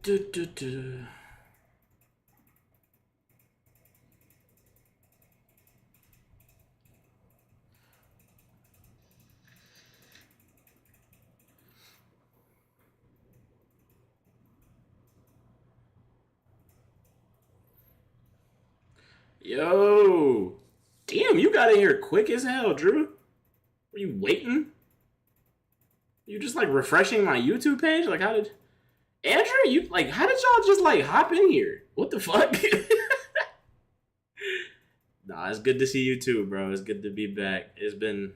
Do, do, do. Yo. Damn, you got in here quick as hell, Drew. Were you waiting? You just like refreshing my YouTube page? Like how did Andrew, you like how did y'all just like hop in here? What the fuck? Nah, it's good to see you too, bro. It's good to be back. It's been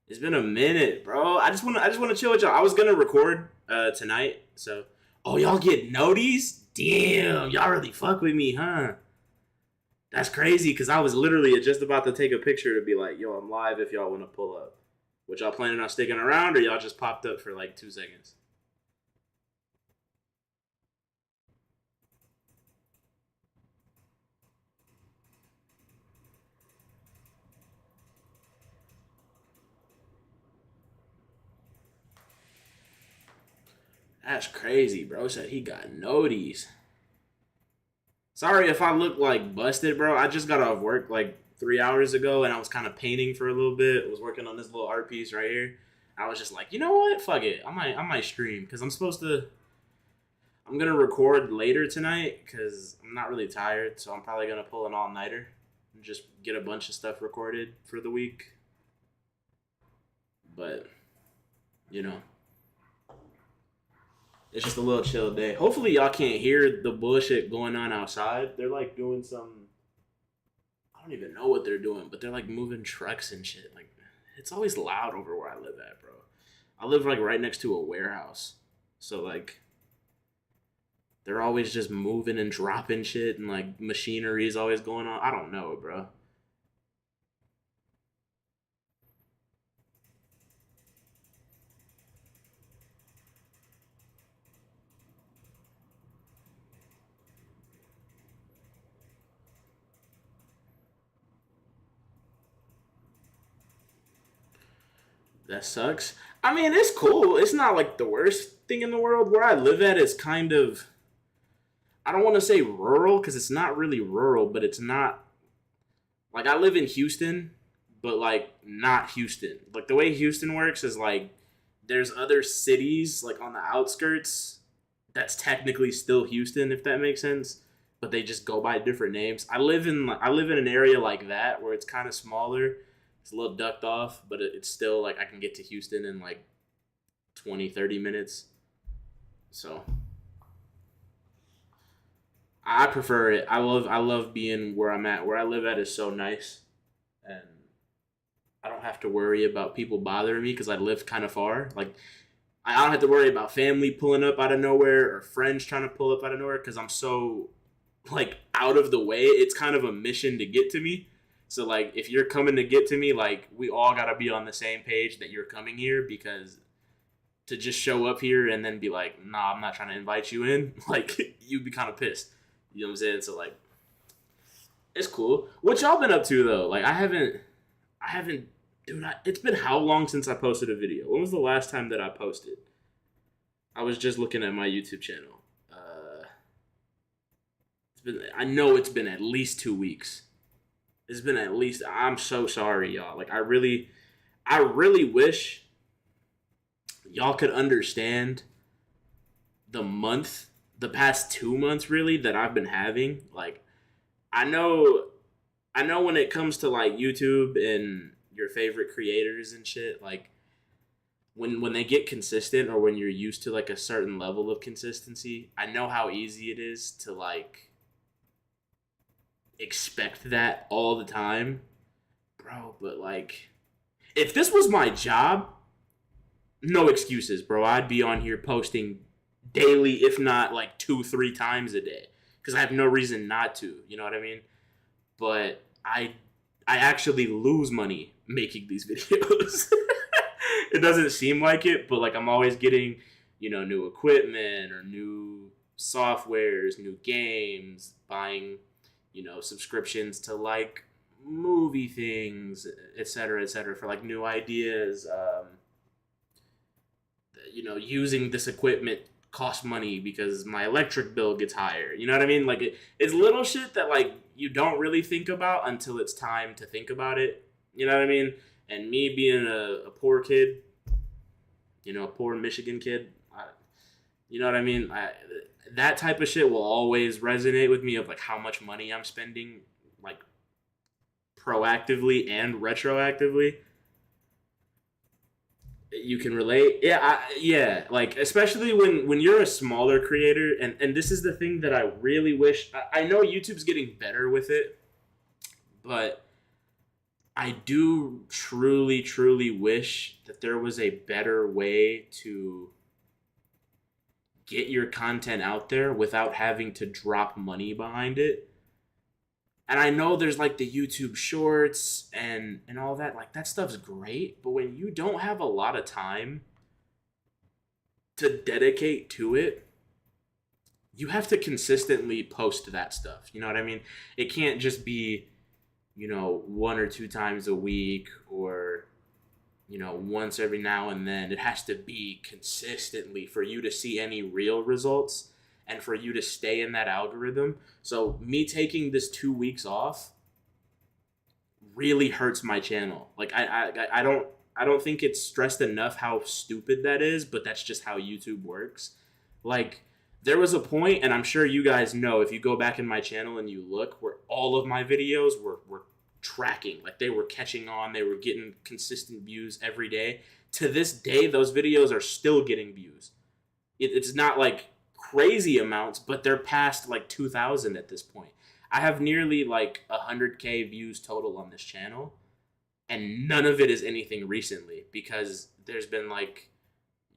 a minute, bro. I just wanna chill with y'all. I was gonna record tonight, so oh y'all get noties? Damn, y'all really fuck with me, huh? That's crazy because I was literally just about to take a picture to be like, yo, I'm live if y'all want to pull up. What y'all planning on sticking around or y'all just popped up for like 2 seconds? That's crazy, bro. Said he got noties. Sorry if I look like busted, bro. I just got off work like 3 hours ago and I was kind of painting for a little bit. I was working on this little art piece right here. I was just like, you know what? Fuck it. I might stream because I'm gonna record later tonight because I'm not really tired, so I'm probably gonna pull an all nighter and just get a bunch of stuff recorded for the week. But you know, it's just a little chill day. Hopefully, y'all can't hear the bullshit going on outside. They're like doing some. I don't even know what they're doing, but they're like moving trucks and shit. Like, it's always loud over where I live at, bro. I live like right next to a warehouse, so like they're always just moving and dropping shit, and like machinery is always going on. I don't know, bro. That sucks. I mean, it's cool. It's not like the worst thing in the world. Where I live at is kind of, I don't want to say rural because it's not really rural, but it's not like I live in Houston, but like not Houston. Like the way Houston works is like there's other cities like on the outskirts that's technically still Houston, if that makes sense, but they just go by different names. I live in an area like that where it's kind of smaller. It's a little ducked off, but it's still like I can get to Houston in like 20, 30 minutes. So I prefer it. I love being where I'm at. Where I live at is so nice, and I don't have to worry about people bothering me because I live kind of far. Like I don't have to worry about family pulling up out of nowhere or friends trying to pull up out of nowhere because I'm so like out of the way. It's kind of a mission to get to me. So like if you're coming to get to me, like we all gotta be on the same page that you're coming here because to just show up here and then be like, nah, I'm not trying to invite you in, like you'd be kind of pissed. You know what I'm saying? So like it's cool. What y'all been up to though? Like I haven't dude, it's been how long since I posted a video? When was the last time that I posted? I was just looking at my YouTube channel. I know it's been at least 2 weeks. It's been at least. I'm so sorry, y'all. Like I really wish y'all could understand the month, the past 2 months, really that I've been having. Like I know, I know when it comes to like YouTube and your favorite creators and shit, like when they get consistent or when you're used to like a certain level of consistency, I know how easy it is to like expect that all the time, bro. But like, if this was my job, no excuses, bro. I'd be on here posting daily, if not like 2, 3 times a day, because I have no reason not to. You know what I mean? But I actually lose money making these videos. It doesn't seem like it, but like I'm always getting, new equipment or new softwares, new games, buying, subscriptions to like movie things, et cetera, for like new ideas. Using this equipment cost money because my electric bill gets higher. You know what I mean? Like it's little shit that like you don't really think about until it's time to think about it. You know what I mean? And me being a poor kid, a poor Michigan kid, you know what I mean? That type of shit will always resonate with me of like how much money I'm spending, like proactively and retroactively. You can relate. Yeah, like especially when you're a smaller creator, and this is the thing that I really wish. I know YouTube's getting better with it, but I do truly, truly wish that there was a better way to get your content out there without having to drop money behind it. And I know there's like the YouTube shorts and all that. Like that stuff's great, but when you don't have a lot of time to dedicate to it, you have to consistently post that stuff. You know what I mean? It can't just be, one or two times a week or, once every now and then. It has to be consistently for you to see any real results and for you to stay in that algorithm. So me taking this 2 weeks off really hurts my channel. Like I don't think it's stressed enough how stupid that is, but that's just how YouTube works. Like there was a point, and I'm sure you guys know if you go back in my channel and you look, where all of my videos were tracking. Like they were catching on, they were getting consistent views every day. To this day, those videos are still getting views. It's not like crazy amounts, but they're past like 2,000 at this point. I have nearly like 100K views total on this channel, and none of it is anything recently because there's been like,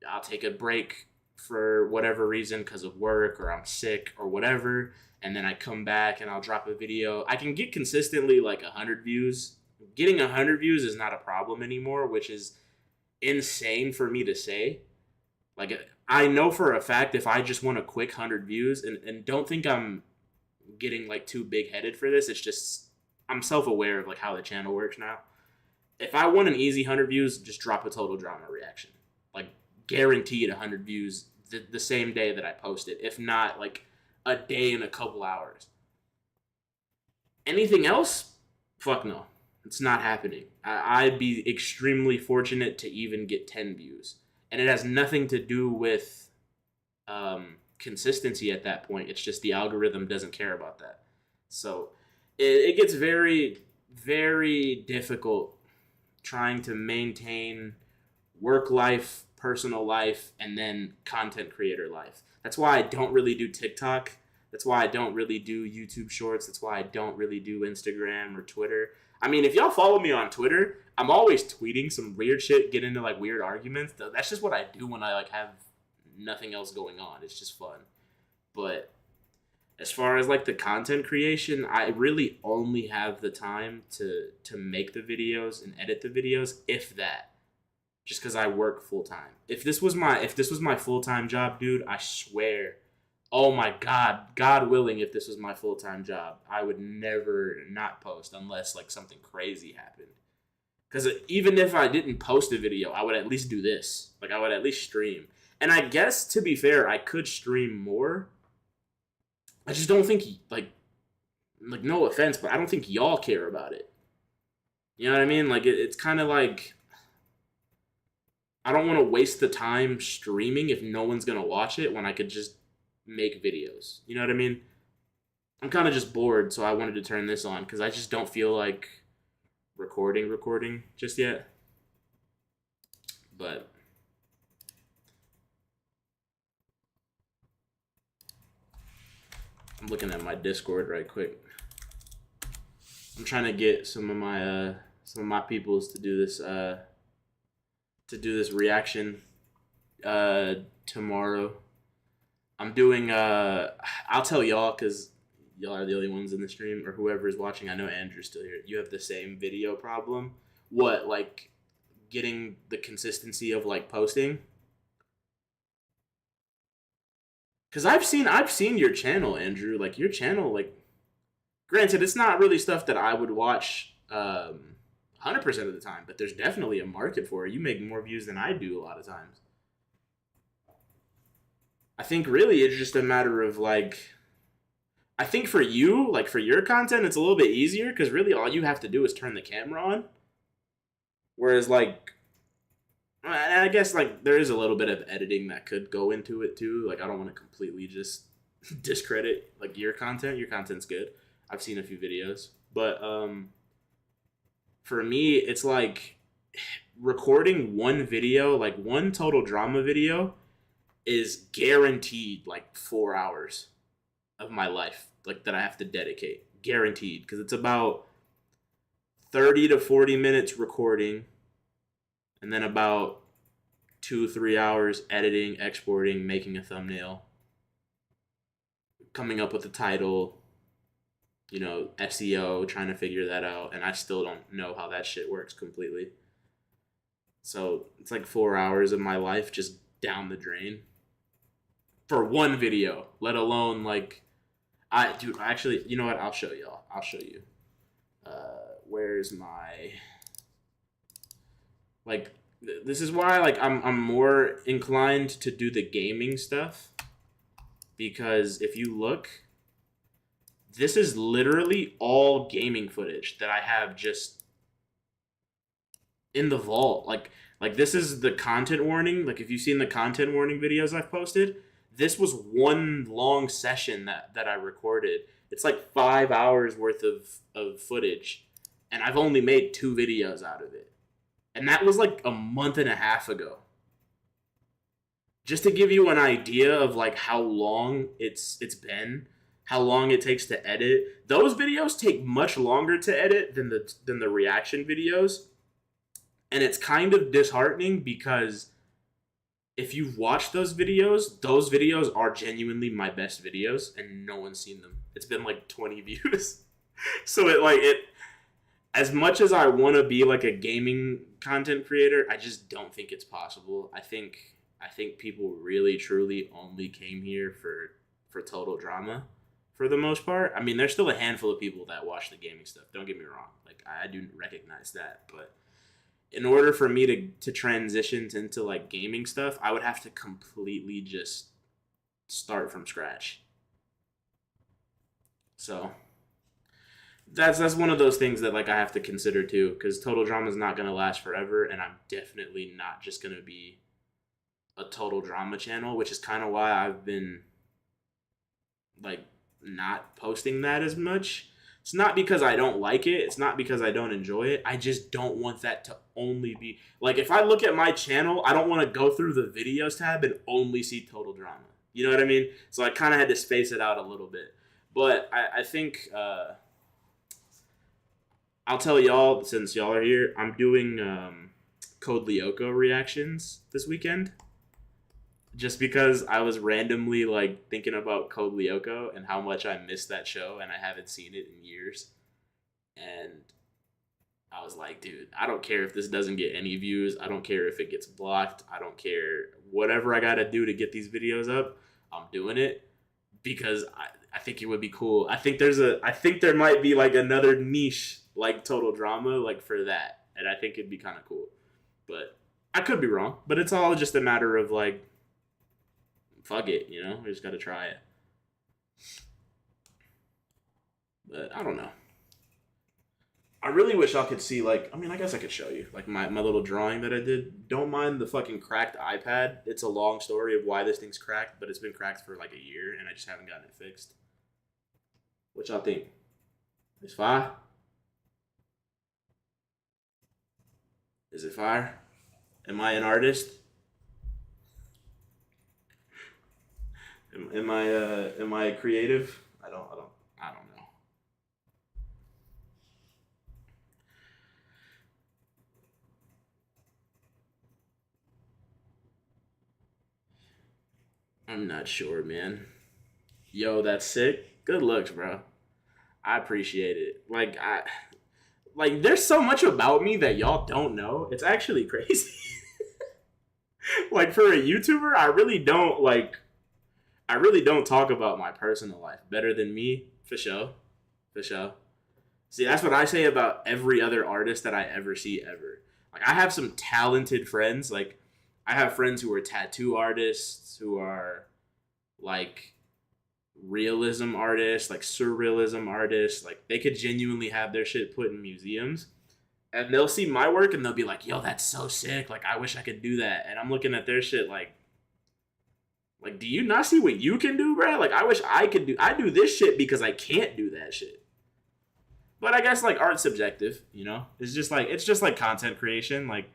I'll take a break for whatever reason because of work or I'm sick or whatever, and then I come back and I'll drop a video. I can get consistently like 100 views. Getting 100 views is not a problem anymore, which is insane for me to say. Like I know for a fact if I just want a quick 100 views, and don't think I'm getting like too big headed for this, it's just I'm self-aware of like how the channel works now. If I want an easy 100 views, just drop a total drama reaction. Like guaranteed 100 views the same day that I post it, if not like a day and a couple hours. Anything else? Fuck no. It's not happening. I'd be extremely fortunate to even get 10 views. And it has nothing to do with consistency at that point. It's just the algorithm doesn't care about that. So it gets very, very difficult trying to maintain work life, personal life, and then content creator life. That's why I don't really do TikTok. That's why I don't really do YouTube Shorts. That's why I don't really do Instagram or Twitter. I mean, if y'all follow me on Twitter, I'm always tweeting some weird shit, get into like weird arguments. That's just what I do when I like have nothing else going on. It's just fun. But as far as like the content creation, I really only have the time to make the videos and edit the videos, if that. Just because I work full time. If this was my full time job, dude, I swear, oh my God willing, if this was my full time job, I would never not post unless like something crazy happened. Because even if I didn't post a video, I would at least do this. Like I would at least stream. And I guess to be fair, I could stream more. I just don't think like no offense, but I don't think y'all care about it. You know what I mean? Like it's kind of like, I don't want to waste the time streaming if no one's going to watch it when I could just make videos. You know what I mean? I'm kind of just bored, so I wanted to turn this on because I just don't feel like recording just yet. But I'm looking at my Discord right quick. I'm trying to get some of my peoples to do this reaction tomorrow. I'm doing I'll tell y'all because y'all are the only ones in the stream, or whoever is watching. I know Andrew's still here. You have the same video problem. What, like getting the consistency of like posting? Because I've seen your channel, Andrew. Like your channel, like granted, it's not really stuff that I would watch 100% of the time, but there's definitely a market for it. You make more views than I do a lot of times. I think really it's just a matter of like, I think for you, like for your content, it's a little bit easier because really all you have to do is turn the camera on. Whereas like, and I guess like there is a little bit of editing that could go into it too. Like I don't want to completely just discredit like your content. Your content's good. I've seen a few videos, but for me, it's like recording one video, like one total drama video, is guaranteed like 4 hours of my life, like that I have to dedicate. Guaranteed, because it's about 30 to 40 minutes recording, and then about 2 3 hours editing, exporting, making a thumbnail, coming up with a title, SEO, trying to figure that out, and I still don't know how that shit works completely. So it's like 4 hours of my life just down the drain for one video, let alone like dude, actually, you know what? I'll show y'all. I'll show you. Where's my like? This is why like I'm more inclined to do the gaming stuff because if you look, this is literally all gaming footage that I have just in the vault. Like this is the content warning. Like if you've seen the content warning videos I've posted, this was one long session that I recorded. It's like 5 hours worth of footage, and I've only made 2 videos out of it. And that was like a month and a half ago. Just to give you an idea of like how long it's been, how long it takes to edit. Those videos take much longer to edit than the reaction videos. And it's kind of disheartening because if you've watched those videos are genuinely my best videos and no one's seen them. It's been like 20 views. So it as much as I want to be like a gaming content creator, I just don't think it's possible. I think people really truly only came here for total drama for the most part. I mean, there's still a handful of people that watch the gaming stuff. Don't get me wrong. Like I do recognize that, but in order for me to transition into like gaming stuff, I would have to completely just start from scratch. So that's one of those things that like I have to consider too, because total drama is not gonna last forever, and I'm definitely not just gonna be a total drama channel, which is kind of why I've been like not posting that as much. It's not because I don't like it. It's not because I don't enjoy it. I just don't want that to only be like if I look at my channel, I don't want to go through the videos tab and only see total drama. You know what I mean? So I kind of had to space it out a little bit. But I think I'll tell y'all since y'all are here. I'm doing Code Lyoko reactions this weekend. Just because I was randomly like thinking about Code Lyoko and how much I missed that show and I haven't seen it in years. And I was like, dude, I don't care if this doesn't get any views. I don't care if it gets blocked. I don't care. Whatever I got to do to get these videos up, I'm doing it because I think it would be cool. I think there might be like another niche like total drama like for that. And I think it'd be kind of cool. But I could be wrong. But it's all just a matter of like, fuck it, we just gotta try it. But I don't know. I really wish I could see like, I mean, I guess I could show you like my little drawing that I did. Don't mind the fucking cracked iPad. It's a long story of why this thing's cracked, but it's been cracked for like a year and I just haven't gotten it fixed. What y'all think? It's fire? Is it fire? Am I an artist? Am I creative? I don't know. I'm not sure, man. Yo, that's sick. Good looks, bro. I appreciate it. Like there's so much about me that y'all don't know. It's actually crazy. Like for a YouTuber, I really don't talk about my personal life better than me, for sure. For sure. See, that's what I say about every other artist that I ever see ever. Like I have some talented friends. Like I have friends who are tattoo artists, who are like realism artists, like surrealism artists, like they could genuinely have their shit put in museums. And they'll see my work and they'll be like, "Yo, that's so sick! Like, I wish I could do that." And I'm looking at their shit like, do you not see what you can do, bro? Like, I wish I could do. I do this shit because I can't do that shit. But I guess like art's subjective, you know. It's just like content creation. Like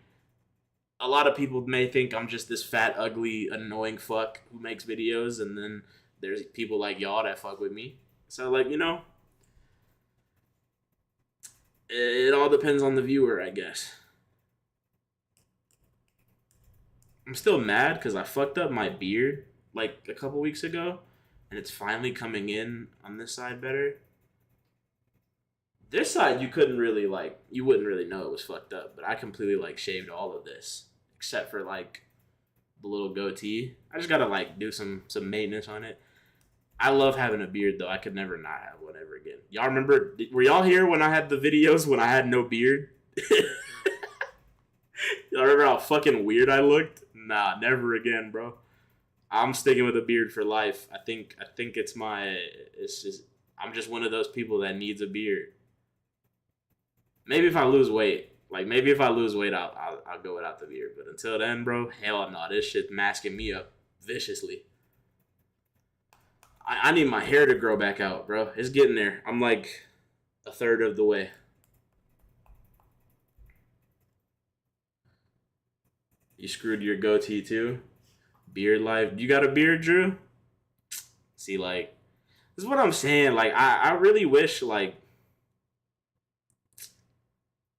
a lot of people may think I'm just this fat, ugly, annoying fuck who makes videos, and then there's people like y'all that fuck with me. So like, it all depends on the viewer, I guess. I'm still mad because I fucked up my beard like a couple weeks ago, and it's finally coming in on this side better. This side you couldn't really like, you wouldn't really know it was fucked up, but I completely like shaved all of this except for like the little goatee. I just gotta like do some maintenance on it. I love having a beard though. I could never not have one ever again. Y'all remember? Were y'all here when I had the videos when I had no beard? Y'all remember how fucking weird I looked? Nah, never again, bro. I'm sticking with a beard for life. I think it's just I'm just one of those people that needs a beard. Maybe if I lose weight, like maybe if I lose weight, I'll go without the beard. But until then, bro, hell no, this shit's masking me up viciously. I need my hair to grow back out, bro. It's getting there. I'm like a third of the way. You screwed your goatee too. Beard life. You got a beard, Drew? See, like, this is what I'm saying. Like, I really wish, like,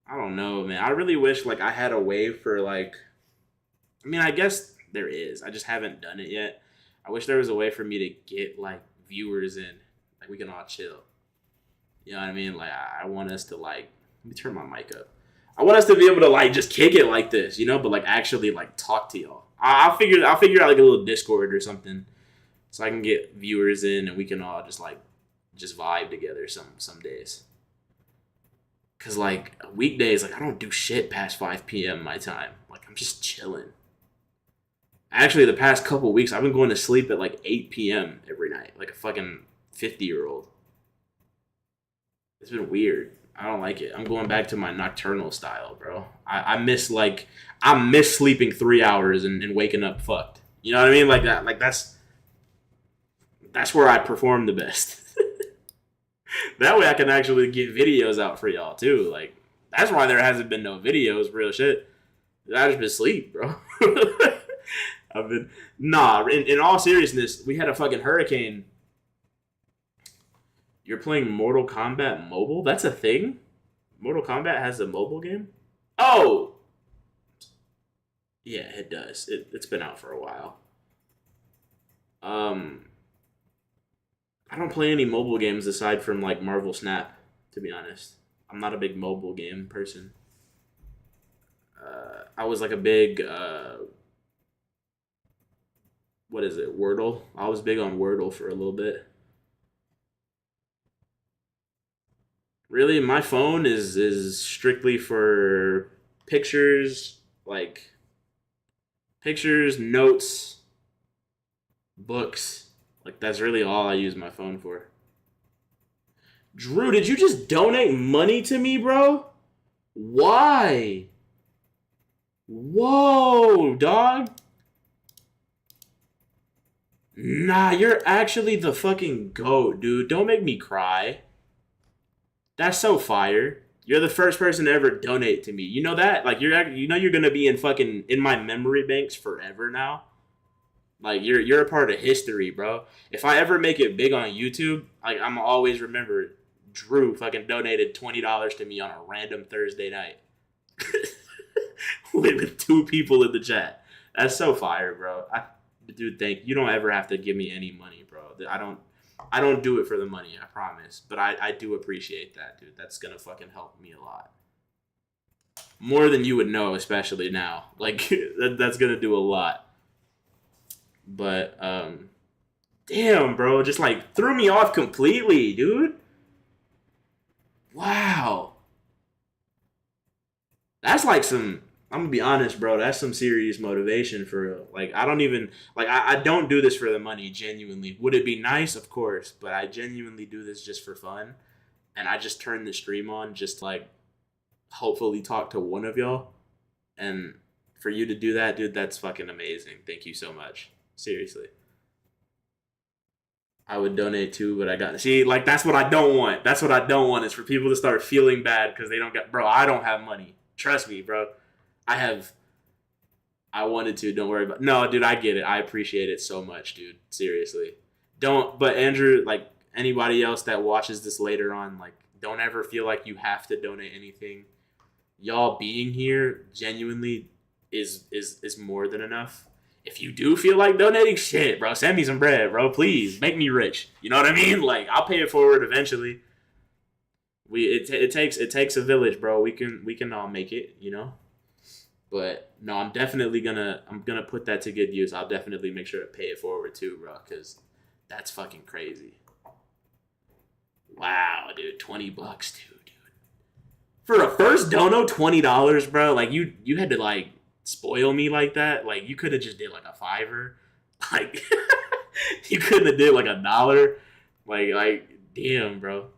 I don't know, man. I really wish, like, I had a way for, like, I mean, I guess there is. I just haven't done it yet. I wish there was a way for me to get, like, viewers in. Like, we can all chill. You know what I mean? Like, I want us to, like, let me turn my mic up. I want us to be able to, like, just kick it like this, but, like, actually, like, talk to y'all. I'll figure out, like, a little Discord or something so I can get viewers in and we can all just, like, just vibe together some days. Because, like, weekdays, like, I don't do shit past 5 p.m. my time. Like, I'm just chilling. Actually, the past couple weeks, I've been going to sleep at, like, 8 p.m. every night. Like a fucking 50-year-old. It's been weird. I don't like it. I'm going back to my nocturnal style, bro. I miss sleeping 3 hours and waking up fucked. You know what I mean? Like that. Like that's where I perform the best. That way I can actually get videos out for y'all too. Like that's why there hasn't been no videos, real shit. I just been asleep, bro. I've been in all seriousness, we had a fucking hurricane. You're playing Mortal Kombat mobile? That's a thing? Mortal Kombat has a mobile game? Oh! Yeah, it does. It's been out for a while. Um, I don't play any mobile games aside from like Marvel Snap, to be honest. I'm not a big mobile game person. I was like a big, what is it, Wordle? I was big on Wordle for a little bit. Really, my phone is strictly for pictures, like pictures, notes, books. Like that's really all I use my phone for. Drew, did you just donate money to me, bro? Why? Whoa, dog. Nah, you're actually the fucking goat, dude. Don't make me cry. That's so fire. You're the first person to ever donate to me. You know that? Like you're gonna be in my memory banks forever now. Like you're a part of history, bro. If I ever make it big on YouTube, like I'm always remember Drew fucking donated $20 to me on a random Thursday night. with two people in the chat. That's so fire, bro. Dude, thank you. Don't ever have to give me any money, bro. I don't do it for the money, I promise. But I do appreciate that, dude. That's gonna fucking help me a lot. More than you would know, especially now. Like that's gonna do a lot. But damn, bro, just like threw me off completely, dude. Wow. That's like some I'm gonna be honest, bro. That's some serious motivation for real. Like I don't even like I don't do this for the money. Genuinely, would it be nice? Of course, but I genuinely do this just for fun, and I just turn the stream on just to, like, hopefully talk to one of y'all. And for you to do that, dude, that's fucking amazing. Thank you so much. Seriously. I would donate too, but I got see like that's what I don't want. That's what I don't want is for people to start feeling bad because they don't get bro. I don't have money. Trust me, bro. I have. I wanted to. Don't worry about. No, dude, I get it. I appreciate it so much, dude. Seriously. Don't. But Andrew, like anybody else that watches this later on, like don't ever feel like you have to donate anything. Y'all being here genuinely is more than enough. If you do feel like donating, shit, bro, send me some bread, bro. Please make me rich. You know what I mean? Like I'll pay it forward eventually. It takes a village, bro. We can all make it, you know. But no, I'm gonna put that to good use. I'll definitely make sure to pay it forward too, bro, because that's fucking crazy. Wow, dude, $20 too, dude. For a first dono, $20, bro. Like you had to like spoil me like that. Like you could have just did like a fiver. Like you couldn't have did like $1. Like damn, bro.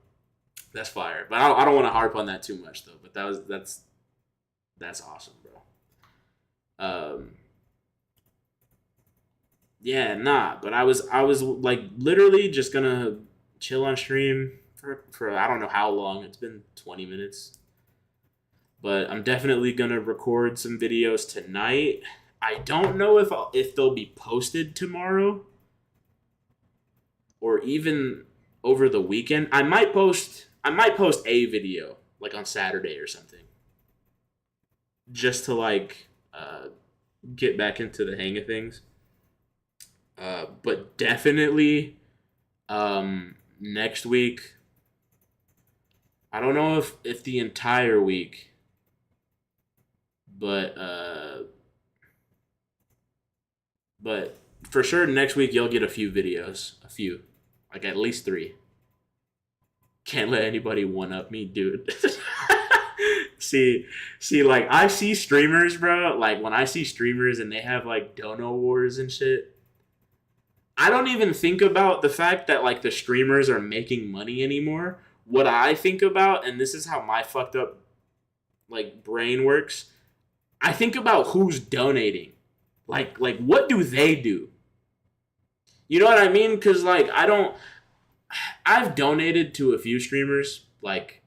That's fire. But I don't want to harp on that too much though. But that's awesome, bro. Um, yeah, nah. But I was like literally just gonna chill on stream for I don't know how long. It's been 20 minutes. But I'm definitely gonna record some videos tonight. I don't know if they'll be posted tomorrow or even over the weekend. I might post a video like on Saturday or something just to like get back into the hang of things. But definitely next week. I don't know if the entire week, but but for sure next week you'll get a few videos, a few, like at least three. Can't let anybody one up me, dude. see, see, like I see streamers, bro. Like when I see streamers and they have like dono wars and shit, I don't even think about the fact that like the streamers are making money anymore. What I think about, and this is how my fucked up like brain works, I think about who's donating. Like what do they do? You know what I mean? Cause like I've donated to a few streamers, like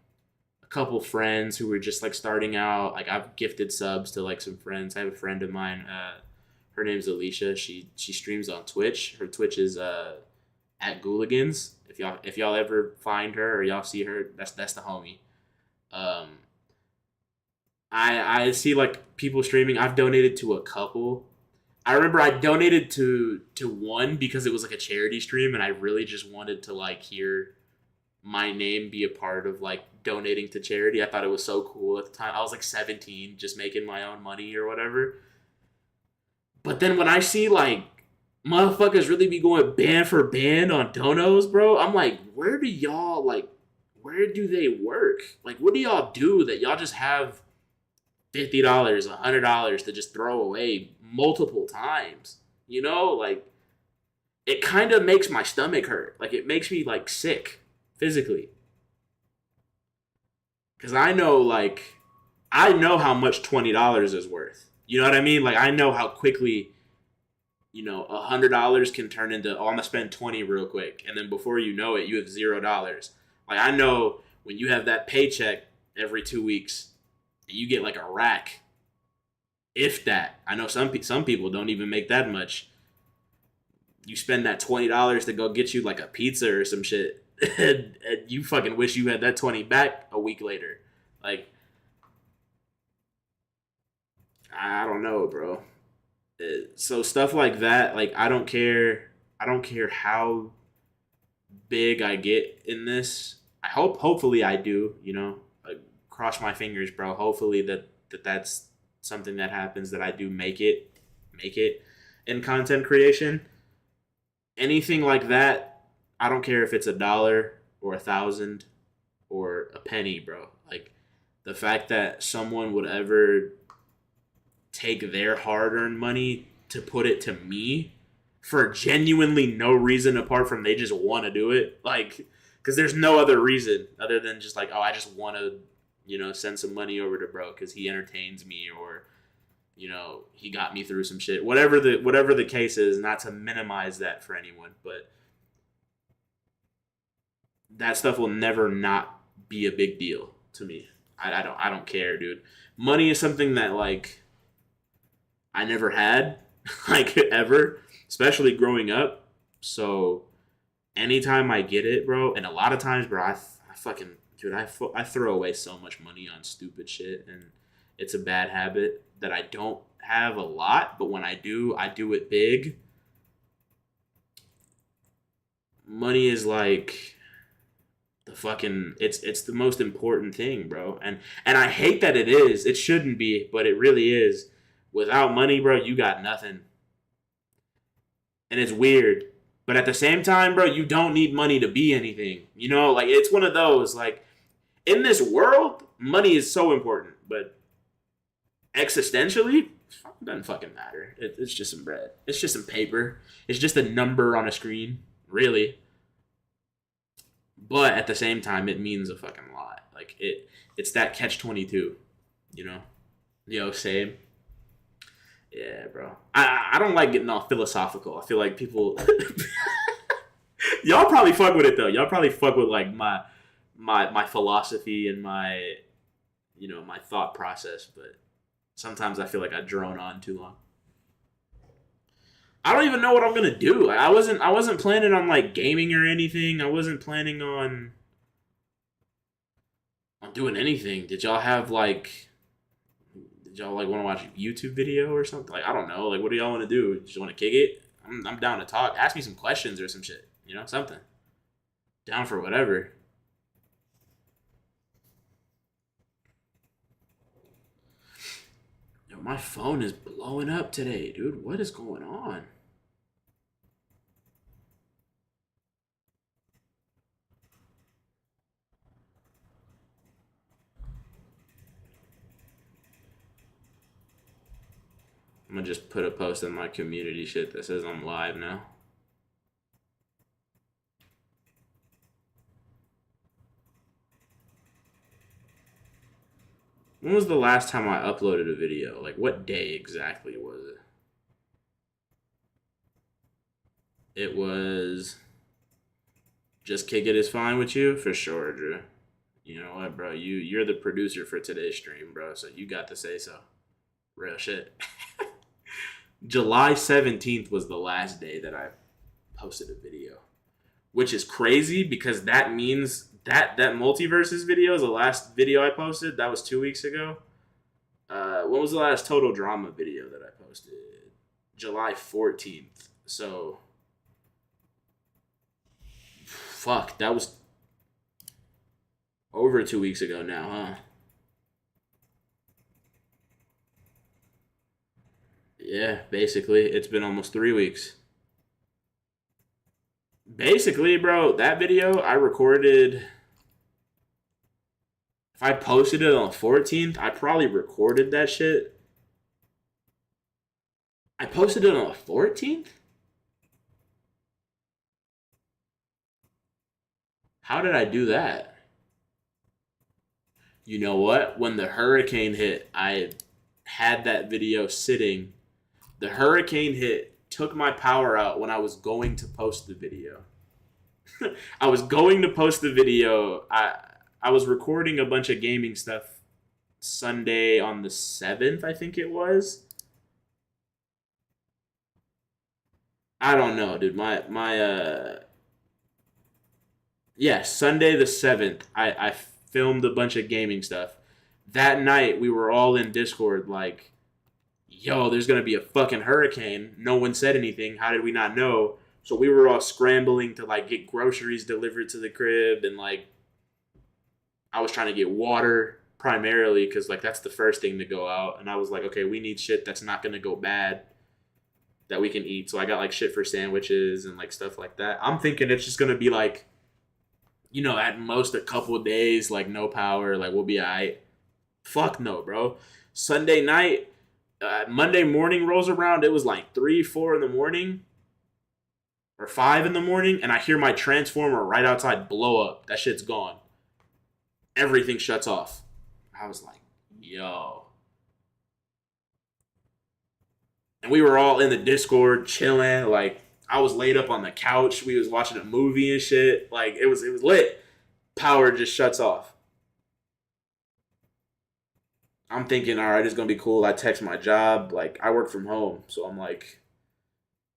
a couple friends who were just like starting out. Like I've gifted subs to like some friends. I have a friend of mine, her name's Alicia. She streams on Twitch. Her Twitch is at Gooligans. If y'all ever find her or y'all see her, that's the homie. Um, I see like people streaming. I've donated to a couple. I remember I donated to one because it was like a charity stream, and I really just wanted to like hear my name be a part of like donating to charity. I thought it was so cool at the time. I was like 17, just making my own money or whatever. But then when I see like motherfuckers really be going band for band on donos, bro, I'm like, where do they work? Like, what do y'all do that y'all just have $50, $100 to just throw away multiple times? You know, like it kind of makes my stomach hurt. Like it makes me like sick physically because I know how much $20 is worth. You know what I mean? Like I know how quickly $100 can turn into, oh, I'm gonna spend 20 real quick, and then before you know it, you have $0. Like I know when you have that paycheck every 2 weeks, and you get like a rack, if that. I know some people don't even make that much. You spend that $20 to go get you like a pizza or some shit, and you fucking wish you had that 20 back a week later. Like I don't know, bro. So stuff like that, like I don't care how big I get in this. Hopefully I do, like, cross my fingers, bro. Hopefully that's something that happens, that I do make it in content creation. Anything like that, I don't care if it's $1 or 1,000 or a penny, bro. Like the fact that someone would ever take their hard-earned money to put it to me for genuinely no reason apart from they just want to do it. Like, because there's no other reason other than just like, oh, I just want to, send some money over to bro because he entertains me, or he got me through some shit. Whatever the case is, not to minimize that for anyone, but that stuff will never not be a big deal to me. I don't care, dude. Money is something that like I never had, like ever, especially growing up. So anytime I get it, bro, and a lot of times, bro, I fucking dude, I throw away so much money on stupid shit, and it's a bad habit that I don't have a lot, but when I do it big. Money is like the fucking it's the most important thing, bro. And I hate that it is. It shouldn't be, but it really is. Without money, bro, you got nothing. And it's weird. But at the same time, bro, you don't need money to be anything. Like it's one of those like in this world, money is so important, but existentially, it doesn't fucking matter. It's just some bread. It's just some paper. It's just a number on a screen, really. But at the same time, it means a fucking lot. Like it's that catch-22, you know? Yo, same. Yeah, bro. I don't like getting all philosophical. I feel like people y'all probably fuck with it though. Y'all probably fuck with like my philosophy and my my thought process, but sometimes I feel like I drone on too long. I don't even know what I'm gonna do. Like, I wasn't planning on like gaming or anything. I wasn't planning on doing anything. Did y'all like want to watch a YouTube video or something? Like I don't know. Like what do y'all want to do? Just want to kick it? I'm down to talk. Ask me some questions or some shit. Something. Down for whatever. Yo, my phone is blowing up today, dude. What is going on? I'm gonna just put a post in my community shit that says I'm live now. When was the last time I uploaded a video? Like, what day exactly was it? It was just kick it is fine with you for sure, Drew. You know what, bro? You're the producer for today's stream, bro. So you got to say so. Real shit. July 17th was the last day that I posted a video, which is crazy because that means that multiverses video is the last video I posted. That was 2 weeks ago. When was the last total drama video that I posted? July 14th. So, fuck, that was over 2 weeks ago now, huh? Yeah, basically, it's been almost 3 weeks. Basically, bro, that video I recorded. If I posted it on the 14th, I probably recorded that shit. I posted it on the 14th? How did I do that? You know what? When the hurricane hit, I had that video sitting. The hurricane hit, took my power out when I was going to post the video. I was going to post the video. I was recording a bunch of gaming stuff Sunday on the 7th, I think it was. I don't know, dude. Yeah, Sunday the 7th, I filmed a bunch of gaming stuff. That night, we were all in Discord like, yo, there's going to be a fucking hurricane. No one said anything. How did we not know? So we were all scrambling to like get groceries delivered to the crib, and like I was trying to get water primarily because like that's the first thing to go out. And I was like, okay, we need shit that's not going to go bad that we can eat. So I got like shit for sandwiches and like stuff like that. I'm thinking it's just going to be like, at most a couple of days, like no power, like we'll be all right. Fuck no, bro. Sunday night, Monday morning rolls around. It was like 3, 4 in the morning or 5 in the morning, and I hear my transformer right outside blow up. That shit's gone. Everything shuts off. I was like, yo. And we were all in the Discord chilling. Like, I was laid up on the couch. We was watching a movie and shit. Like, it was lit. Power just shuts off. I'm thinking, all right, it's gonna be cool. I text my job. Like, I work from home, so I'm like,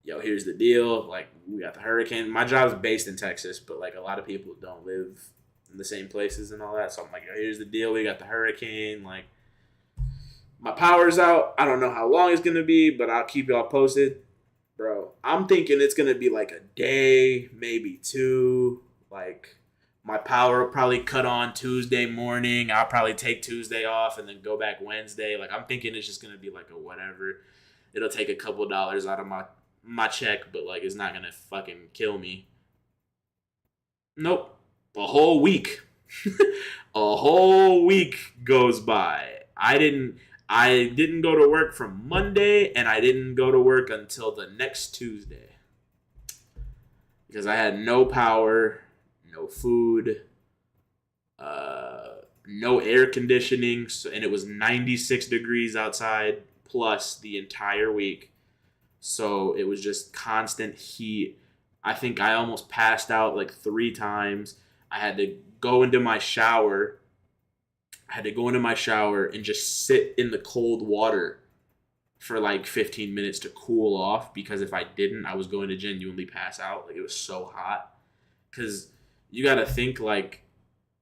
yo, here's the deal. Like, we got the hurricane. My job's based in Texas, but like a lot of people don't live in the same places and all that. So I'm like, yo, here's the deal. We got the hurricane. Like, my power's out. I don't know how long it's gonna be, but I'll keep y'all posted. Bro, I'm thinking it's gonna be like a day, maybe two. Like, my power will probably cut on Tuesday morning. I'll probably take Tuesday off and then go back Wednesday. Like, I'm thinking it's just gonna be like a whatever. It'll take a couple dollars out of my check, but like it's not gonna fucking kill me. Nope. A whole week. A whole week goes by. I didn't go to work from Monday, and I didn't go to work until the next Tuesday. Because I had no power, no food, no air conditioning, and it was 96 degrees outside plus the entire week. So it was just constant heat. I think I almost passed out like 3 times. I had to go into my shower. I had to go into my shower and just sit in the cold water for like 15 minutes to cool off, because if I didn't, I was going to genuinely pass out. Like, it was so hot. Because you got to think, like,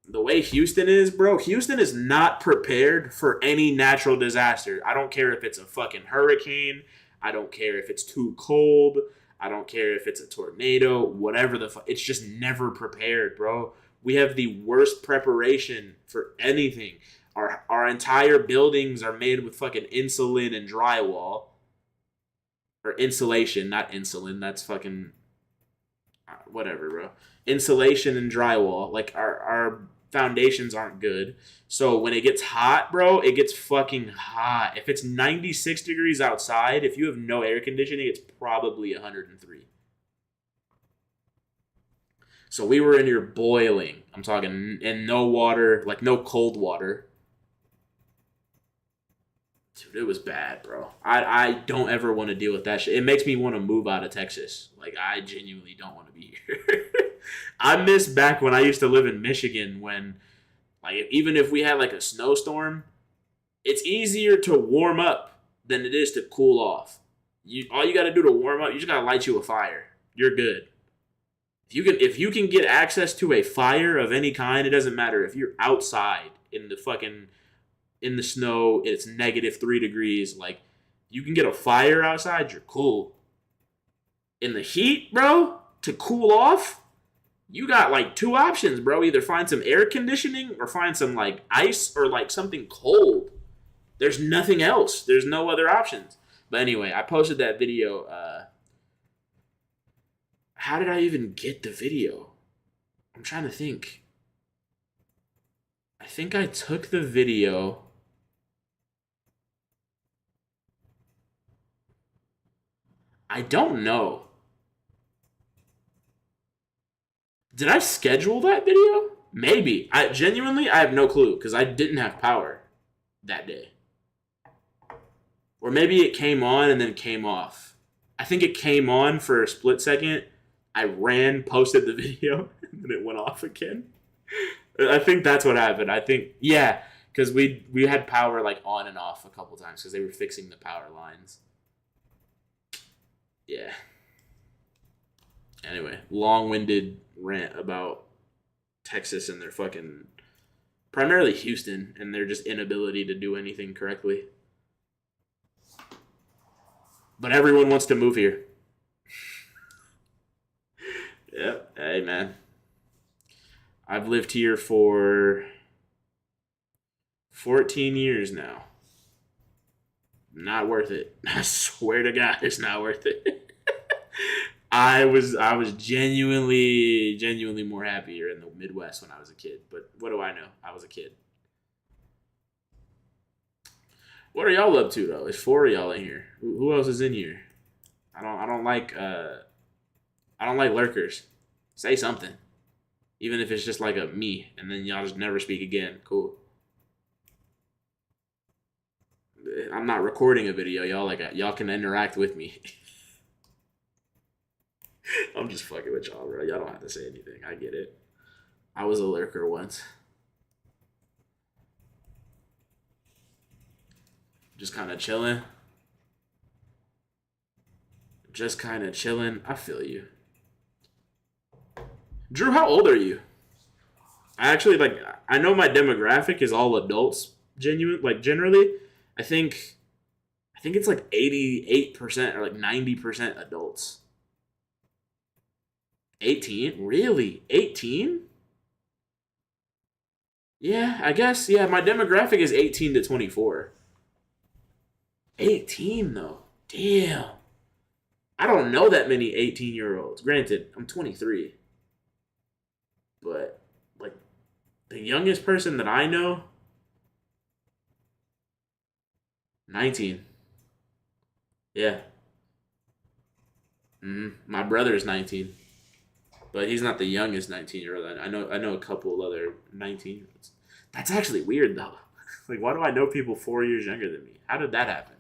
the way Houston is, bro, Houston is not prepared for any natural disaster. I don't care if it's a fucking hurricane. I don't care if it's too cold. I don't care if it's a tornado, whatever the fuck. It's just never prepared, bro. We have the worst preparation for anything. Our entire buildings are made with fucking insulin and drywall. Or insulation, not insulin. That's fucking whatever, bro. Insulation and drywall. Like, our foundations aren't good. So when it gets hot, bro, it gets fucking hot. If it's 96 degrees outside, if you have no air conditioning, it's probably 103. So we were in here boiling. I'm talking, and no water, like no cold water. Dude, it was bad, bro. I don't ever want to deal with that shit. It makes me want to move out of Texas. Like, I genuinely don't want to be here. I miss back when I used to live in Michigan, when, like, even if we had like a snowstorm, it's easier to warm up than it is to cool off. All you got to do to warm up, you just got to light you a fire. You're good. If you can get access to a fire of any kind, it doesn't matter if you're outside in the snow, it's -3 degrees. Like, you can get a fire outside, you're cool. In the heat, bro, to cool off, you got like 2 options, bro. Either find some air conditioning or find some like ice or like something cold. There's nothing else. There's no other options. But anyway, I posted that video. How did I even get the video? I'm trying to think. I think I took the video. I don't know. Did I schedule that video? Maybe. I have no clue, because I didn't have power that day. Or maybe it came on and then came off. I think it came on for a split second. I ran, posted the video, and then it went off again. I think that's what happened. I think, yeah, because we had power like on and off a couple times because they were fixing the power lines. Yeah. Anyway, long-winded rant about Texas and their fucking, primarily Houston, and their just inability to do anything correctly. But everyone wants to move here. Yep. Hey, man. I've lived here for 14 years now. Not worth it. I swear to God, it's not worth it. I was genuinely more happier in the Midwest when I was a kid. But what do I know? I was a kid. What are y'all up to though? It's four of y'all in here. Who else is in here? I don't like lurkers. Say something. Even if it's just like a me, and then y'all just never speak again. Cool. I'm not recording a video, y'all. Like y'all can interact with me. I'm just fucking with y'all, bro. Y'all don't have to say anything. I get it. I was a lurker once. Just kind of chilling. Just kind of chilling. I feel you. Drew, how old are you? I actually like. I know my demographic is all adults. Genuine, like generally, I think. I think it's like 88% or like 90% adults. 18? Really? 18? Yeah, I guess. Yeah, my demographic is 18 to 24. 18 though. Damn. I don't know that many 18-year-olds. Granted, I'm 23. But like the youngest person that I know, 19. Yeah. My brother is 19, but he's not the youngest 19-year-old. I know a couple other 19-year-olds. That's actually weird though. Like why do I know people 4 years younger than me? How did that happen?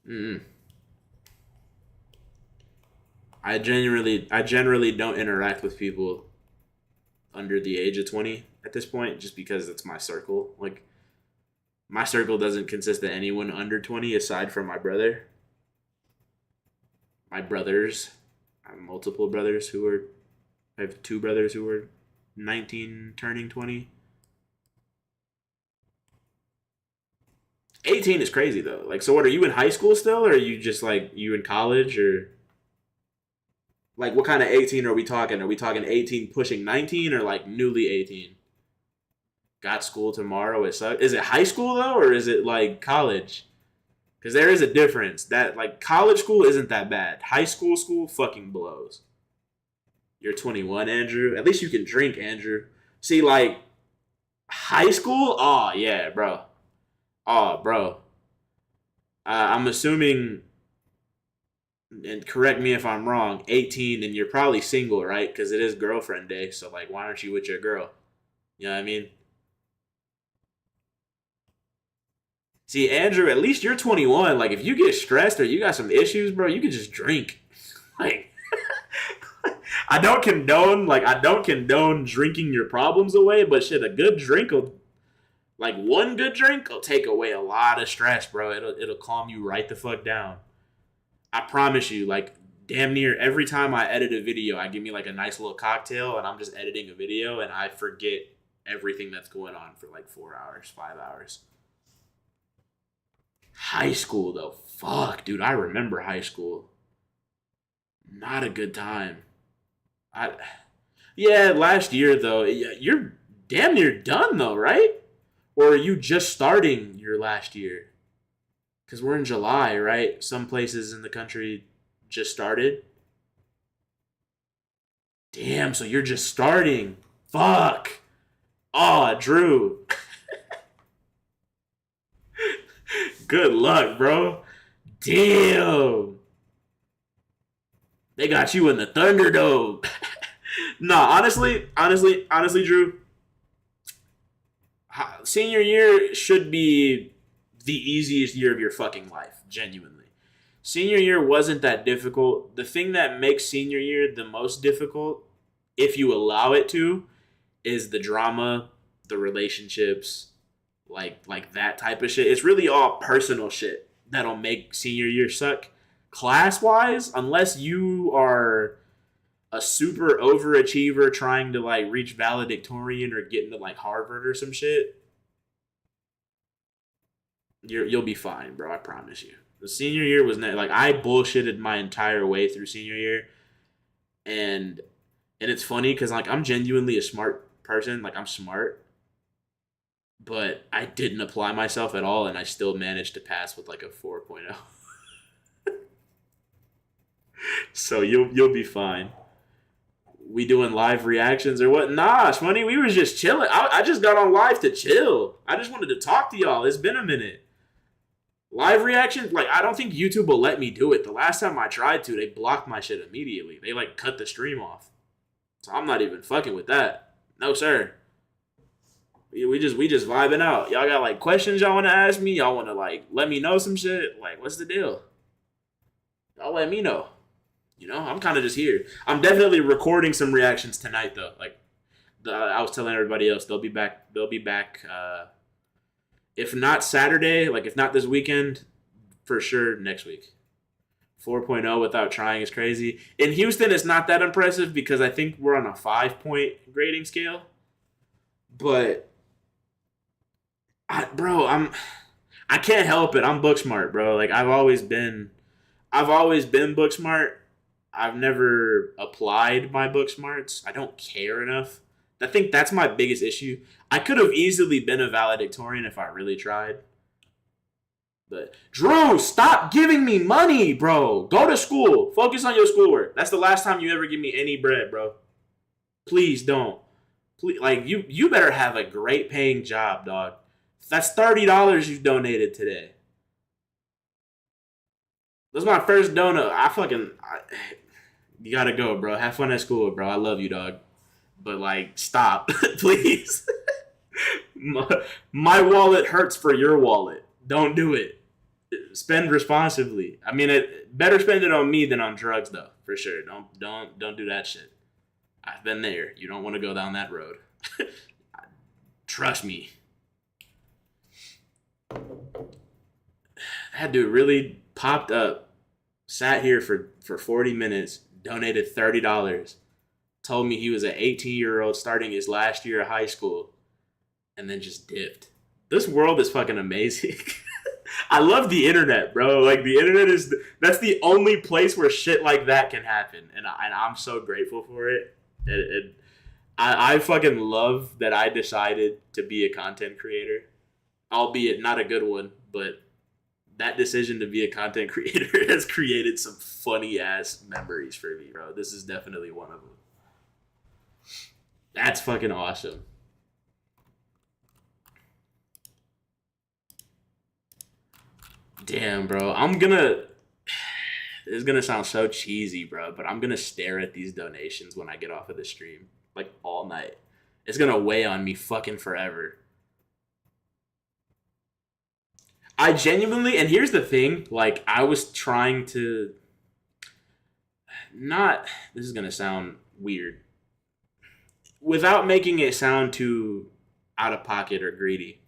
Mm. I generally don't interact with people under the age of 20 at this point just because it's my circle. Like my circle doesn't consist of anyone under 20 aside from my brother. My brothers, I have multiple brothers who are I have two brothers who are 19 turning 20. 18 is crazy though. Like so what are you in high school still or are you just like you in college or like what kind of 18 are we talking? Are we talking 18 pushing 19 or like newly 18? Got school tomorrow. It sucks. Is it high school though or is it like college? Because there is a difference. That like college school isn't that bad. High school fucking blows. You're 21, Andrew. At least you can drink, Andrew. See, like high school. Oh yeah, bro. Oh, bro. I'm assuming, and correct me if I'm wrong. 18, and you're probably single, right? Because it is girlfriend day. So like, why aren't you with your girl? You know what I mean? See, Andrew, at least you're 21. Like, if you get stressed or you got some issues, bro, you can just drink. Like, I don't condone drinking your problems away, but shit, a good drink will like one good drink will take away a lot of stress, bro. It'll calm you right the fuck down. I promise you, like damn near every time I edit a video, I give me like a nice little cocktail and I'm just editing a video and I forget everything that's going on for like 4 hours, 5 hours. High school though. Fuck, dude, I remember high school. Not a good time. I Yeah, last year though. You're damn near done though, right? Or are you just starting your last year? Because we're in July, right? Some places in the country just started. Damn, so you're just starting. Fuck. Aw, Drew. Good luck, bro. Damn. They got you in the Thunderdome. Nah, honestly, Drew, senior year should be the easiest year of your fucking life, genuinely. Senior year wasn't that difficult. The thing that makes senior year the most difficult, if you allow it to, is the drama, the relationships, like that type of shit. It's really all personal shit that'll make senior year suck. Class wise, unless you are a super overachiever trying to like reach valedictorian or get into like Harvard or some shit, you'll be fine, bro. I promise you. The senior year was like I bullshitted my entire way through senior year, and it's funny because like I'm genuinely a smart person. Like I'm smart, but I didn't apply myself at all, and I still managed to pass with like a 4.0. So you'll be fine. We doing live reactions or what? Nah, Shmoney, we was just chilling. I just got on live to chill. I just wanted to talk to y'all. It's been a minute. Live reactions, like I don't think YouTube will let me do it. The last time I tried to, they blocked my shit immediately. They like cut the stream off. So I'm not even fucking with that. No sir. We just vibing out. Y'all got like questions y'all want to ask me? Y'all want to like let me know some shit? Like what's the deal? Y'all let me know. You know, I'm kind of just here. I'm definitely recording some reactions tonight though. Like I was telling everybody else, they'll be back. They'll be back. If not Saturday, like if not this weekend, for sure next week. 4.0 without trying is crazy. In Houston, it's not that impressive because I think we're on a 5-point grading scale. But, I can't help it. I'm book smart, bro. Like I've always been book smart. I've never applied my book smarts. I don't care enough. I think that's my biggest issue. I could have easily been a valedictorian if I really tried. But Drew, stop giving me money, bro. Go to school. Focus on your schoolwork. That's the last time you ever give me any bread, bro. Please don't. Please, like you better have a great paying job, dog. That's $30 you donated today. That's my first donut. You gotta go, bro. Have fun at school, bro. I love you, dog. But like, stop, please. My wallet hurts for your wallet. Don't do it. Spend responsibly. I mean, better spend it on me than on drugs, though, for sure. Don't do that shit. I've been there. You don't want to go down that road. Trust me. That dude really popped up, sat here for 40 minutes, donated $30, told me he was an 18-year-old starting his last year of high school, and then just dipped. This world is fucking amazing. I love the internet, bro. Like the internet that's the only place where shit like that can happen, and I'm so grateful for it. I fucking love that I decided to be a content creator, albeit not a good one, but that decision to be a content creator has created some funny ass memories for me, bro. This is definitely one of them. That's fucking awesome. Damn, bro. It's gonna sound so cheesy, bro, but I'm gonna stare at these donations when I get off of the stream, like all night. It's gonna weigh on me fucking forever. I genuinely, and here's the thing, like I was trying to not, this is gonna sound weird, without making it sound too out of pocket or greedy.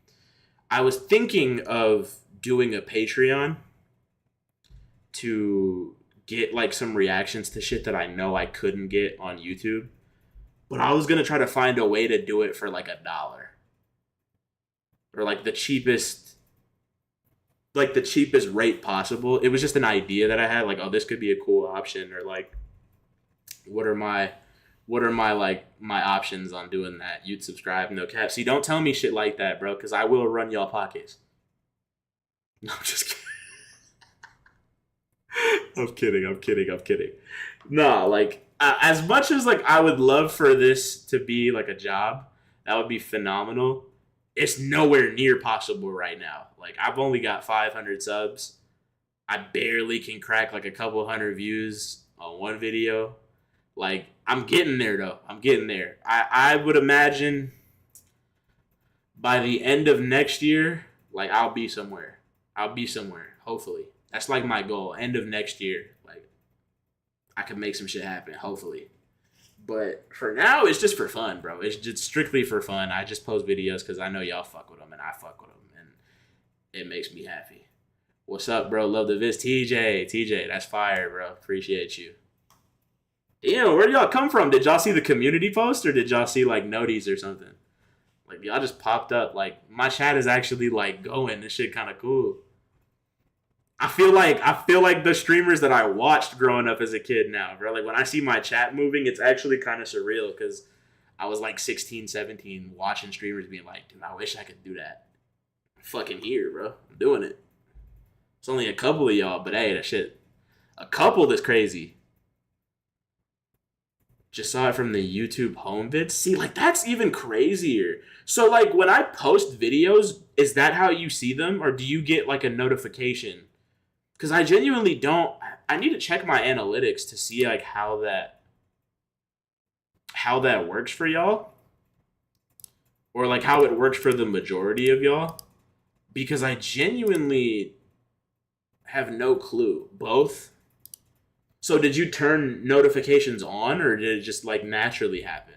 I was thinking of doing a Patreon to get like some reactions to shit that I know I couldn't get on YouTube. But I was gonna try to find a way to do it for like $1. Or like the cheapest rate possible. It was just an idea that I had, like, oh, this could be a cool option, or like what are my like my options on doing that? You'd subscribe, no cap. See, don't tell me shit like that, bro, because I will run y'all pockets. No, I'm just kidding. I'm kidding. Nah, like as much as like I would love for this to be like a job, that would be phenomenal. It's nowhere near possible right now. Like I've only got 500 subs. I barely can crack like a couple hundred views on one video. Like I'm getting there though. I'm getting there. I would imagine by the end of next year, like I'll be somewhere. Hopefully. That's like my goal. End of next year. Like I can make some shit happen, hopefully. But for now, it's just for fun, bro. It's just strictly for fun. I just post videos because I know y'all fuck with them and I fuck with them. And it makes me happy. What's up, bro? Love the vis. TJ, that's fire, bro. Appreciate you. Damn, where did y'all come from? Did y'all see the community post or did y'all see like noties or something? Like y'all just popped up. Like my chat is actually like going. This shit kind of cool. I feel like the streamers that I watched growing up as a kid now, bro. Like when I see my chat moving, it's actually kind of surreal because I was like 16, 17 watching streamers being like, dude, I wish I could do that. I'm fucking here, bro. I'm doing it. It's only a couple of y'all, but hey, that shit. A couple that's crazy. Just saw it from the YouTube home vid. See, like that's even crazier. So like when I post videos, is that how you see them, or do you get like a notification? Because I genuinely don't. I need to check my analytics to see like how that works for y'all, or like how it works for the majority of y'all. Because I genuinely have no clue. Both. So did you turn notifications on, or did it just like naturally happen?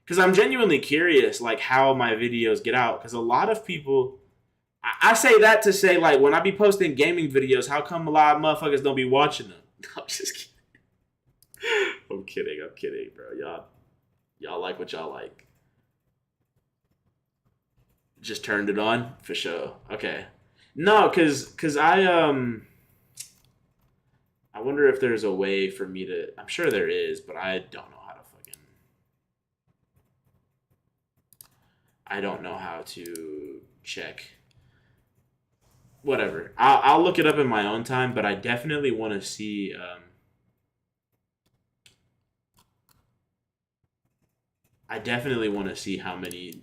Because I'm genuinely curious, like how my videos get out. Because a lot of people, I say that to say, like when I be posting gaming videos, how come a lot of motherfuckers don't be watching them? I'm just kidding. I'm kidding. I'm kidding, bro. Y'all like what y'all like. Just turned it on for sure. Okay. No, cause I wonder if there's a way for me to. I'm sure there is, but I don't know how to fucking. I don't know how to check. Whatever. I'll look it up in my own time, but I definitely want to see. I definitely want to see how many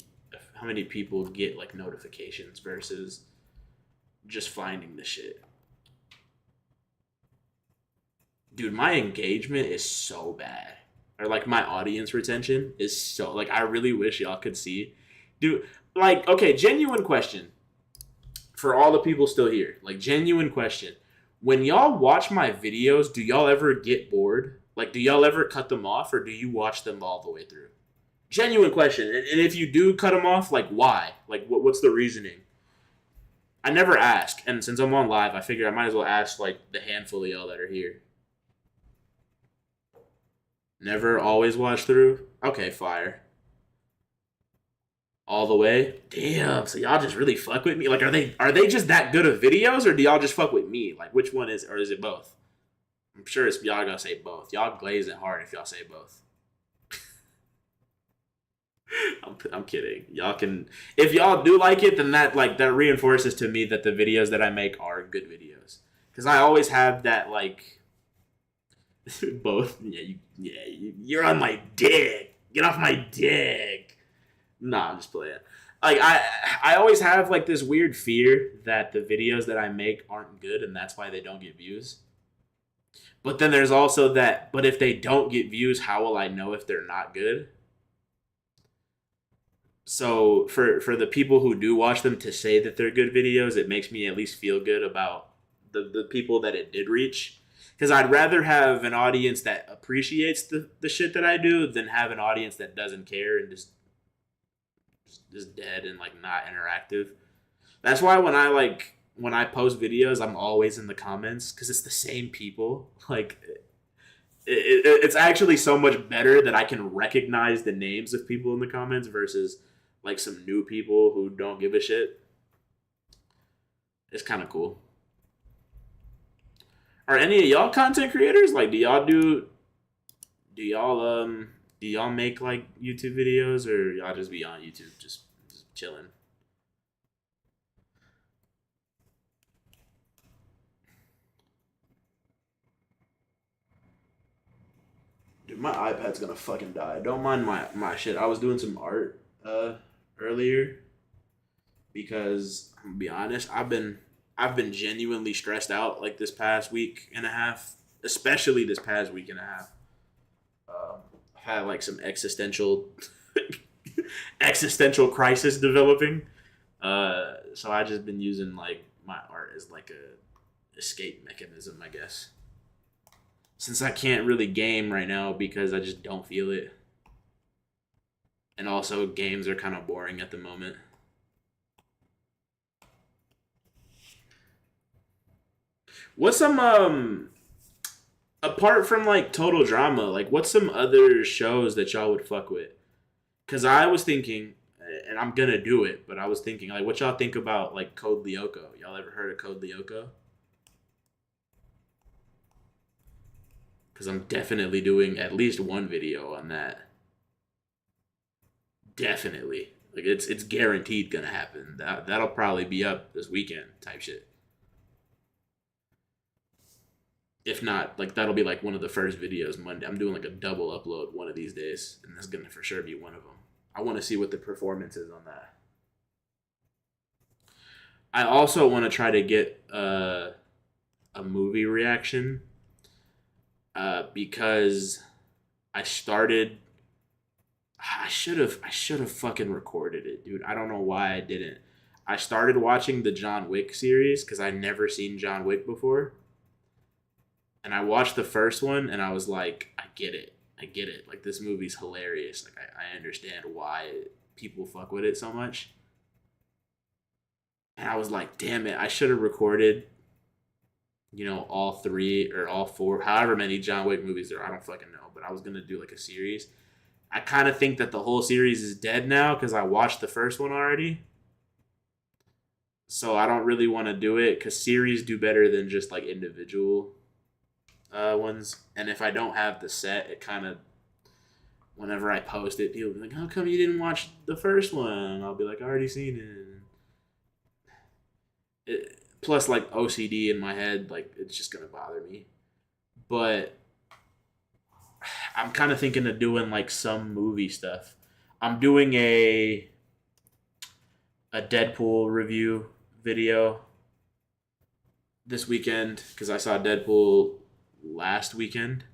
people get like notifications versus just finding the shit. Dude, my engagement is so bad. Or like my audience retention is so like I really wish y'all could see. Dude, like okay, genuine question for all the people still here. Like genuine question. When y'all watch my videos, do y'all ever get bored? Like do y'all ever cut them off or do you watch them all the way through? Genuine question. And if you do cut them off, like why? Like what's the reasoning? I never ask, and since I'm on live, I figure I might as well ask like the handful of y'all that are here. Never always watch through. Okay, fire. All the way. Damn. So y'all just really fuck with me. Like, are they just that good of videos, or do y'all just fuck with me? Like, which one is, or is it both? I'm sure it's y'all gonna say both. Y'all glazing hard if y'all say both. I'm kidding. Y'all can, if y'all do like it, then that reinforces to me that the videos that I make are good videos. Because I always have that like both. You're on my dick. Get off my dick. Nah, I'm just playing. Like I always have like this weird fear that the videos that I make aren't good, and that's why they don't get views. But then there's also that. But if they don't get views, how will I know if they're not good? So for the people who do watch them to say that they're good videos, it makes me at least feel good about the people that it did reach. Because I'd rather have an audience that appreciates the shit that I do than have an audience that doesn't care and just dead and like not interactive. That's why when I post videos, I'm always in the comments because it's the same people. Like it's actually so much better that I can recognize the names of people in the comments versus like some new people who don't give a shit. It's kind of cool. Are any of y'all content creators? Like, do y'all do y'all make like YouTube videos or y'all just be on YouTube just chilling? Dude, my iPad's gonna fucking die. Don't mind my shit. I was doing some art earlier because I'm gonna be honest, I've been genuinely stressed out like this past week and a half, especially this past week and a half. I've had like some existential crisis developing. So I just been using like my art as like a escape mechanism, I guess. Since I can't really game right now because I just don't feel it, and also games are kind of boring at the moment. What's some apart from like Total Drama, like what's some other shows that y'all would fuck with? Cause I was thinking, and I'm gonna do it, but I was thinking like, what y'all think about like Code Lyoko? Y'all ever heard of Code Lyoko? Cause I'm definitely doing at least one video on that. Definitely, like it's guaranteed gonna happen. That'll probably be up this weekend type shit. If not, like that'll be like one of the first videos Monday. I'm doing like a double upload one of these days, and that's gonna for sure be one of them. I want to see what the performance is on that. I also want to try to get a movie reaction because I started. I should have fucking recorded it, dude. I don't know why I didn't. I started watching the John Wick series because I never seen John Wick before, and I watched the first one and I was like, I get it. I get it. Like this movie's hilarious. Like I understand why people fuck with it so much. And I was like, damn it, I should have recorded, all three or all four, however many John Wick movies there are. I don't fucking know. But I was gonna do like a series. I kind of think that the whole series is dead now because I watched the first one already. So I don't really want to do it because series do better than just like individual ones. And if I don't have the set, it kind of whenever I post it, people be like, "How come you didn't watch the first one?" And I'll be like, "I already seen plus, like OCD in my head, like it's just gonna bother me. But I'm kind of thinking of doing like some movie stuff. I'm doing a Deadpool review video this weekend because I saw Deadpool last weekend.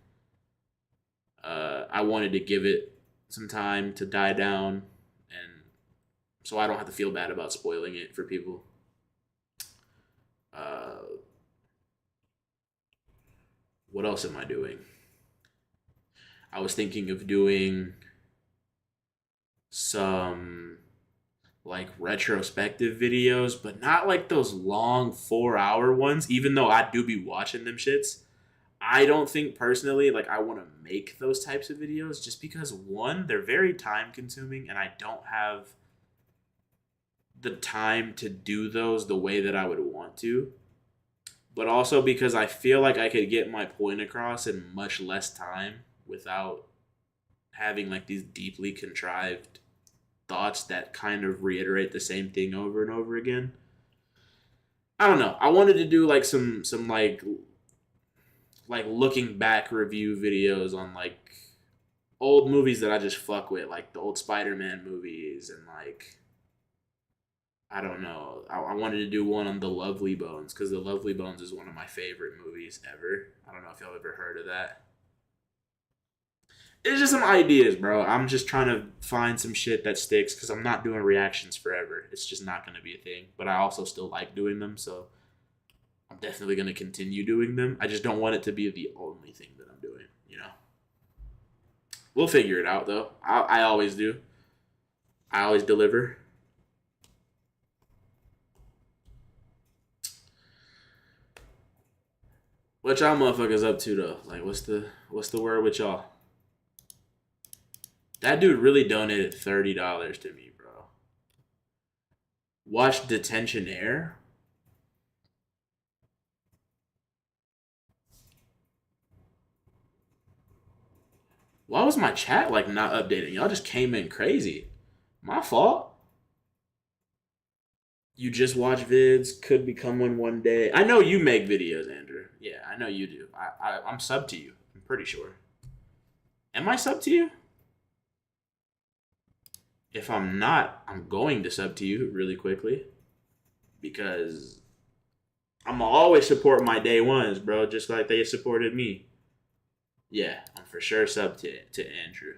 I wanted to give it some time to die down, and so I don't have to feel bad about spoiling it for people. Uh, what else am I doing? I was thinking of doing some like retrospective videos, but not like those long 4 hour ones, even though I do be watching them shits. I don't think personally like I want to make those types of videos just because one, they're very time consuming and I don't have the time to do those the way that I would want to. But also because I feel like I could get my point across in much less time without having like these deeply contrived thoughts that kind of reiterate the same thing over and over again. I don't know. I wanted to do like some like looking back review videos on like old movies that I just fuck with, like the old Spider-Man movies and like I don't know. I wanted to do one on The Lovely Bones because The Lovely Bones is one of my favorite movies ever. I don't know if y'all ever heard of that. It's just some ideas, bro. I'm just trying to find some shit that sticks because I'm not doing reactions forever. It's just not going to be a thing. But I also still like doing them, so I'm definitely going to continue doing them. I just don't want it to be the only thing that I'm doing. We'll figure it out, though. I always do. I always deliver. What y'all motherfuckers up to though? Like, what's the word with y'all? That dude really donated $30 to me, bro. Watch Detention Air. Why was my chat like not updating? Y'all just came in crazy. My fault. You just watch vids. Could become one day. I know you make videos, Andrew. Yeah, I know you do. I'm sub to you. I'm pretty sure. Am I sub to you? If I'm not, I'm going to sub to you really quickly because I'm always support my day ones, bro, just like they supported me. Yeah, I'm for sure sub to Andrew.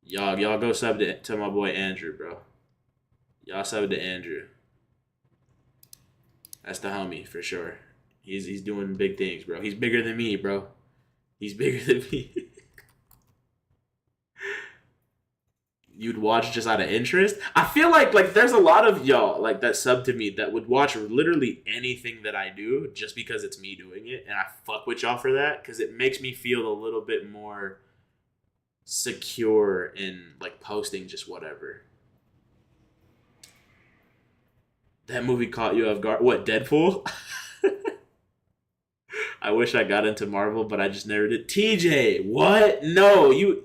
Y'all go sub to my boy Andrew, bro. Y'all sub to Andrew. That's the homie for sure. He's doing big things, bro. He's bigger than me, bro. He's bigger than me. You'd watch just out of interest. I feel like there's a lot of y'all like that sub to me that would watch literally anything that I do just because it's me doing it, and I fuck with y'all for that because it makes me feel a little bit more secure in like posting just whatever. That movie caught you off guard. What, Deadpool? I wish I got into Marvel, but I just never did. TJ, what? No, you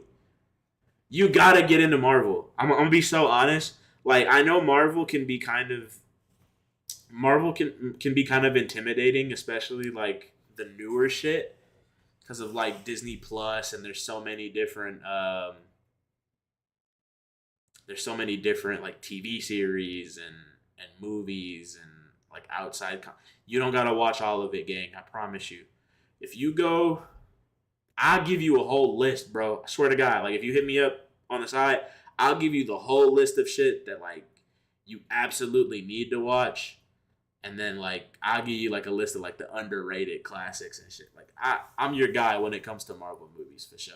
gotta get into Marvel. I'm gonna be so honest. Like I know Marvel can be kind of intimidating, especially like the newer shit because of like Disney Plus, and there's so many different like TV series and movies and like you don't gotta watch all of it, gang. I promise you. If you go, I'll give you a whole list, bro. I swear to God. Like if you hit me up on the side, I'll give you the whole list of shit that like you absolutely need to watch. And then like I'll give you like a list of like the underrated classics and shit. Like I'm your guy when it comes to Marvel movies for sure.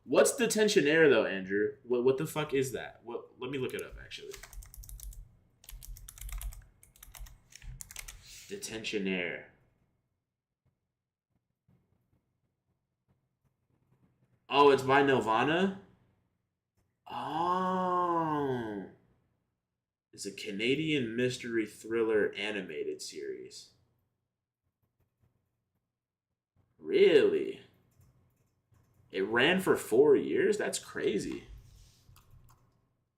What's the Tensionaire though, Andrew? What the fuck is that? What? Let me look it up actually. The Tensionaire. Oh, it's by Nirvana. Oh, it's a Canadian mystery thriller animated series. Really? It ran for 4 years. That's crazy.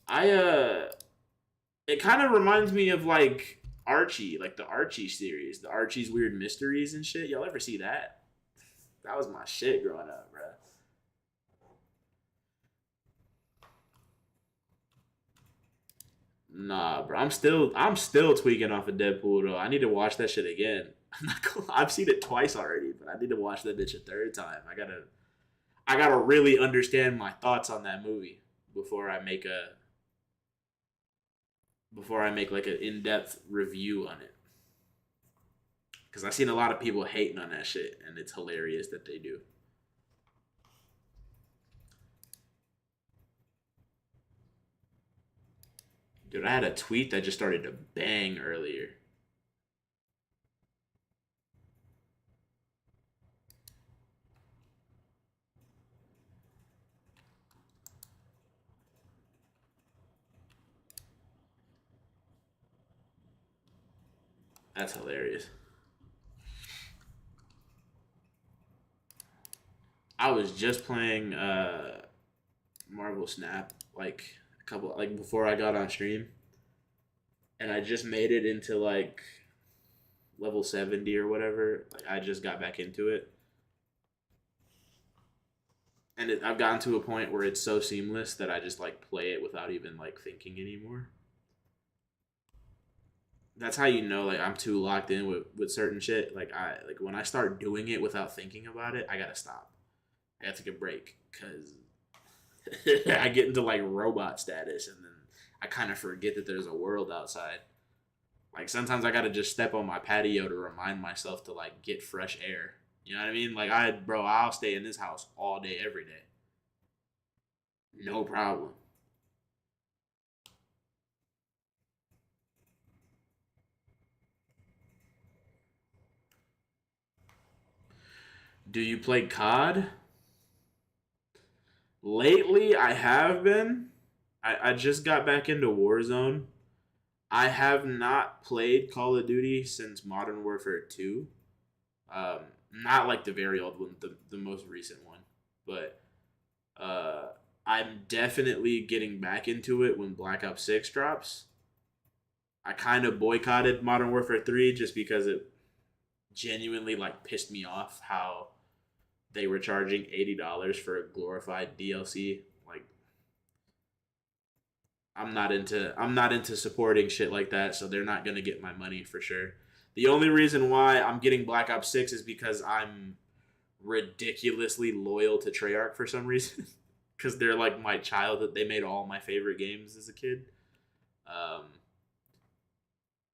I it kind of reminds me of like Archie, like the Archie series, the Archie's Weird Mysteries and shit. Y'all ever see that? That was my shit growing up, bro. Nah, bro. I'm still tweaking off of Deadpool though. I need to watch that shit again. I'm not gonna, I've seen it twice already, but I need to watch that bitch a third time. I gotta really understand my thoughts on that movie before I make a before I make like an in depth review on it. Because I've seen a lot of people hating on that shit, and it's hilarious that they do. Dude, I had a tweet that just started to bang earlier. That's hilarious. I was just playing Marvel Snap like a couple like before I got on stream, and I just made it into like level 70 or whatever. Like I just got back into it, and I've gotten to a point where it's so seamless that I just like play it without even like thinking anymore. That's how you know like I'm too locked in with certain shit. Like I like when I start doing it without thinking about it, I gotta stop. I gotta take a break because I get into like robot status, and then I kind of forget that there's a world outside. Like sometimes I gotta just step on my patio to remind myself to like get fresh air. You know what I mean? Like I'll stay in this house all day, every day, no problem. Do you play COD? Lately, I have been. I just got back into Warzone. I have not played Call of Duty since Modern Warfare 2. Um, Not like the very old one, the most recent one. But uh, I'm definitely getting back into it when Black Ops 6 drops. I kind of boycotted Modern Warfare 3 just because it genuinely like pissed me off how they were charging $80 for a glorified DLC. Like I'm not into supporting shit like that, so they're not gonna get my money for sure. The only reason why I'm getting Black Ops 6 is because I'm ridiculously loyal to Treyarch for some reason. Because they're like my childhood. They made all my favorite games as a kid. Um,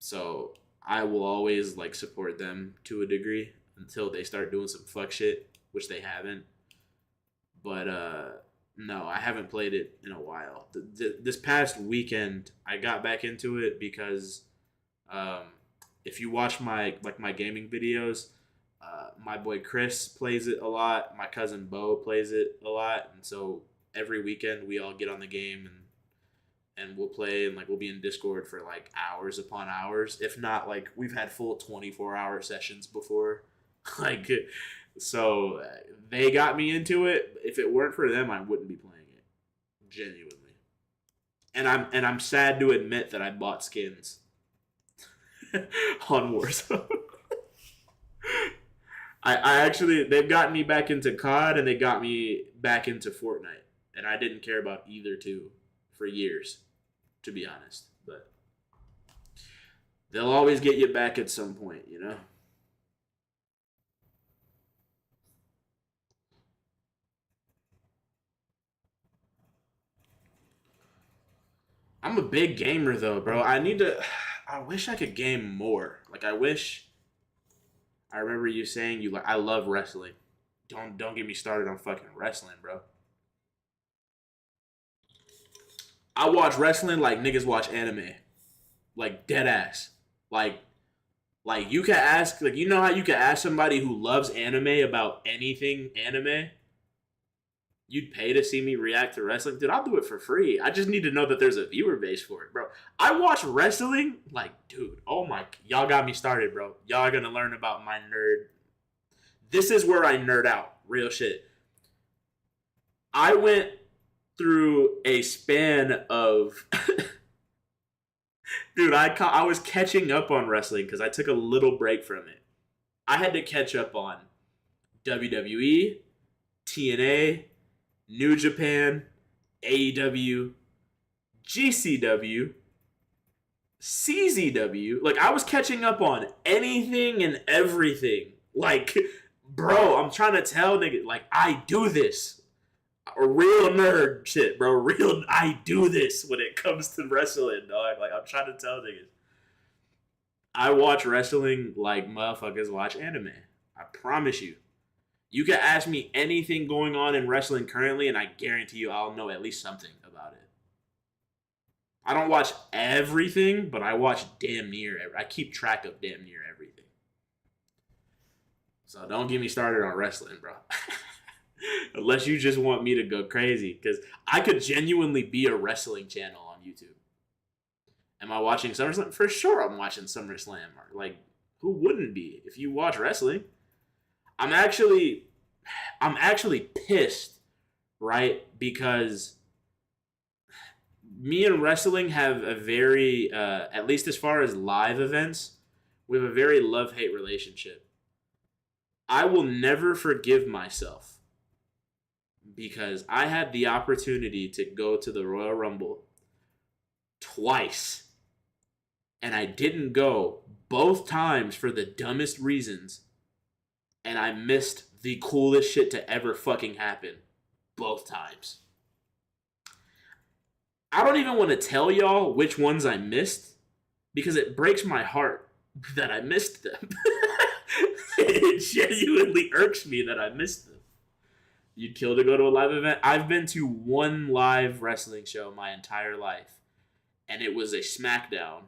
so I will always like support them to a degree until they start doing some fuck shit, which they haven't. But no, I haven't played it in a while. This past weekend, I got back into it because um, if you watch my gaming videos, my boy Chris plays it a lot. My cousin Bo plays it a lot, and so every weekend we all get on the game and we'll play, and like we'll be in Discord for like hours upon hours. If not, like we've had full 24-hour sessions before. like so they got me into it. If it weren't for them, I wouldn't be playing it. Genuinely. And I'm sad to admit that I bought skins on Warzone. I actually they've gotten me back into COD and they got me back into Fortnite, and I didn't care about either two for years, to be honest. But they'll always get you back at some point, you know. I'm a big gamer though, bro. I need to. I wish I could game more. Like I wish. I remember you saying you like. I love wrestling. Don't get me started on fucking wrestling, bro. I watch wrestling like niggas watch anime, like dead ass. Like you can ask like you know how you can ask somebody who loves anime about anything anime. You'd pay to see me react to wrestling, dude. I'll do it for free. I just need to know that there's a viewer base for it, bro. I watch wrestling, like, dude. Oh my, y'all got me started, bro. Y'all are gonna learn about my nerd. This is where I nerd out, real shit. I went through a span of, dude. I was catching up on wrestling because I took a little break from it. I had to catch up on WWE, TNA, New Japan, AEW, GCW, CZW. Like, I was catching up on anything and everything. Like, bro, I'm trying to tell niggas, like, I do this. A real nerd shit, bro. Real, I do this when it comes to wrestling, dog. Like, I'm trying to tell niggas. I watch wrestling like motherfuckers watch anime. I promise you. You can ask me anything going on in wrestling currently, and I guarantee you I'll know at least something about it. I don't watch everything, but I watch damn near I keep track of damn near everything. So don't get me started on wrestling, bro. Unless you just want me to go crazy. Because I could genuinely be a wrestling channel on YouTube. Am I watching SummerSlam? For sure I'm watching SummerSlam. Like, who wouldn't be if you watch wrestling? I'm actually pissed, right? Because me and wrestling have a very, at least as far as live events, we have a very love-hate relationship. I will never forgive myself because I had the opportunity to go to the Royal Rumble twice, and I didn't go both times for the dumbest reasons. And I missed the coolest shit to ever fucking happen both times. I don't even want to tell y'all which ones I missed because it breaks my heart that I missed them. It genuinely irks me that I missed them. You'd kill to go to a live event? I've been to one live wrestling show my entire life, and it was a SmackDown,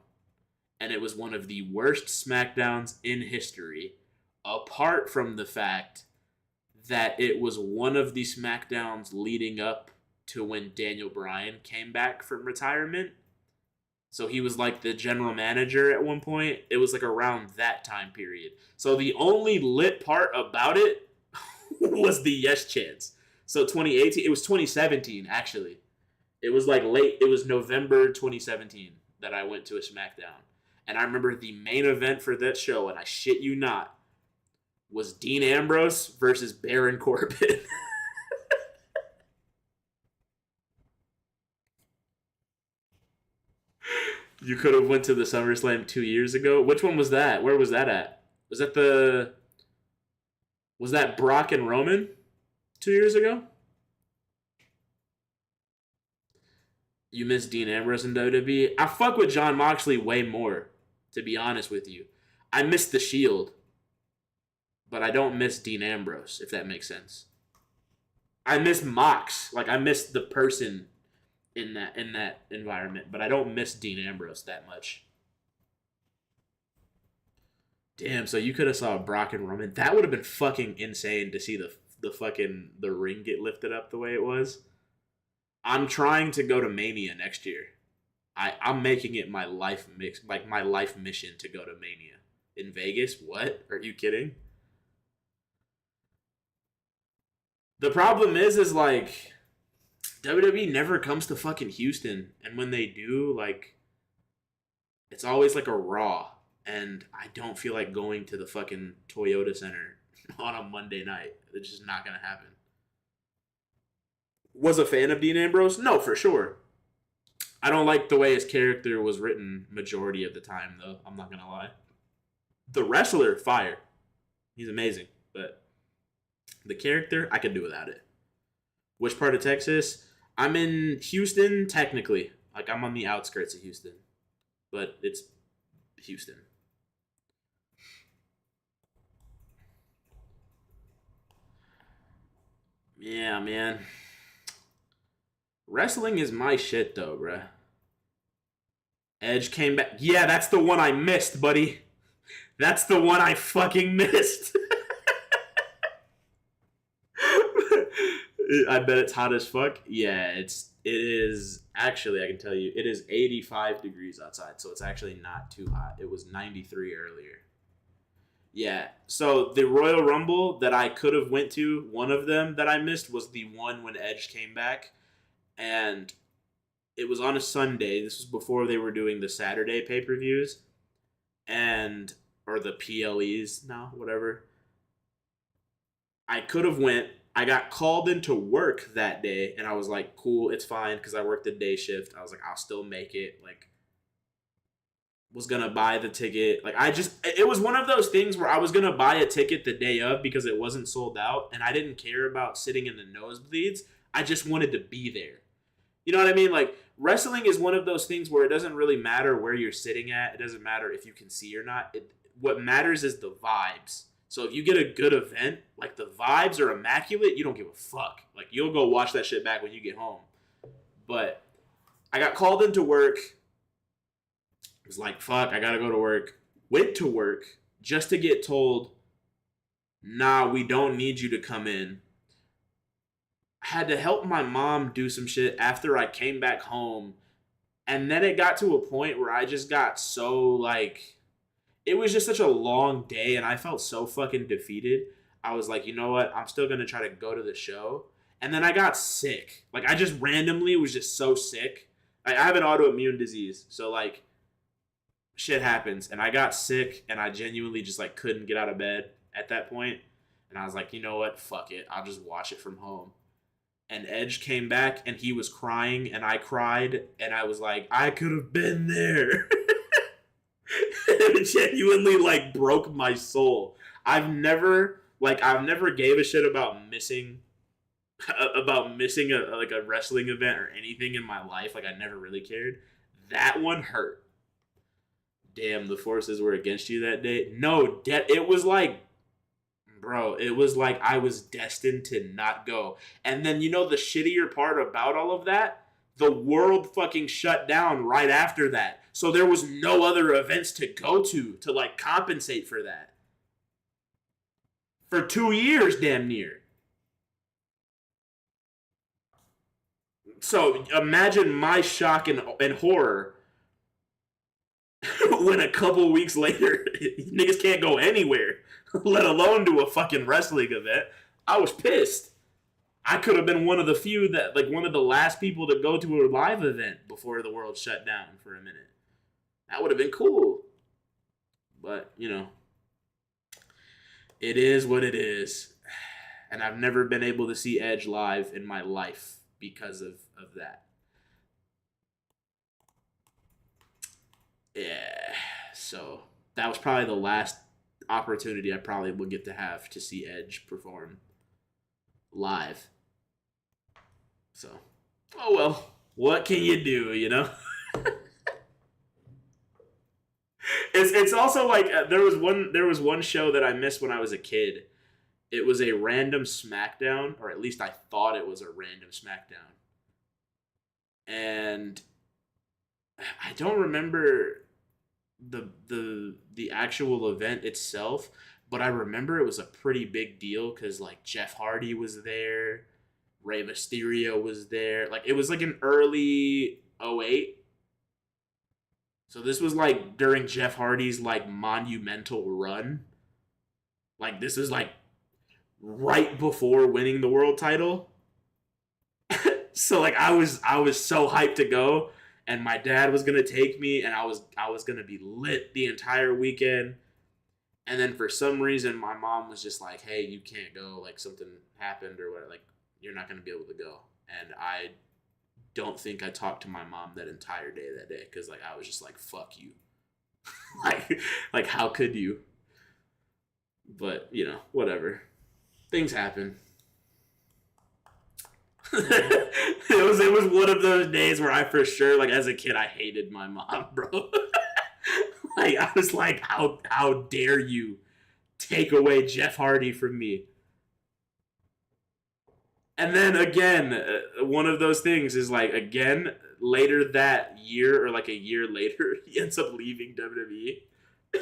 and it was one of the worst SmackDowns in history. Apart from the fact that it was one of the SmackDowns leading up to when Daniel Bryan came back from retirement. So he was like the general manager at one point. It was like around that time period. So the only lit part about it was the yes chants. So 2018, it was 2017 actually. It was like late, it was November 2017 that I went to a SmackDown. And I remember the main event for that show, and I shit you not, was Dean Ambrose versus Baron Corbin. You could have went to the SummerSlam 2 years ago. Which one was that? Where was that at? Was that the... Was that Brock and Roman 2 years ago? You missed Dean Ambrose in WWE? I fuck with Jon Moxley way more, to be honest with you. I missed the Shield. But I don't miss Dean Ambrose, if that makes sense. I miss Mox. Like, I miss the person in that environment. But I don't miss Dean Ambrose that much. Damn, so you could have saw Brock and Roman. That would have been fucking insane to see the ring get lifted up the way it was. I'm trying to go to Mania next year. I'm making it my life my life mission to go to Mania. In Vegas? What? Are you kidding? The problem is like WWE never comes to fucking Houston, and when they do, like, it's always like a Raw, and I don't feel like going to the fucking Toyota Center on a Monday night. It's just not gonna happen. Was a fan of Dean Ambrose? No, for sure. I don't like the way his character was written majority of the time, though. I'm not gonna lie. The wrestler, fire. He's amazing, but the character, I could do without it. Which part of Texas? I'm in Houston, technically. Like, I'm on the outskirts of Houston, but it's Houston. Yeah, man. Wrestling is my shit, though, bruh. Edge came back. Yeah, that's the one I missed, buddy. That's the one I fucking missed. I bet it's hot as fuck. Yeah, it is actually, I can tell you, it is 85 degrees outside, so it's actually not too hot. It was 93 earlier. Yeah. So the Royal Rumble that I could have went to, one of them that I missed was the one when Edge came back, and it was on a Sunday. This was before they were doing the Saturday pay-per-views and or the PLEs now, whatever. I could have went. I got called into work that day, and I was like, "Cool, it's fine," because I worked the day shift. I was like, "I'll still make it." Like, was gonna buy the ticket. Like, it was one of those things where I was gonna buy a ticket the day of because it wasn't sold out, and I didn't care about sitting in the nosebleeds. I just wanted to be there. You know what I mean? Like, wrestling is one of those things where it doesn't really matter where you're sitting at. It doesn't matter if you can see or not. What matters is the vibes. So if you get a good event, like the vibes are immaculate, you don't give a fuck. Like, you'll go watch that shit back when you get home. But I got called into work. I was like, fuck, I gotta go to work. Went to work just to get told, nah, we don't need you to come in. I had to help my mom do some shit after I came back home. And then it got to a point where I just got so, like, it was just such a long day and I felt so fucking defeated. I was like, you know what? I'm still going to try to go to the show. And then I got sick. Like, I just randomly was just so sick. I have an autoimmune disease. So, like, shit happens. And I got sick and I genuinely just, like, couldn't get out of bed at that point. And I was like, you know what? Fuck it. I'll just watch it from home. And Edge came back and he was crying and I cried and I was like, I could have been there. It genuinely, like, broke my soul. I've never gave a shit about missing a wrestling event or anything in my life. Like, I never really cared. That one hurt. Damn, the forces were against you that day. No, it was like, bro, it was like I was destined to not go. And then, you know, the shittier part about all of that? The world fucking shut down right after that. So there was no other events to go to like, compensate for that. For 2 years, damn near. So imagine my shock and horror when a couple weeks later, niggas can't go anywhere, let alone do a fucking wrestling event. I was pissed. I could have been one of the few that, like, one of the last people to go to a live event before the world shut down for a minute. That would have been cool. But, you know, it is what it is. And I've never been able to see Edge live in my life because of that. Yeah. So that was probably the last opportunity I probably would get to have to see Edge perform live. So, oh well, what can you do, you know? It's also like, there was one show that I missed when I was a kid. It was a random SmackDown, or at least I thought it was a random SmackDown. And I don't remember the actual event itself, but I remember it was a pretty big deal because, like, Jeff Hardy was there, Rey Mysterio was there. Like, it was like an early '08. So this was, like, during Jeff Hardy's, like, monumental run. Like, this is, like, right before winning the world title. So, like, I was so hyped to go, and my dad was gonna take me, and I was gonna be lit the entire weekend. And then for some reason, my mom was just like, "Hey, you can't go. Like something happened or whatever. Like you're not gonna be able to go." And I don't think I talked to my mom that entire day that day because like I was just like, "Fuck you." like like how could you? But you know, whatever. Things happen. It was one of those days where I for sure like as a kid I hated my mom, bro. Like I was like, how dare you take away Jeff Hardy from me? And then again, one of those things is like again later that year or like a year later, he ends up leaving WWE,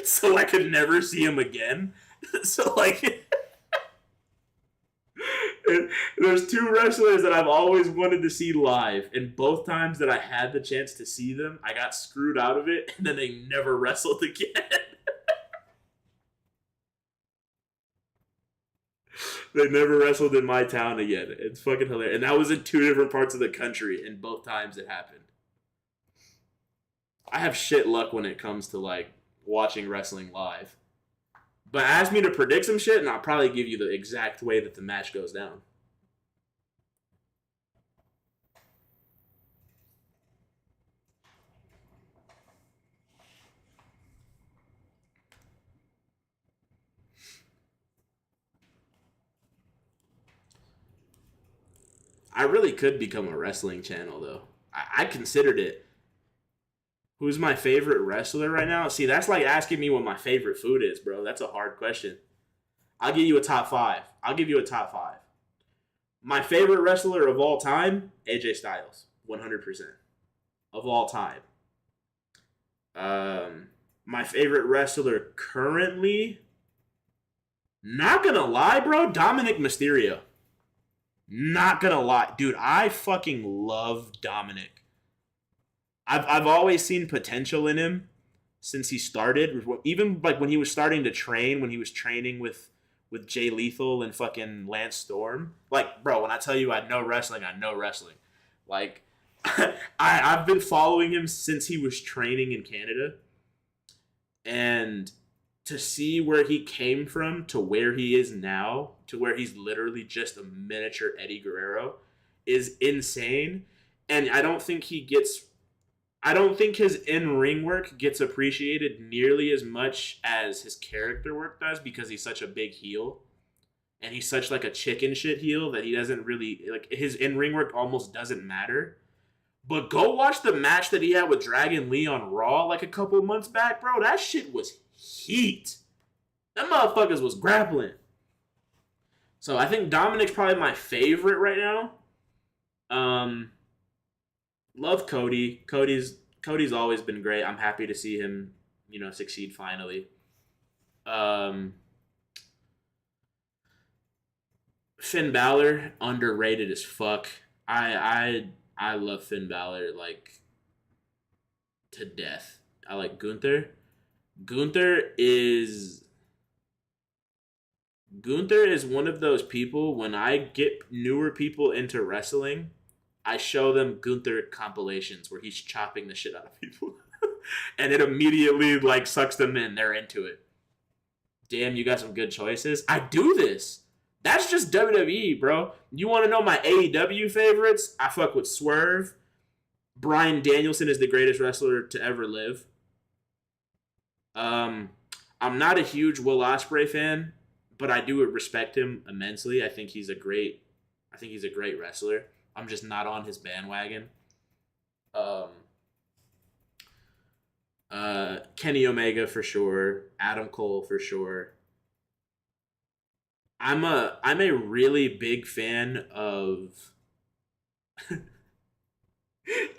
so I could never see him again. So like, there's two wrestlers that I've always wanted to see live, and both times that I had the chance to see them, I got screwed out of it, and then they never wrestled again. They never wrestled in my town again. It's fucking hilarious. And that was in two different parts of the country, and both times it happened. I have shit luck when it comes to like watching wrestling live. But ask me to predict some shit, and I'll probably give you the exact way that the match goes down. I really could become a wrestling channel, though. I considered it. Who's my favorite wrestler right now? See, that's like asking me what my favorite food is, bro. That's a hard question. I'll give you a top five. I'll give you a top five. My favorite wrestler of all time, AJ Styles, 100% of all time. My favorite wrestler currently, not gonna lie, bro, Dominic Mysterio. Not gonna lie, dude, I fucking love Dominic. I've always seen potential in him since he started. Even like when he was starting to train, when he was training with Jay Lethal and fucking Lance Storm. Like, bro, when I tell you I know wrestling, I know wrestling. Like, I've been following him since he was training in Canada, and to see where he came from to where he is now, to where he's literally just a miniature Eddie Guerrero, is insane. And I don't think his in ring work gets appreciated nearly as much as his character work does because he's such a big heel. And he's such like a chicken shit heel that he doesn't really like his in ring work almost doesn't matter. But go watch the match that he had with Dragon Lee on Raw like a couple months back, bro. That shit was heat. That motherfuckers was grappling. So I think Dominic's probably my favorite right now. Um, Love Cody. Cody's always been great. I'm happy to see him, succeed finally. Um, Finn Balor underrated as fuck. I love Finn Balor like to death. I like Gunther. Gunther is Gunther is one of those people when I get newer people into wrestling, I show them Gunther compilations where he's chopping the shit out of people. And it immediately like sucks them in. They're into it. Damn, you got some good choices. I do this. That's just WWE, bro. You want to know my AEW favorites? I fuck with Swerve. Bryan Danielson is the greatest wrestler to ever live. I'm not a huge Will Ospreay fan, but I do respect him immensely. I think he's a great wrestler. I'm just not on his bandwagon. Um, Kenny Omega for sure. Adam Cole for sure. I'm a really big fan of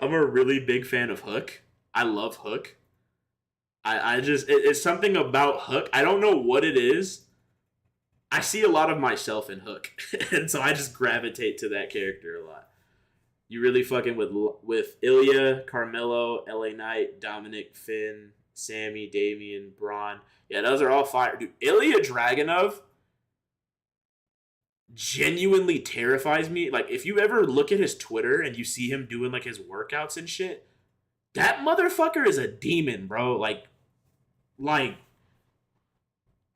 I'm a really big fan of Hook. I love Hook. I just it's something about Hook. I don't know what it is. I see a lot of myself in Hook, and so I just gravitate to that character a lot. You really fucking with Ilya, Carmelo, LA Knight, Dominic, Finn, Sammy, Damian, Braun. Yeah, those are all fire. Dude, Ilya Dragunov genuinely terrifies me. Like, if you ever look at his Twitter and you see him doing like his workouts and shit, that motherfucker is a demon, bro. Like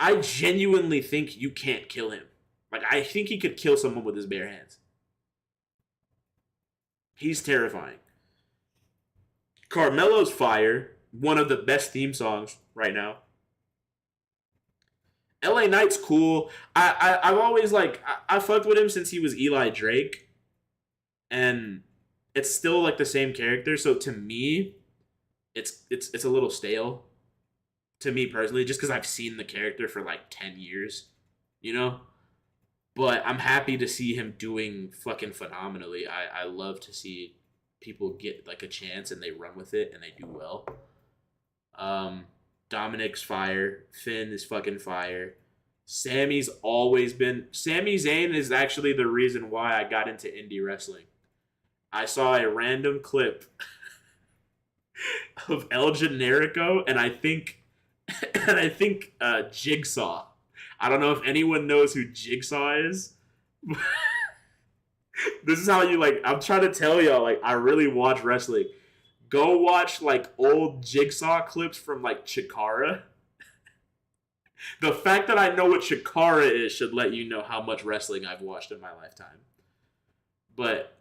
I genuinely think you can't kill him. Like, I think he could kill someone with his bare hands. He's terrifying. Carmelo's fire. One of the best theme songs right now. LA Knight's cool. I've always I fucked with him since he was Eli Drake, and it's still like the same character. So to me, it's a little stale. To me personally, just because I've seen the character for like 10 years, you know. But I'm happy to see him doing fucking phenomenally. I love to see people get like a chance and they run with it and they do well. Dominic's fire. Finn is fucking fire. Sammy's always been. Sami Zayn is actually the reason why I got into indie wrestling. I saw a random clip of El Generico, and I think, Jigsaw. I don't know if anyone knows who Jigsaw is. This is how you like. I'm trying to tell y'all. Like, I really watch wrestling. Go watch like old Jigsaw clips from like Chikara. The fact that I know what Chikara is should let you know how much wrestling I've watched in my lifetime. But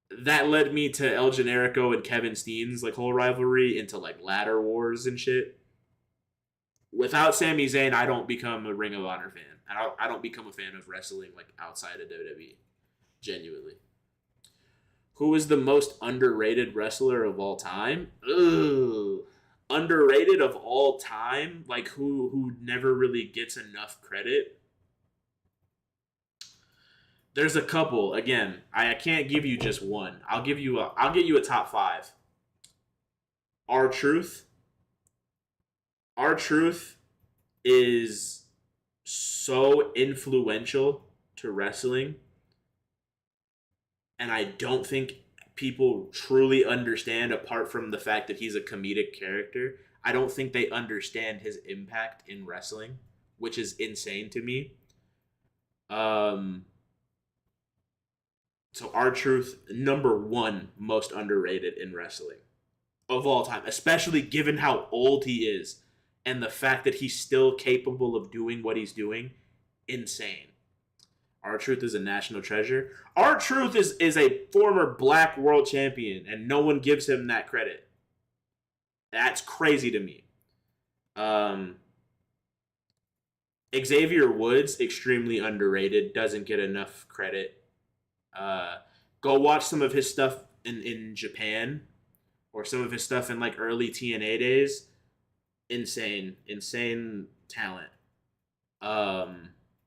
that led me to El Generico and Kevin Steen's like whole rivalry into like ladder wars and shit. Without Sami Zayn, I don't become a Ring of Honor fan. I don't become a fan of wrestling like outside of WWE. Genuinely. Who is the most underrated wrestler of all time? Ugh. Underrated of all time? Like who never really gets enough credit? There's a couple. Again, I can't give you just one. I'll give you a top 5. R-Truth. R-Truth is so influential to wrestling, and I don't think people truly understand, apart from the fact that he's a comedic character. I don't think they understand his impact in wrestling, which is insane to me. So R-Truth, number 1 most underrated in wrestling of all time, especially given how old he is and the fact that he's still capable of doing what he's doing. Insane. R-Truth is a national treasure. R-Truth is a former black world champion, and no one gives him that credit. That's crazy to me. Xavier Woods, extremely underrated, doesn't get enough credit. Go watch some of his stuff in Japan, or some of his stuff in like early TNA days. Insane talent.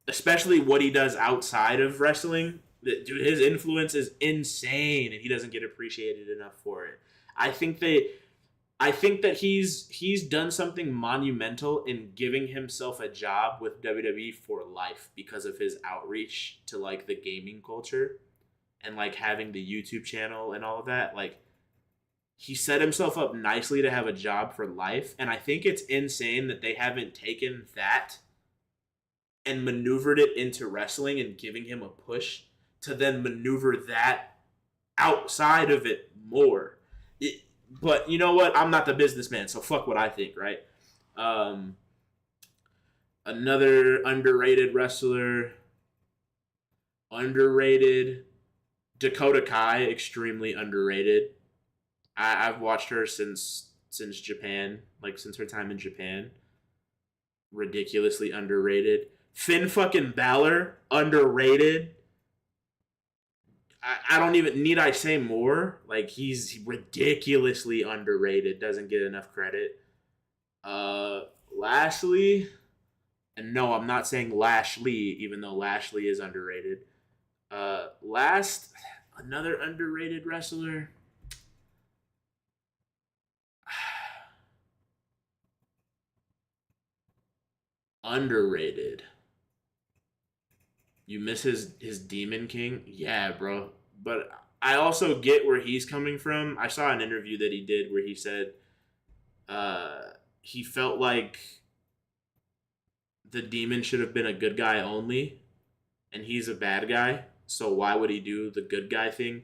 Especially what he does outside of wrestling. Dude, his influence is insane, and he doesn't get appreciated enough for it. I think that he's done something monumental in giving himself a job with WWE for life because of his outreach to like the gaming culture and like having the YouTube channel and all of that. Like, he set himself up nicely to have a job for life, and I think it's insane that they haven't taken that and maneuvered it into wrestling and giving him a push to then maneuver that outside of it more. But you know what? I'm not the businessman, so fuck what I think, right? Another underrated wrestler. Dakota Kai, extremely underrated. I've watched her since Japan, like since her time in Japan. Ridiculously underrated. Finn fucking Balor, underrated. I don't even need I say more. Like, he's ridiculously underrated. Doesn't get enough credit. Lastly, and no, I'm not saying Lashley, even though Lashley is underrated. Another underrated wrestler. Underrated. You miss his Demon King? Yeah, bro. But I also get where he's coming from. I saw an interview that he did where he said he felt like the Demon should have been a good guy only, and he's a bad guy. So why would he do the good guy thing?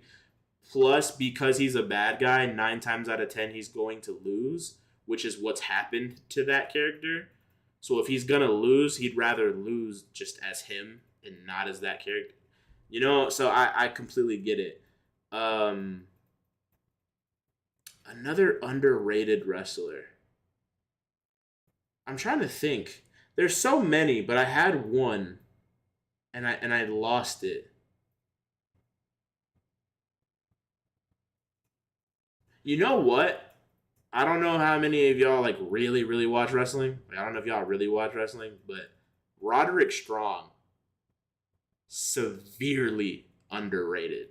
Plus, because he's a bad guy, 9 times out of 10 he's going to lose, which is what's happened to that character. So if he's gonna lose, he'd rather lose just as him and not as that character. You know, so I completely get it. Um, Another underrated wrestler. I'm trying to think. There's so many, but I had one and I lost it. You know what? I don't know how many of y'all like really watch wrestling. Like, I don't know if y'all really watch wrestling, but Roderick Strong severely underrated.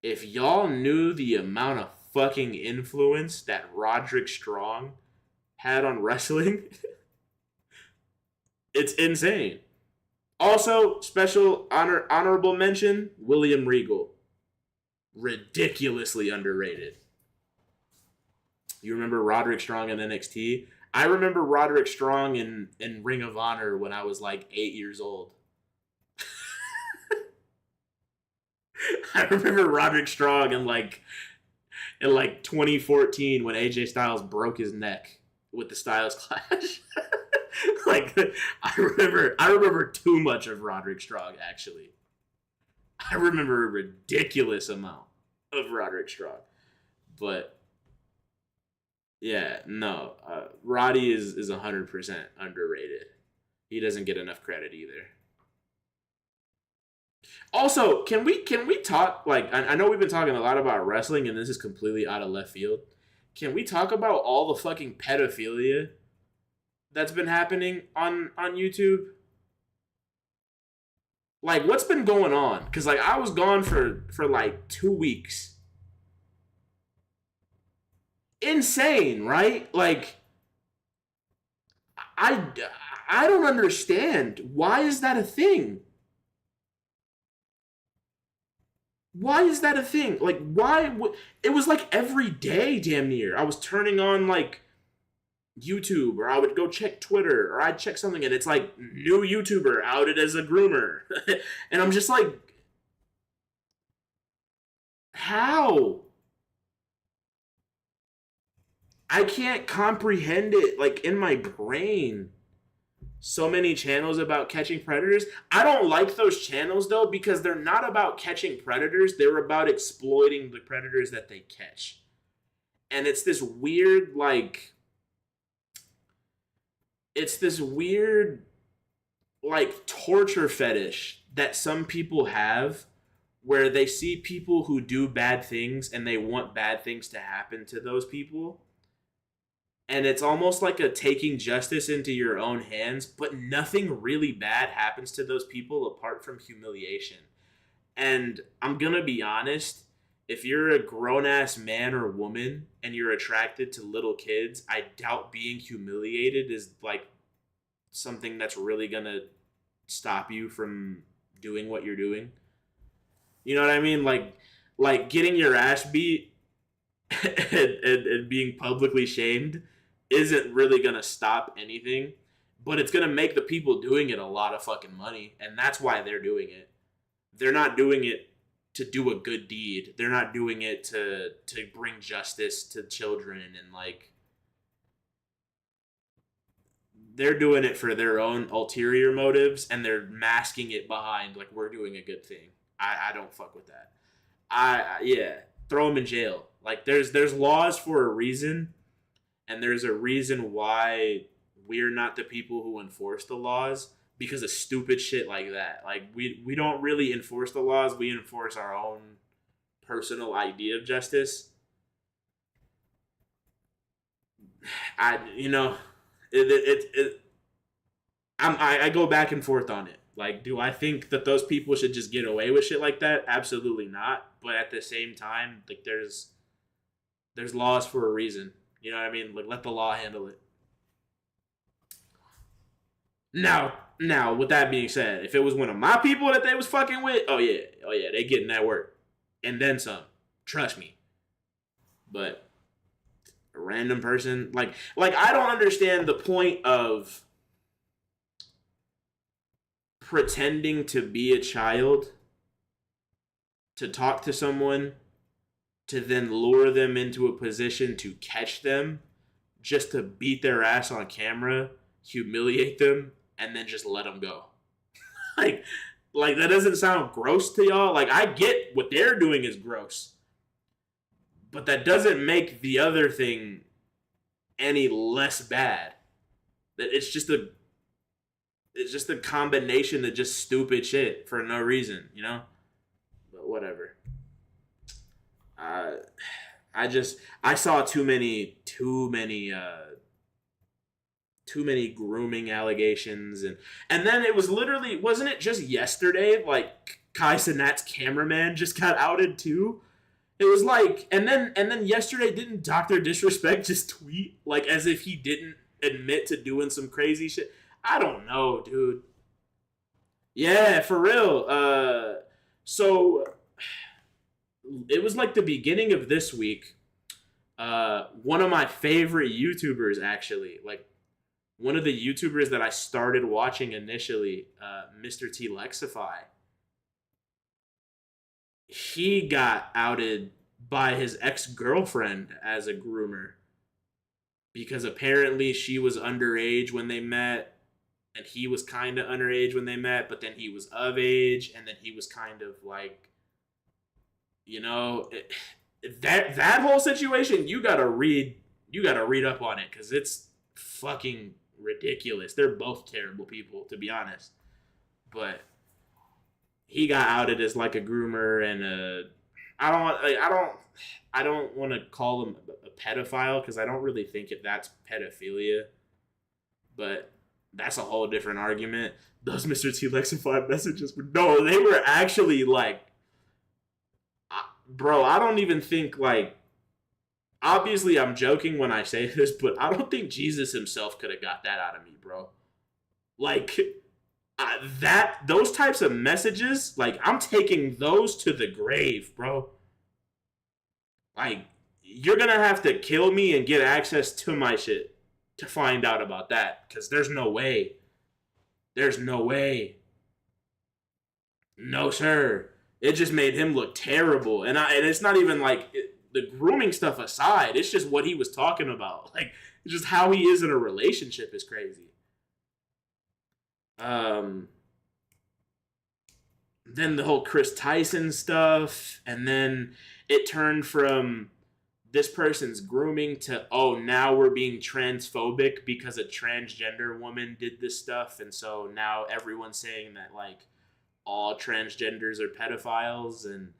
If y'all knew the amount of fucking influence that Roderick Strong had on wrestling, it's insane. Also, honorable mention, William Regal. Ridiculously underrated. You remember Roderick Strong in NXT? I remember Roderick Strong in Ring of Honor when I was like 8 years old. I remember Roderick Strong in 2014 when AJ Styles broke his neck with the Styles Clash. Like I remember too much of Roderick Strong actually. I remember a ridiculous amount of Roderick Strong. But yeah, no, Roddy is 100% underrated. He doesn't get enough credit either. Also, can we talk like I know we've been talking a lot about wrestling and this is completely out of left field. Can we talk about all the fucking pedophilia that's been happening on YouTube? Like what's been going on? Cuz like I was gone for like 2 weeks. Insane, right? Like I I don't understand. Why is that a thing? Why is that a thing? Like, it was like every day, damn near. I was turning on like YouTube, or I would go check Twitter, or I'd check something, and it's like new YouTuber outed as a groomer, and I'm just like, how? I can't comprehend it like in my brain. So many channels about catching predators. I don't like those channels though because they're not about catching predators. They're about exploiting the predators that they catch. And it's this weird like torture fetish that some people have where they see people who do bad things and they want bad things to happen to those people, and it's almost like a taking justice into your own hands, but nothing really bad happens to those people apart from humiliation. And I'm gonna be honest, if you're a grown ass man or woman and you're attracted to little kids, I doubt being humiliated is like something that's really gonna stop you from doing what you're doing. You know what I mean? Like getting your ass beat and being publicly shamed isn't really gonna stop anything, but it's gonna make the people doing it a lot of fucking money, and that's why they're doing it. They're not doing it to do a good deed. They're not doing it to bring justice to children and like they're doing it for their own ulterior motives and they're masking it behind like we're doing a good thing. I don't fuck with that. Yeah, throw them in jail. Like there's laws for a reason, and there's a reason why we're not the people who enforce the laws because of stupid shit like that. Like we don't really enforce the laws, we enforce our own personal idea of justice. I you know it I go back and forth on it. Like, do I think that those people should just get away with shit like that? Absolutely not. But at the same time, like there's laws for a reason. You know what I mean? Like let the law handle it. Now, with that being said, if it was one of my people that they was fucking with, oh yeah, they getting that work, and then some. Trust me. But a random person, like I don't understand the point of pretending to be a child to talk to someone to then lure them into a position to catch them just to beat their ass on camera humiliate them, and then just let them go. like, like that doesn't sound gross to y'all. Like I get what they're doing is gross, but that doesn't make the other thing any less bad. That it's just a combination of just stupid shit for no reason, you know? But whatever. Uh, I saw too many grooming allegations, and then it was literally, wasn't it just yesterday like Kai Cenat's cameraman just got outed too? It was like, and then yesterday didn't Dr. Disrespect just tweet like as if he didn't admit to doing some crazy shit? I don't know, dude. Yeah, for real. So it was like the beginning of this week. One of my favorite YouTubers, actually, like one of the YouTubers that I started watching initially, Mr. T Lexify, he got outed by his ex-girlfriend as a groomer because apparently she was underage when they met and he was kind of underage when they met, but then he was of age, and then he was kind of like, you know, that whole situation, you gotta read up on it because it's fucking ridiculous. They're both terrible people, to be honest. But he got outed as like a groomer and I don't want to call him a pedophile because I don't really think that's pedophilia. But that's a whole different argument. Those Mr. T Lexify messages were, no, they were actually like, bro, I don't even think like, obviously I'm joking when I say this, but I don't think Jesus himself could have got that out of me, bro. Like those types of messages, like I'm taking those to the grave, bro. Like you're gonna have to kill me and get access to my shit to find out about that, because there's no way. There's no way. No, sir. It just made him look terrible, and it's not even like the grooming stuff aside. It's just what he was talking about. Like just how he is in a relationship is crazy. Then the whole Chris Tyson stuff, and then it turned from this person's grooming to, oh, now we're being transphobic because a transgender woman did this stuff, and so now everyone's saying that like all transgenders are pedophiles, and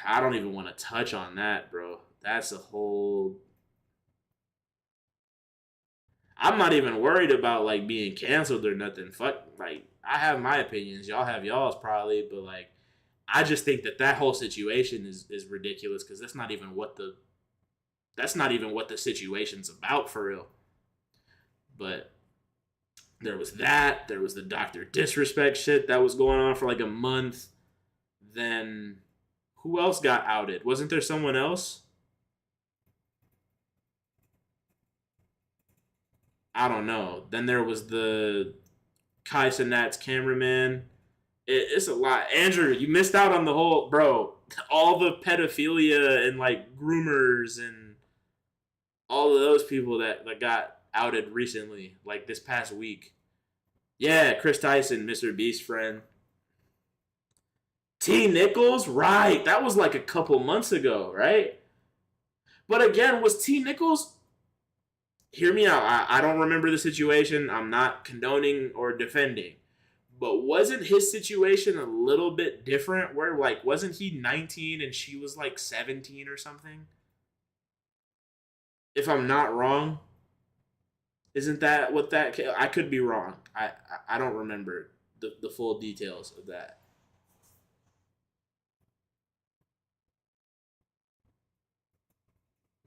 I don't even want to touch on that, bro. That's a whole. I'm not even worried about like being canceled or nothing. Fuck, like I have my opinions, y'all have y'all's probably, but like I just think that whole situation is ridiculous because that's not even what the situation's about for real. But there was that. There was the Dr. Disrespect shit that was going on for like a month. Then who else got outed? Wasn't there someone else? I don't know. Then there was the Kai Cenat's cameraman. It's a lot. Andrew, you missed out on the whole, bro. All the pedophilia and like groomers and all of those people that got outed recently, like this past week. Yeah, Chris Tyson, Mr. Beast's friend. T. Nichols, right? That was like a couple months ago, right? But again, was T. Nichols? Hear me out. I don't remember the situation. I'm not condoning or defending. But wasn't his situation a little bit different? Where, like, wasn't he 19 and she was like 17 or something? If I'm not wrong. Isn't that what that... I could be wrong. I don't remember the full details of that.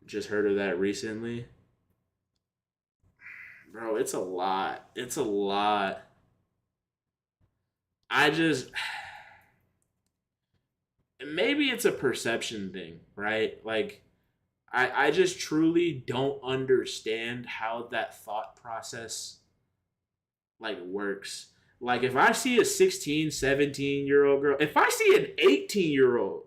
Just heard of that recently. Bro, it's a lot. It's a lot. I just... Maybe it's a perception thing, right? Like, I just truly don't understand how that thought process, like, works. Like, if I see a 16, 17-year-old girl, if I see an 18-year-old,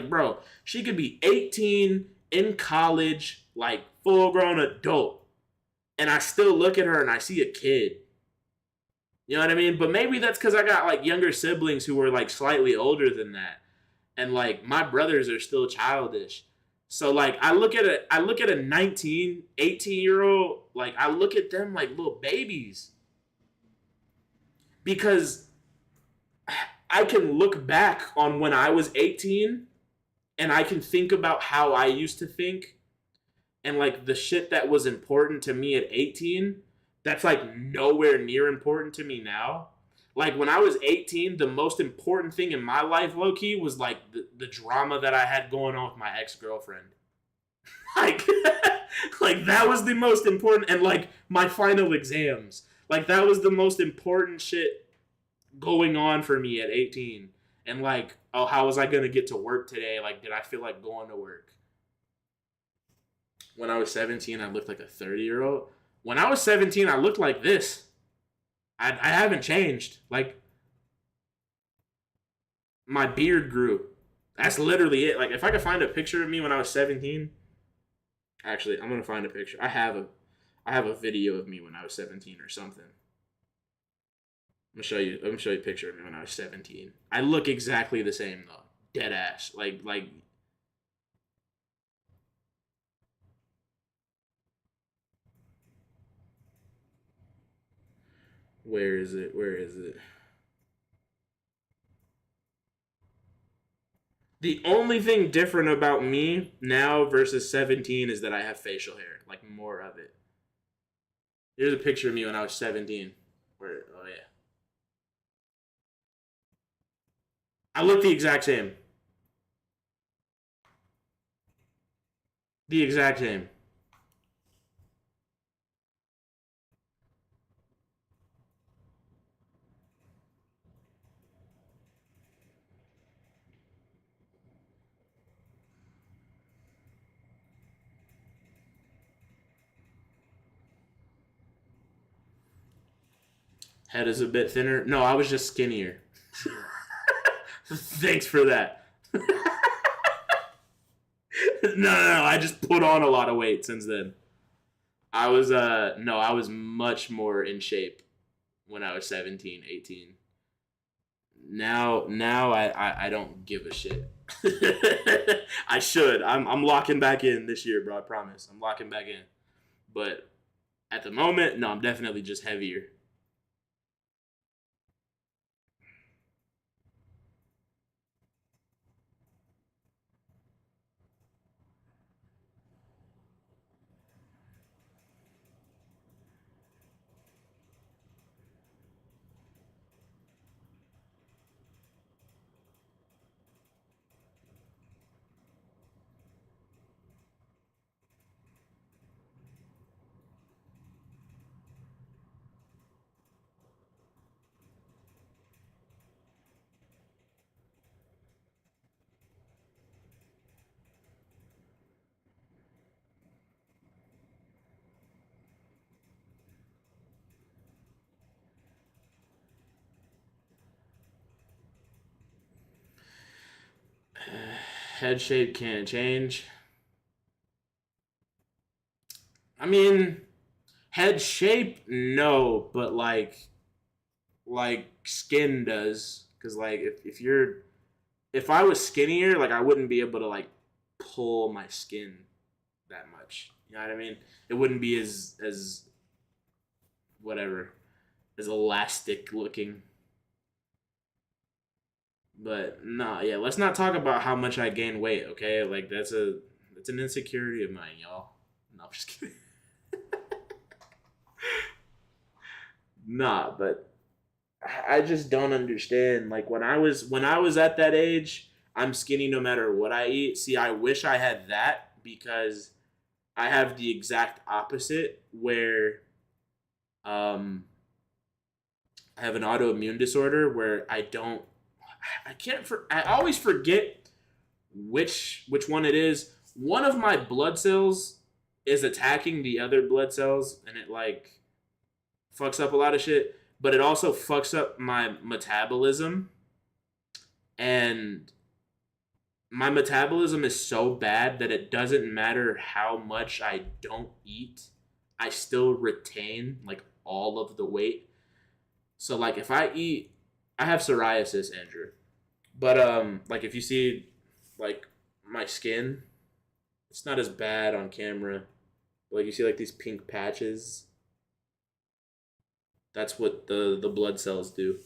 bro, she could be 18 in college, like full grown adult, and I still look at her and I see a kid. You know what I mean? But maybe that's because I got like younger siblings who were like slightly older than that, and like my brothers are still childish. So like I look at a 19, 18 year old, like I look at them like little babies because I can look back on when I was 18 and I can think about how I used to think and like the shit that was important to me at 18 that's like nowhere near important to me now. Like when I was 18, the most important thing in my life, low key, was like the drama that I had going on with my ex girlfriend. Like, like that was the most important, and like my final exams, like that was the most important shit going on for me at 18. And like, oh, how was I gonna get to work today? Like, did I feel like going to work? When I was 17, I looked like a 30-year-old. When I was 17, I looked like this. I haven't changed. Like, my beard grew. That's literally it. Like, if I could find a picture of me when I was 17, actually, I'm gonna find a picture. I have a video of me when I was 17 or something. I'm gonna show you a picture of me when I was 17. I look exactly the same though. Dead ass. Like where is it? Where is it? The only thing different about me now versus 17 is that I have facial hair, like more of it. Here's a picture of me when I was 17. Where? Oh yeah, I look the exact same. The exact same. Head is a bit thinner. No, I was just skinnier. Thanks for that. No. I just put on a lot of weight since then. I was no, I was much more in shape when I was 17, 18. Now I don't give a shit. I should. I'm locking back in this year, bro. I promise. I'm locking back in. But at the moment, no, I'm definitely just heavier. Head shape can't change. I mean, head shape, no, but like skin does. Cause like if I was skinnier, like I wouldn't be able to like pull my skin that much. You know what I mean? It wouldn't be as whatever as elastic looking. But no, yeah, let's not talk about how much I gain weight, okay? Like that's an insecurity of mine, y'all. No, I'm just kidding. Nah, but I just don't understand. Like when I was at that age, I'm skinny no matter what I eat. See, I wish I had that because I have the exact opposite where um I have an autoimmune disorder where I can't I always forget which one it is. One of my blood cells is attacking the other blood cells and it like fucks up a lot of shit, but it also fucks up my metabolism and my metabolism is so bad that it doesn't matter how much I don't eat, I still retain like all of the weight. So like if I eat, I have psoriasis, Andrew. But like if you see like my skin, it's not as bad on camera. Like you see like these pink patches. That's what the blood cells do.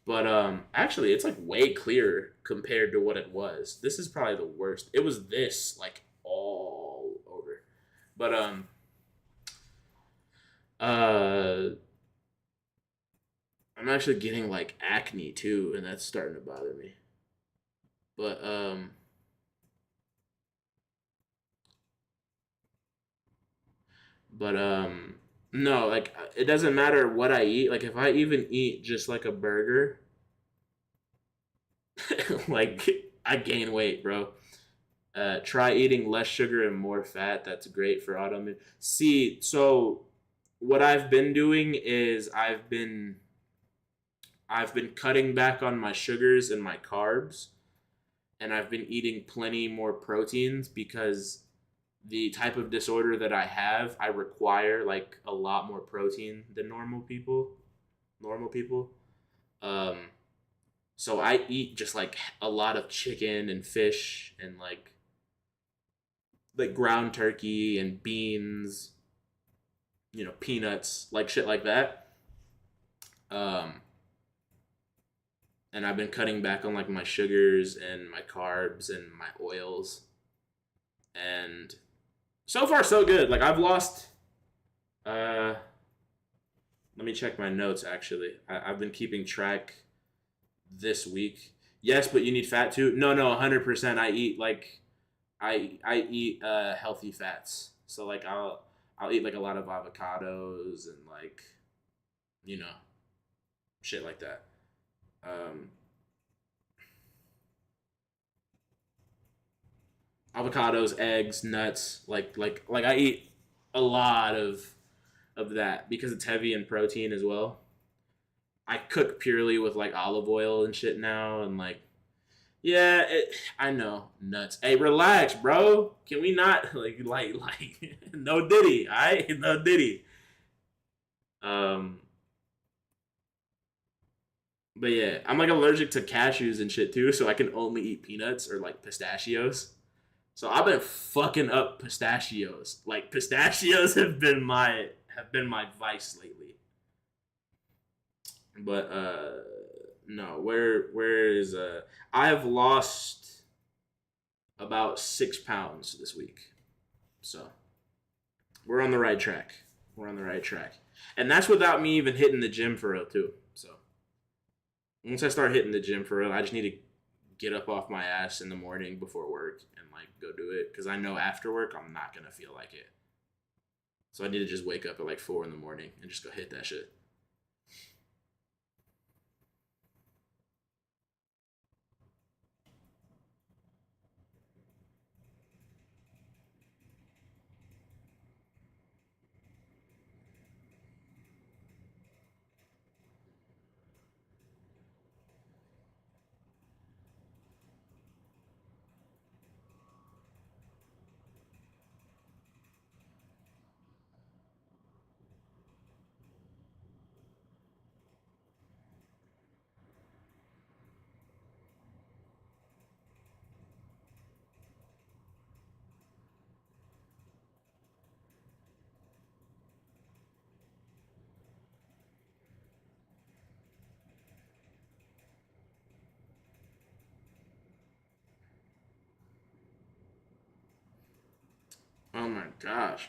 But actually it's like way clearer compared to what it was. This is probably the worst. It was this like all over. But uh I'm actually getting like acne too, and that's starting to bother me. But but no, like it doesn't matter what I eat. Like if I even eat just like a burger, like I gain weight, bro. Try eating less sugar and more fat. That's great for autoimmune. See, so what I've been doing is I've been cutting back on my sugars and my carbs, and I've been eating plenty more proteins because the type of disorder that I have, I require like a lot more protein than normal people. Normal people. Um, so I eat just like a lot of chicken and fish and like ground turkey and beans, peanuts, like shit like that. Um, and I've been cutting back on like my sugars and my carbs and my oils. And so far so good. Like I've lost uh let me check my notes actually. I've been keeping track this week. Yes, but you need fat too? No, 100%. I eat like I eat healthy fats. So like I'll eat like a lot of avocados and like, you know, shit like that. Um Avocados, eggs, nuts, like I eat a lot of that because it's heavy in protein as well. I cook purely with like olive oil and shit now, and like yeah, I know nuts. Hey, relax, bro. Can we not like no diddy? I no diddy. Um, but yeah, I'm like allergic to cashews and shit too, so I can only eat peanuts or like pistachios. So I've been fucking up pistachios. Like pistachios have been my vice lately. But no, where is I have lost about 6 pounds this week. So we're on the right track. We're on the right track. And that's without me even hitting the gym for real too. So once I start hitting the gym for real, I just need to get up off my ass in the morning before work and like go do it because I know after work I'm not gonna feel like it. So I need to just wake up at like 4 in the morning and just go hit that shit. Oh my gosh.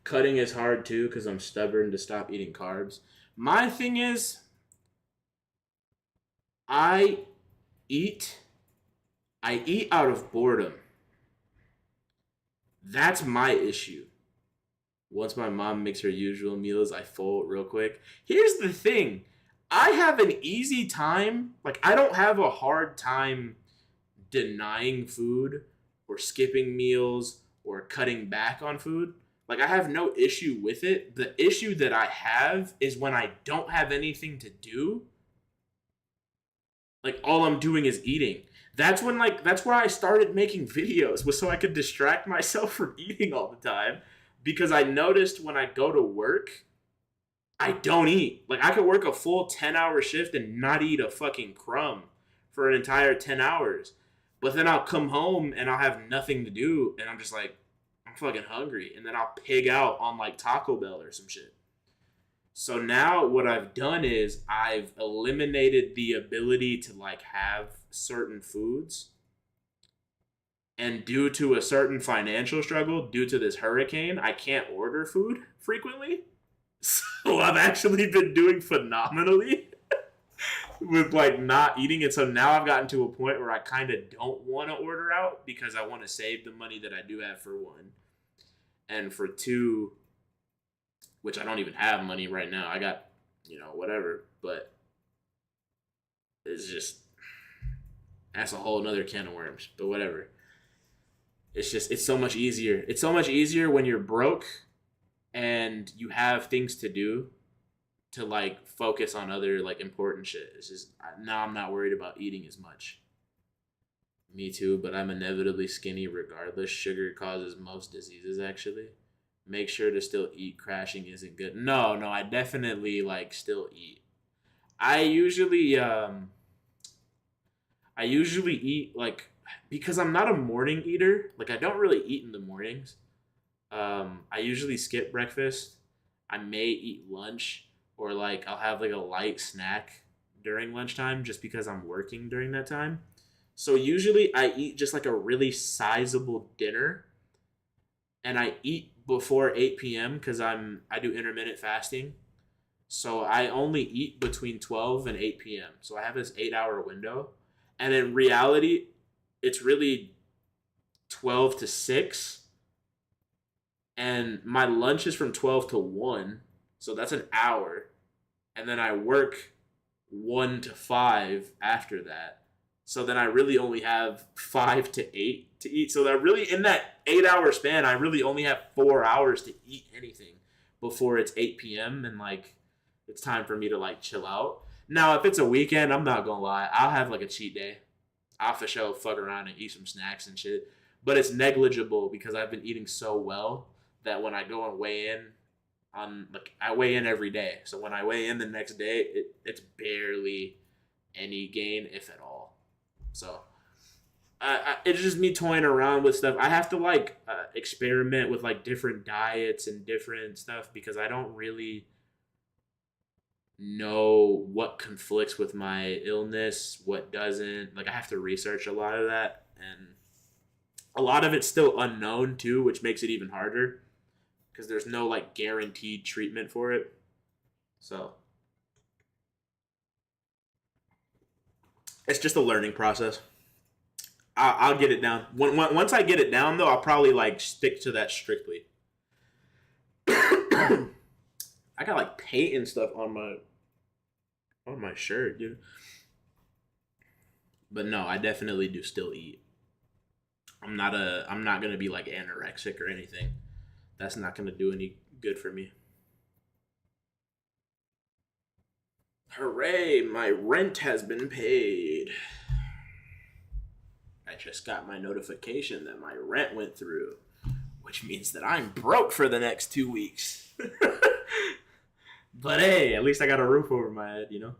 Cutting is hard too because I'm stubborn to stop eating carbs. My thing is, I eat, I eat out of boredom. That's my issue. Once my mom makes her usual meals, I fold real quick. Here's the thing, I have an easy time. Like, I don't have a hard time denying food or skipping meals or cutting back on food. Like, I have no issue with it. The issue that I have is when I don't have anything to do, like, all I'm doing is eating. that's where I started making videos, was so I could distract myself from eating all the time, because I noticed when I go to work, I don't eat. Like, I could work a full 10-hour shift and not eat a fucking crumb for an entire 10 hours. But then I'll come home and I'll have nothing to do and I'm just like, I'm fucking hungry, and then I'll pig out on like Taco Bell or some shit. So now what I've done is I've eliminated the ability to like have certain foods, and due to a certain financial struggle due to this hurricane, I can't order food frequently. So I've actually been doing phenomenally with like not eating it. So now I've gotten to a point where I kind of don't want to order out because I want to save the money that I do have, for one, and for two, which I don't even have money right now. I got, whatever, but it's just, that's a whole nother can of worms. But whatever. It's so much easier. It's so much easier when you're broke and you have things to do to like focus on other like important shit. It's just, now I'm not worried about eating as much. Me too, but I'm inevitably skinny regardless. Sugar causes most diseases, actually. Make sure to still eat. Crashing isn't good. No, I definitely like still eat. I usually eat like, because I'm not a morning eater. Like, I don't really eat in the mornings. I usually skip breakfast. I may eat lunch, or like I'll have like a light snack during lunchtime just because I'm working during that time. So usually I eat just like a really sizable dinner, and I eat before 8 p.m. because I do intermittent fasting. So I only eat between 12 and 8 p.m. So I have this 8-hour window. And in reality, it's really 12 to 6. And my lunch is from 12 to 1. So that's an hour. And then I work 1 to 5 after that. So then I really only have 5 to 8 to eat. So that really, in that 8-hour span, I really only have 4 hours to eat anything before it's 8 p.m. and like it's time for me to like chill out. Now, if it's a weekend, I'm not gonna lie, I'll have like a cheat day. I'll for sure fuck around and eat some snacks and shit. But it's negligible because I've been eating so well that when I go and weigh in, I weigh in every day. So when I weigh in the next day, it's barely any gain, if at all. So it's just me toying around with stuff. I have to like experiment with like different diets and different stuff because I don't really know what conflicts with my illness, what doesn't. Like, I have to research a lot of that, and a lot of it's still unknown too, which makes it even harder because there's no like guaranteed treatment for it. So it's just a learning process. I'll get it down. Once I get it down, though, I'll probably like stick to that strictly. I got like paint and stuff on my shirt, dude. But no, I definitely do still eat. I'm not gonna be like anorexic or anything. That's not gonna do any good for me. Hooray, my rent has been paid. I just got my notification that my rent went through, which means that I'm broke for the next 2 weeks. But hey, at least I got a roof over my head, you know?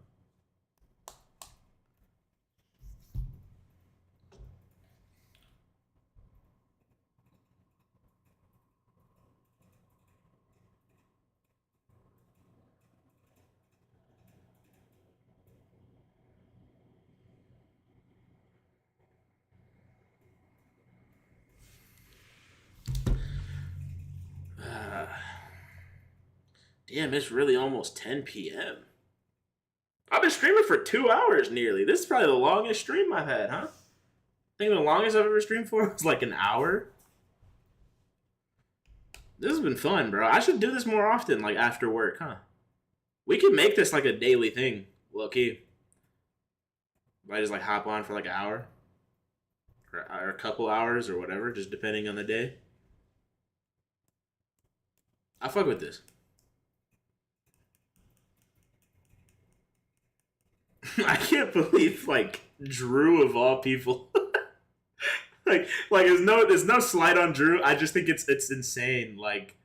Uh, Damn, it's really almost 10 p.m. I've been streaming for 2 hours nearly. This is probably the longest stream I've had, huh? I think the longest I've ever streamed for was like an hour. This has been fun, bro. I should do this more often, like after work, huh? We could make this like a daily thing, low key. I just like hop on for like an hour or a couple hours or whatever, just depending on the day. I fuck with this. believe like Drew of all people. There's no slight on Drew. I just think it's insane. Like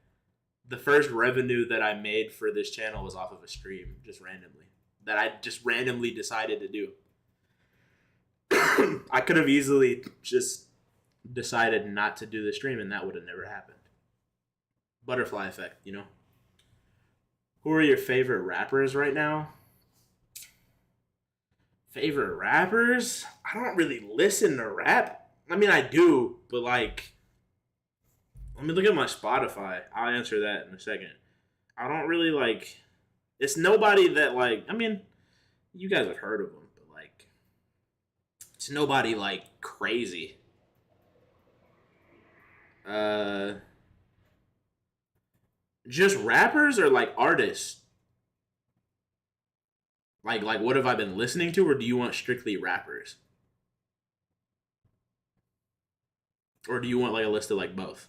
the first revenue that I made for this channel was off of a stream, just randomly. That I just randomly decided to do. I could have easily just decided not to do the stream and that would have never happened. Butterfly effect, you know? Who are your favorite rappers right now? Favorite rappers? I don't really listen to rap. I mean, I do, but like, let me look at my Spotify. I'll answer that in a second. I don't really like, it's nobody that like, I mean, you guys have heard of them, but like, it's nobody like crazy. Just rappers or like artists? Like what have I been listening to, or do you want strictly rappers? Or do you want like a list of like both?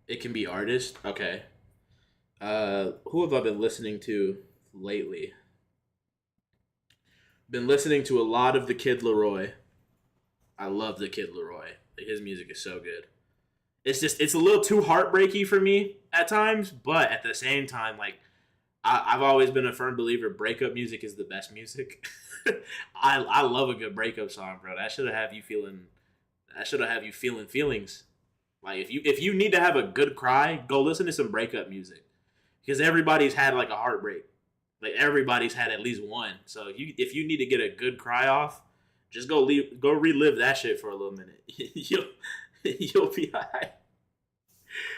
It can be artists. Okay. Who have I been listening to lately? Been listening to a lot of the Kid Laroi. I love the Kid Laroi. His music is so good. It's a little too heartbreaky for me at times, but at the same time, like I've always been a firm believer breakup music is the best music. I love a good breakup song, bro. That should have you feeling. That should have you feeling feelings. Like if you need to have a good cry, go listen to some breakup music, because everybody's had like a heartbreak. Like everybody's had at least one. So if you need to get a good cry off, just go relive that shit for a little minute. You'll be alright.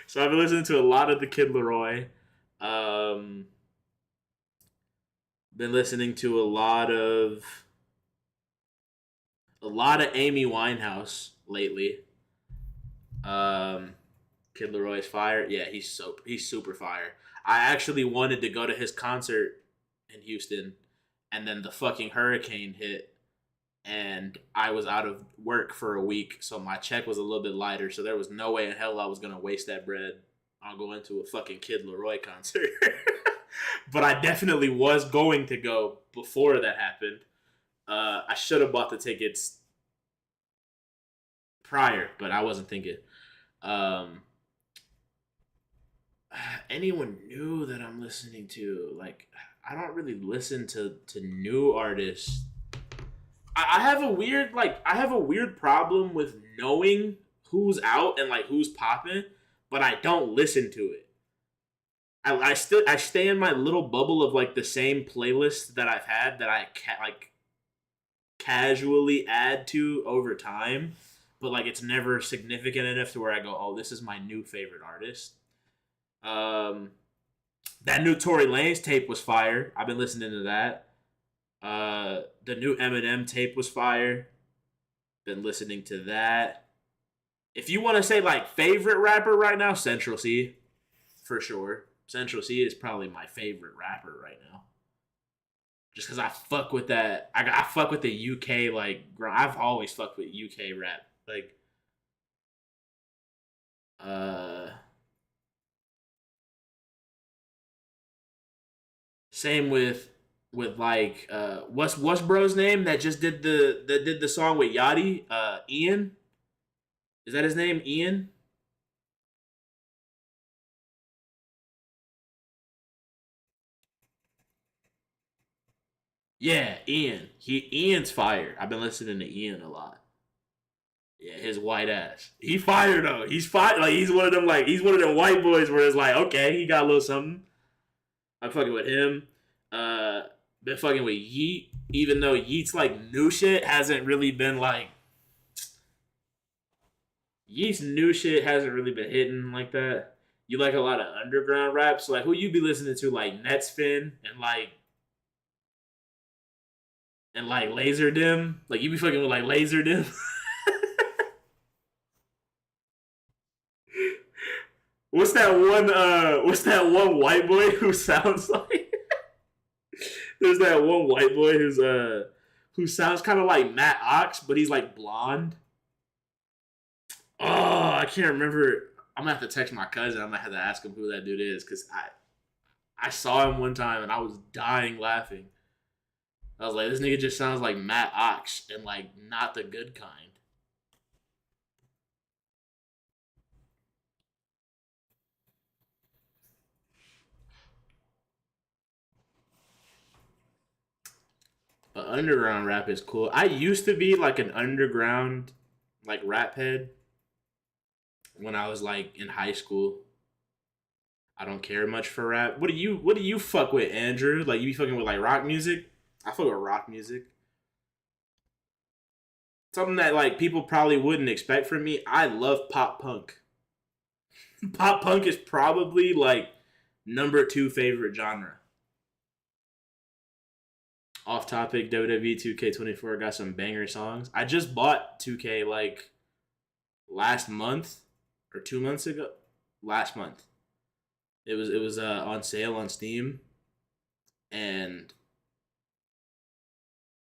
So I've been listening to a lot of the Kid Laroi. Been listening to a lot of Amy Winehouse lately. Kid Laroi's fire. Yeah, he's super fire. I actually wanted to go to his concert in Houston, and then the fucking hurricane hit, and I was out of work for a week, so my check was a little bit lighter. So there was no way in hell I was gonna waste that bread on going to a fucking Kid Laroi concert. But I definitely was going to go before that happened. I should have bought the tickets prior, but I wasn't thinking. Um, Anyone new that I'm listening to? Like, I don't really listen to new artists. I have a weird problem with knowing who's out and like who's popping, but I don't listen to it. I stay in my little bubble of like the same playlist that I've had that I like casually add to over time, but like it's never significant enough to where I go, oh, this is my new favorite artist. That new Tory Lanez tape was fire. I've been listening to that. The new Eminem tape was fire. Been listening to that. If you want to say like favorite rapper right now, Central C, for sure. Central C is probably my favorite rapper right now. Just because I fuck with that. I fuck with the UK, like, I've always fucked with UK rap. Like, same with like, what's bro's name that just did the song with Yachty? Ian? Is that his name? Ian? Yeah, Ian. Ian's fire. I've been listening to Ian a lot. Yeah, his white ass. He fired though. He's fired. Like he's one of them. Like he's one of them white boys where it's like, okay, he got a little something. I'm fucking with him. Uh, Been fucking with Yeet, even though Yeet's like new shit hasn't really been like. Yeet's new shit hasn't really been hitting like that. You like a lot of underground rap, so like who you be listening to, like Netspin and like Laser Dim, like you be fucking with like Laser Dim. What's that one white boy who sounds like there's that one white boy who sounds kind of like Matt Ox, but he's like blonde. Oh, I can't remember. I'm gonna have to text my cousin. I'm gonna have to ask him who that dude is because I saw him one time and I was dying laughing. I was like, this nigga just sounds like Matt Ox and like not the good kind. But underground rap is cool. I used to be like an underground like rap head when I was like in high school. I don't care much for rap. What do you fuck with, Andrew? Like you be fucking with like rock music? I fuck with rock music. Something that like people probably wouldn't expect from me. I love pop punk. Pop punk is probably like number two favorite genre. Off topic, WWE 2K24 got some banger songs. I just bought 2K like last month or 2 months ago. Last month. It was on sale on Steam, and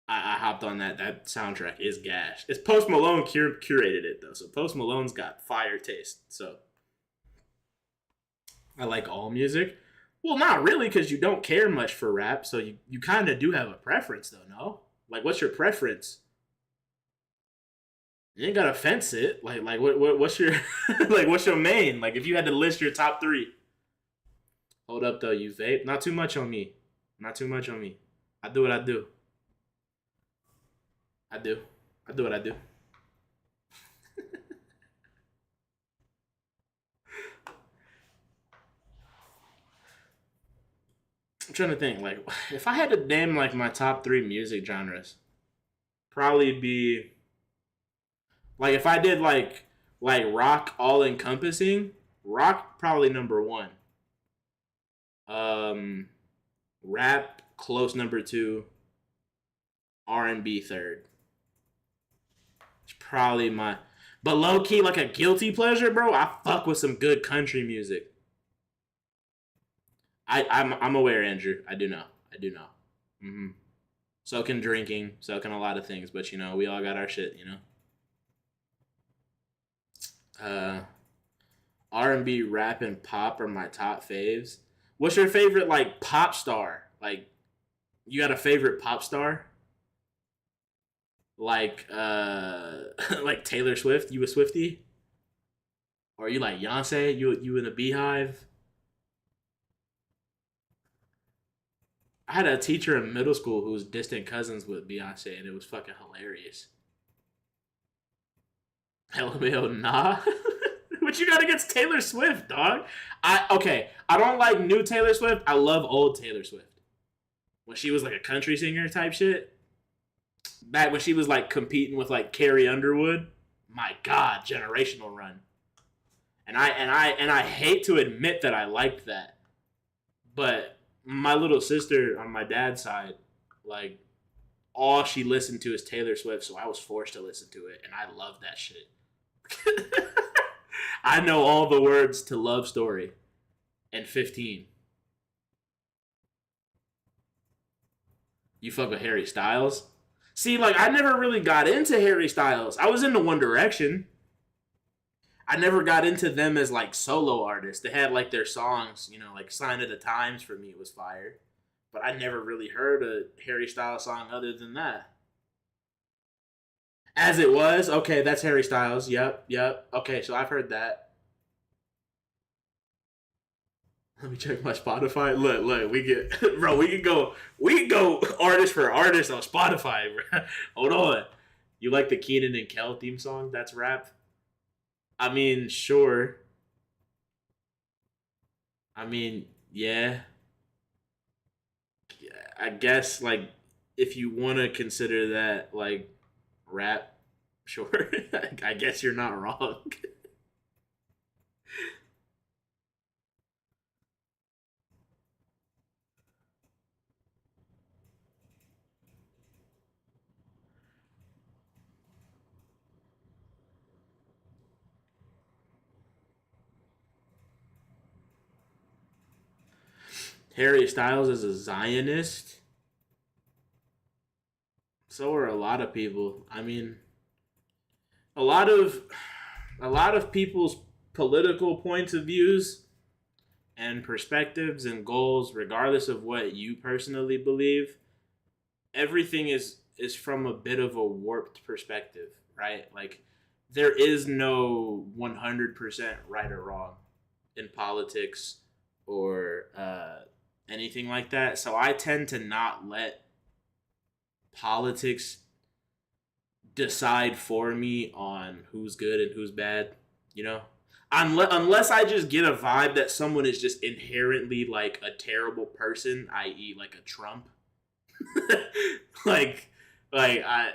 I hopped on that. That soundtrack is gas. It's Post Malone curated it though, so Post Malone's got fire taste. So I like all music. Well, not really, because you don't care much for rap, so you kind of do have a preference though, no? Like, what's your preference? You ain't gotta fence it. Like what's your like what's your main? Like if you had to list your top three. Hold up though, you vape. Not too much on me. Not too much on me. I do what I do. I do. I do what I do. I'm trying to think. Like, if I had to name like my top three music genres, probably be like if I did like rock all encompassing. Rock probably number one. Um, rap close number two. R&B third. It's probably my. But low key, like a guilty pleasure, bro. I fuck with some good country music. I'm aware, Andrew. I do know. I do know. Hmm. So can drinking. So can a lot of things. But we all got our shit. Uh, R&B, rap, and pop are my top faves. What's your favorite like pop star? Like you got a favorite pop star? Like like Taylor Swift? You a Swifty? Or are you like Beyonce? You in a beehive? I had a teacher in middle school who was distant cousins with Beyonce, and it was fucking hilarious. LMAO, nah. What you got against Taylor Swift, dog? I don't like new Taylor Swift. I love old Taylor Swift. When she was like a country singer type shit. Back when she was like competing with like Carrie Underwood. My God, generational run. And I hate to admit that I liked that. But my little sister on my dad's side, like all she listened to is Taylor Swift, so I was forced to listen to it, and I love that shit. I know all the words to Love Story and 15. You fuck with Harry Styles? See, like I never really got into Harry Styles. I was into One Direction. I never got into them as like solo artists. They had like their songs, like Sign of the Times for me was fire. But I never really heard a Harry Styles song other than that. As it was, okay, that's Harry Styles. Yep, yep. Okay, so I've heard that. Let me check my Spotify. Look, we get bro, we can go artist for artist on Spotify, bro. Hold on. You like the Keenan and Kel theme song? That's rap. I mean, sure. I mean, yeah. I guess like if you want to consider that like rap, sure. I guess you're not wrong. Harry Styles is a Zionist. So are a lot of people. I mean, a lot of a lot of people's political points of views and perspectives and goals, regardless of what you personally believe, everything is from a bit of a warped perspective, right? Like there is no 100% right or wrong in politics or anything like that. So I tend to not let politics decide for me on who's good and who's bad, you know? Unless I just get a vibe that someone is just inherently like a terrible person, i.e., like a Trump, like, I,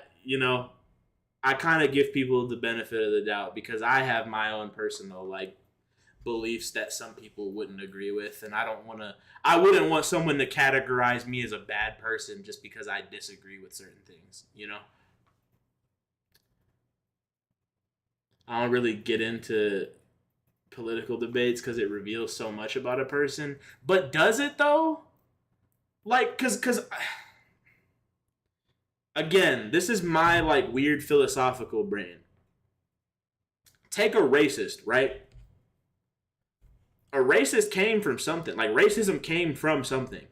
I kind of give people the benefit of the doubt because I have my own personal like beliefs that some people wouldn't agree with, and I wouldn't want someone to categorize me as a bad person just because I disagree with certain things, you know? I don't really get into political debates because it reveals so much about a person. But does it though? Like, cause again, this is my like weird philosophical brain. Take a racist, right? A racist came from something. Like racism came from something,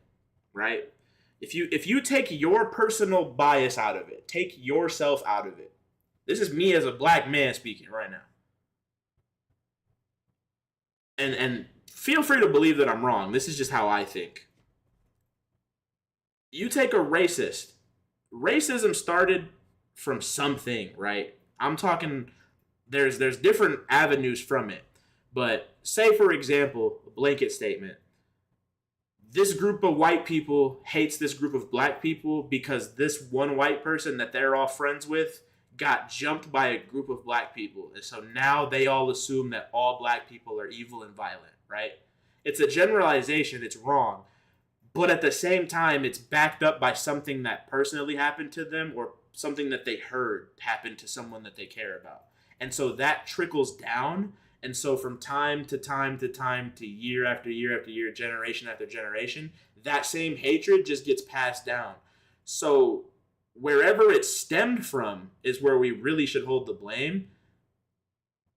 right? If you take your personal bias out of it, take yourself out of it. This is me as a black man speaking right now. And feel free to believe that I'm wrong. This is just how I think. You take a racist. Racism started from something, right? I'm talking there's different avenues from it. But say for example, a blanket statement. This group of white people hates this group of black people because this one white person that they're all friends with got jumped by a group of black people. And so now they all assume that all black people are evil and violent, right? It's a generalization, it's wrong. But at the same time, it's backed up by something that personally happened to them or something that they heard happened to someone that they care about. And so that trickles down. And so from time to time to time to year after year after year, generation after generation, that same hatred just gets passed down. So wherever it stemmed from is where we really should hold the blame.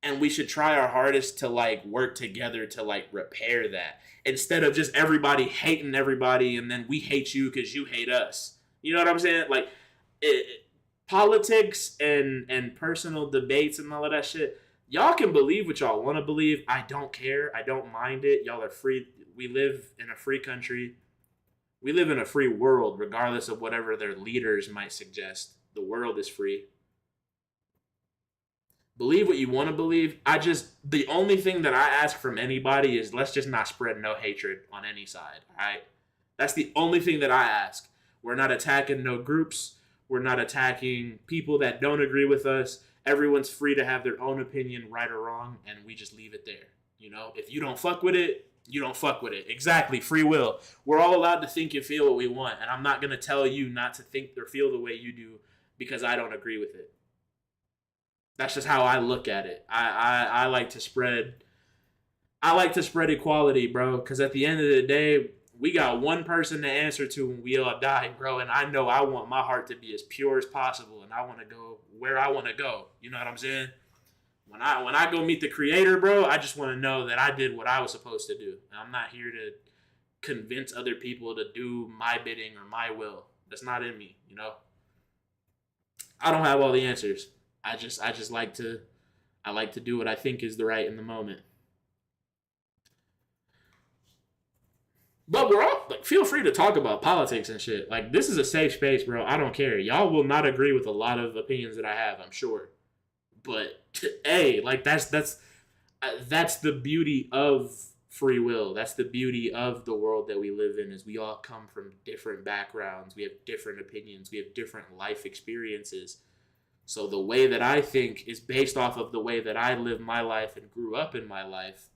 And we should try our hardest to like work together to like repair that instead of just everybody hating everybody and then we hate you because you hate us. You know what I'm saying? Like politics and personal debates and all of that shit. Y'all can believe what y'all want to believe. I don't care. I don't mind it. Y'all are free. We live in a free country. We live in a free world, regardless of whatever their leaders might suggest. The world is free. Believe what you want to believe. The only thing that I ask from anybody is let's just not spread no hatred on any side, all right? That's the only thing that I ask. We're not attacking no groups. We're not attacking people that don't agree with us. Everyone's free to have their own opinion, right or wrong, and we just leave it there. You know, if you don't fuck with it, you don't fuck with it. Exactly, free will. We're all allowed to think and feel what we want, and I'm not going to tell you not to think or feel the way you do because I don't agree with it. That's just how I look at it. I like to spread equality, bro, because at the end of the day, we got one person to answer to when we all die, bro, and I know I want my heart to be as pure as possible, and I want to go where I want to go. You know what I'm saying? When I go meet the creator, bro, I just want to know that I did what I was supposed to do. And I'm not here to convince other people to do my bidding or my will. That's not in me, you know? I don't have all the answers. I just like to do what I think is the right in the moment. But we're all like, feel free to talk about politics and shit. Like this is a safe space, bro. I don't care. Y'all will not agree with a lot of opinions that I have, I'm sure. But hey, like that's the beauty of free will. That's the beauty of the world that we live in. Is we all come from different backgrounds. We have different opinions. We have different life experiences. So the way that I think is based off of the way that I live my life and grew up in my life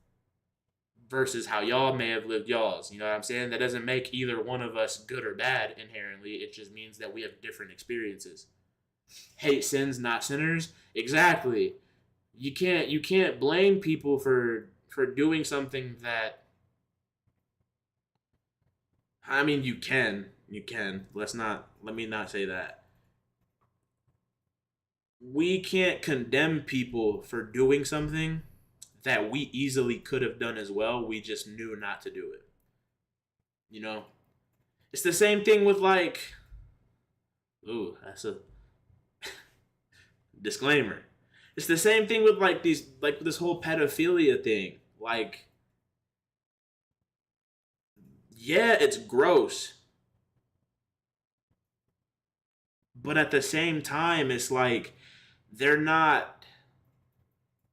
versus how y'all may have lived y'all's. You know what I'm saying? That doesn't make either one of us good or bad inherently. It just means that we have different experiences. Hate sins, not sinners. Exactly. You can't blame people for doing something that, I mean, you can. Let me not say that. We can't condemn people for doing something that we easily could have done as well. We just knew not to do it. You know? It's the same thing with like, ooh, that's a disclaimer. It's the same thing with like this whole pedophilia thing. Like, yeah, it's gross. But at the same time, it's like they're not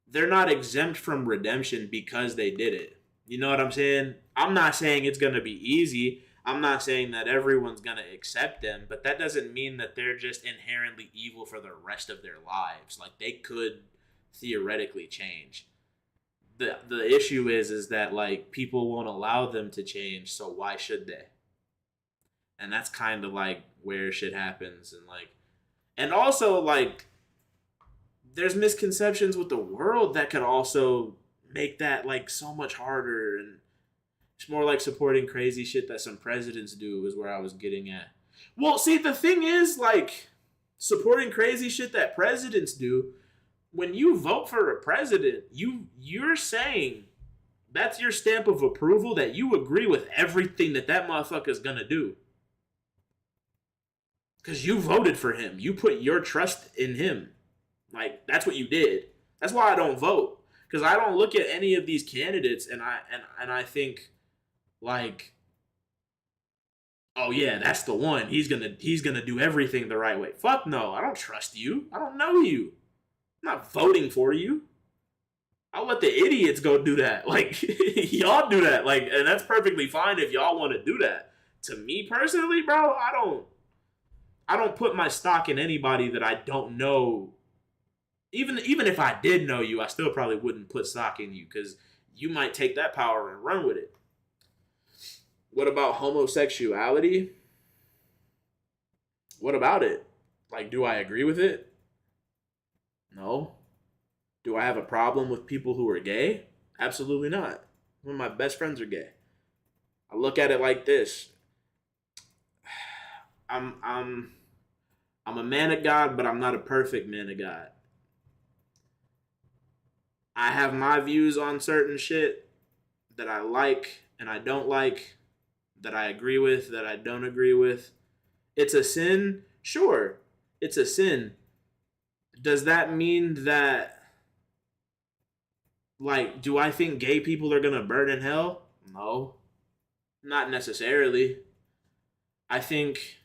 they're not exempt from redemption because they did it. You know what I'm saying? I'm not saying it's going to be easy. I'm not saying that everyone's going to accept them, but that doesn't mean that they're just inherently evil for the rest of their lives. Like they could theoretically change. The issue is that like people won't allow them to change, so why should they? And that's kind of like where shit happens and also like there's misconceptions with the world that could also make that like so much harder, and it's more like supporting crazy shit that some presidents do is where I was getting at. Well, see, the thing is like supporting crazy shit that presidents do, when you vote for a president, you're saying that's your stamp of approval that you agree with everything that motherfucker's gonna do. Because you voted for him. You put your trust in him. Like, that's what you did. That's why I don't vote. Because I don't look at any of these candidates and I think, like, oh yeah, that's the one. He's gonna do everything the right way. Fuck no. I don't trust you. I don't know you. I'm not voting for you. I'll let the idiots go do that. Like, y'all do that. Like, and that's perfectly fine if y'all want to do that. To me personally, bro, I don't put my stock in anybody that I don't know. Even if I did know you, I still probably wouldn't put stock in you because you might take that power and run with it. What about homosexuality? What about it? Like, do I agree with it? No. Do I have a problem with people who are gay? Absolutely not. One of my best friends are gay. I look at it like this. I'm a man of God, but I'm not a perfect man of God. I have my views on certain shit that I like and I don't like, that I agree with, that I don't agree with. It's a sin? Sure, it's a sin. Does that mean that, like, do I think gay people are gonna burn in hell? No, not necessarily. I think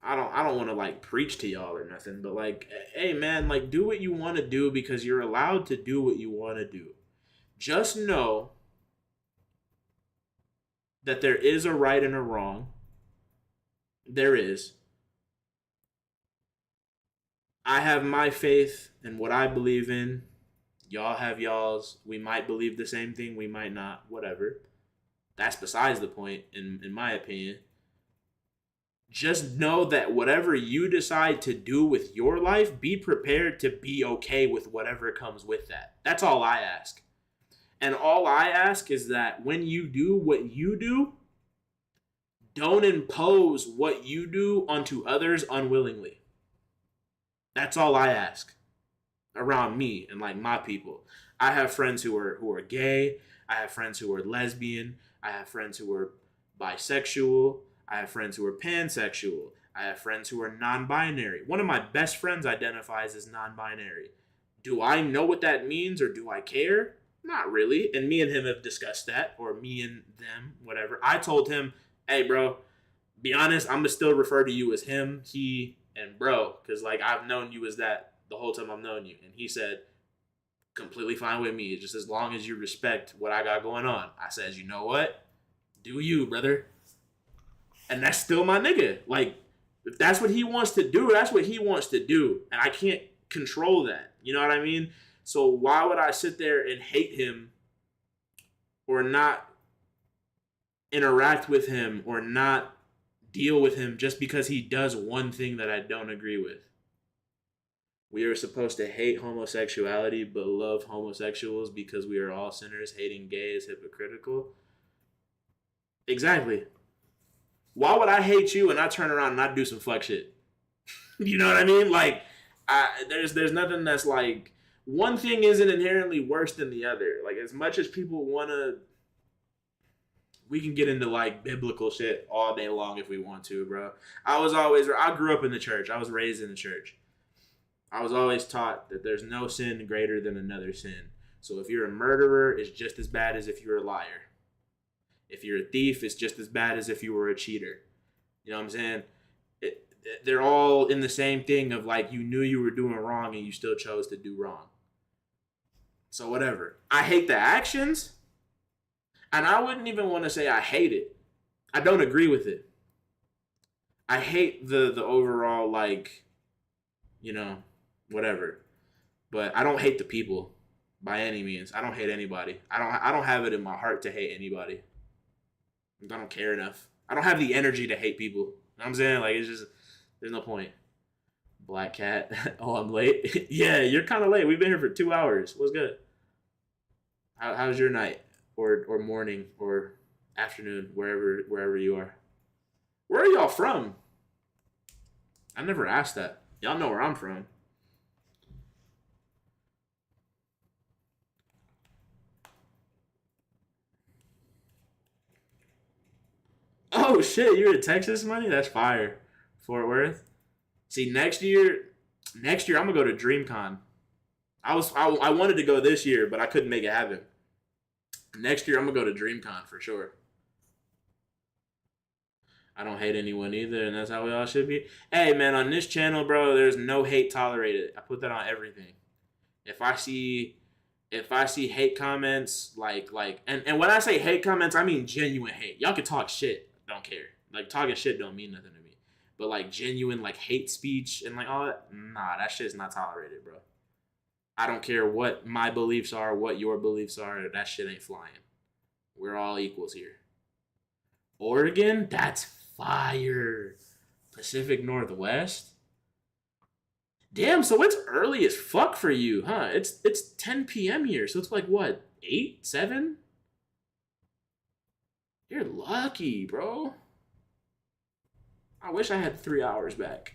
I don't want to like preach to y'all or nothing, but like, hey man, like do what you want to do because you're allowed to do what you want to do. Just know that there is a right and a wrong. There is. I have my faith and what I believe in. Y'all have y'all's. We might believe the same thing, we might not, whatever. That's besides the point, in my opinion. Just know that whatever you decide to do with your life, be prepared to be okay with whatever comes with that. That's all I ask. And all I ask is that when you do what you do, don't impose what you do onto others unwillingly. That's all I ask around me and like my people. I have friends who are gay. I have friends who are lesbian. I have friends who are bisexual. I have friends who are pansexual. I have friends who are non-binary. One of my best friends identifies as non-binary. Do I know what that means or do I care? Not really. And me and him have discussed that, or me and them, whatever. I told him, hey, bro, be honest, I'm going to still refer to you as him, he, and bro, because like I've known you as that the whole time I've known you. And he said, completely fine with me, just as long as you respect what I got going on. I says, you know what? Do you, brother. And that's still my nigga. Like, if that's what he wants to do, that's what he wants to do. And I can't control that. You know what I mean? So why would I sit there and hate him or not interact with him or not deal with him just because he does one thing that I don't agree with? We are supposed to hate homosexuality but love homosexuals because we are all sinners. Hating gay is hypocritical. Exactly. Why would I hate you and I turn around and I do some fuck shit? You know what I mean? Like, there's nothing that's like, one thing isn't inherently worse than the other. Like as much as people want to, we can get into like biblical shit all day long if we want to, bro. I grew up in the church. I was raised in the church. I was always taught that there's no sin greater than another sin. So if you're a murderer, it's just as bad as if you're a liar. If you're a thief, it's just as bad as if you were a cheater. You know what I'm saying? They're all in the same thing of like you knew you were doing wrong and you still chose to do wrong. So whatever. I hate the actions, and I wouldn't even want to say I hate it. I don't agree with it. I hate the overall like, you know, whatever. But I don't hate the people by any means. I don't hate anybody. I don't have it in my heart to hate anybody. I don't care enough. I don't have the energy to hate people. You know what I'm saying? Like, it's just, there's no point. Black Cat. Oh, I'm late? Yeah, you're kind of late. We've been here for 2 hours. What's good? How's your night? Or morning or afternoon, wherever you are. Where are y'all from? I never asked that. Y'all know where I'm from. Oh shit, you're in Texas, money? That's fire. Fort Worth. See, next year I'm gonna go to DreamCon. I wanted to go this year, but I couldn't make it happen. Next year I'm gonna go to DreamCon for sure. I don't hate anyone either, and that's how we all should be. Hey man, on this channel, bro, there's no hate tolerated. I put that on everything. If I see hate comments, and when I say hate comments, I mean genuine hate. Y'all can talk shit, don't care. Like talking shit don't mean nothing to me. But like genuine like hate speech and like all that, nah, that shit's not tolerated, bro. I don't care what my beliefs are, what your beliefs are, that shit ain't flying. We're all equals here. Oregon, that's fire. Pacific Northwest. Damn, so it's early as fuck for you, huh? It's 10 p.m. here, so it's like what, 8, 7? You're lucky, bro. I wish I had 3 hours back.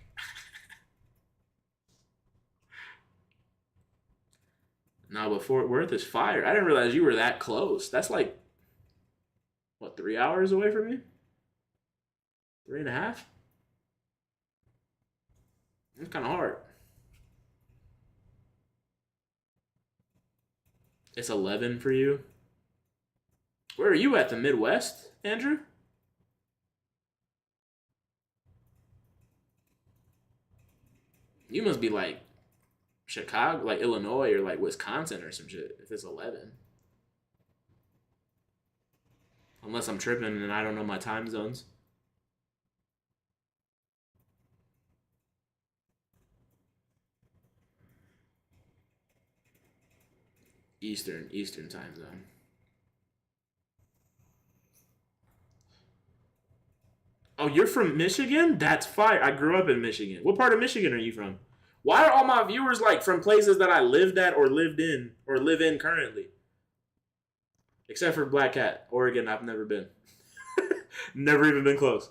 No, but Fort Worth is fire. I didn't realize you were that close. That's like, what, 3 hours away from me? 3.5? It's kind of hard. It's 11 for you. Where are you at? The Midwest, Andrew? You must be like Chicago, like Illinois or like Wisconsin or some shit if it's 11. Unless I'm tripping and I don't know my time zones. Eastern time zone. Oh, you're from Michigan? That's fire. I grew up in Michigan. What part of Michigan are you from? Why are all my viewers like from places that I lived at or lived in or live in currently? Except for Black Cat, Oregon. I've never been. Never even been close.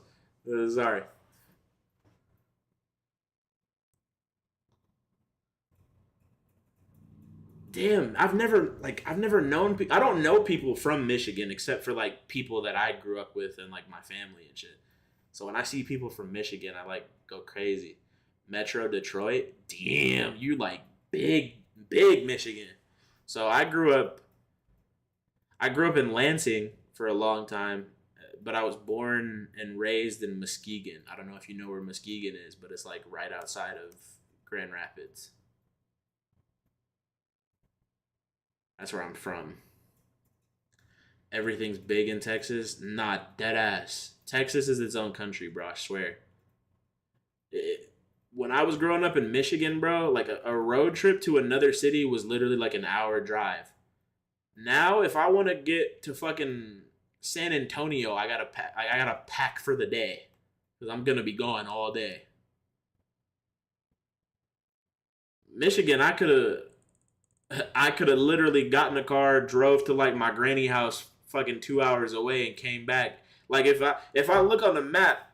Sorry. Damn, I've never known I don't know people from Michigan except for like people that I grew up with and like my family and shit. So when I see people from Michigan, I like go crazy. Metro Detroit, damn, you like big Michigan. So I grew up in Lansing for a long time, but I was born and raised in Muskegon. I don't know if you know where Muskegon is, but it's like right outside of Grand Rapids. That's where I'm from. Everything's big in Texas. Not dead ass. Texas is its own country, bro. I swear. When I was growing up in Michigan, bro, like a road trip to another city was literally like an hour drive. Now, if I want to get to fucking San Antonio, I gotta pack. I gotta pack for the day because I'm gonna be gone all day. Michigan, I could have literally gotten a car, drove to like my granny house, fucking 2 hours away, and came back. Like if I look on the map,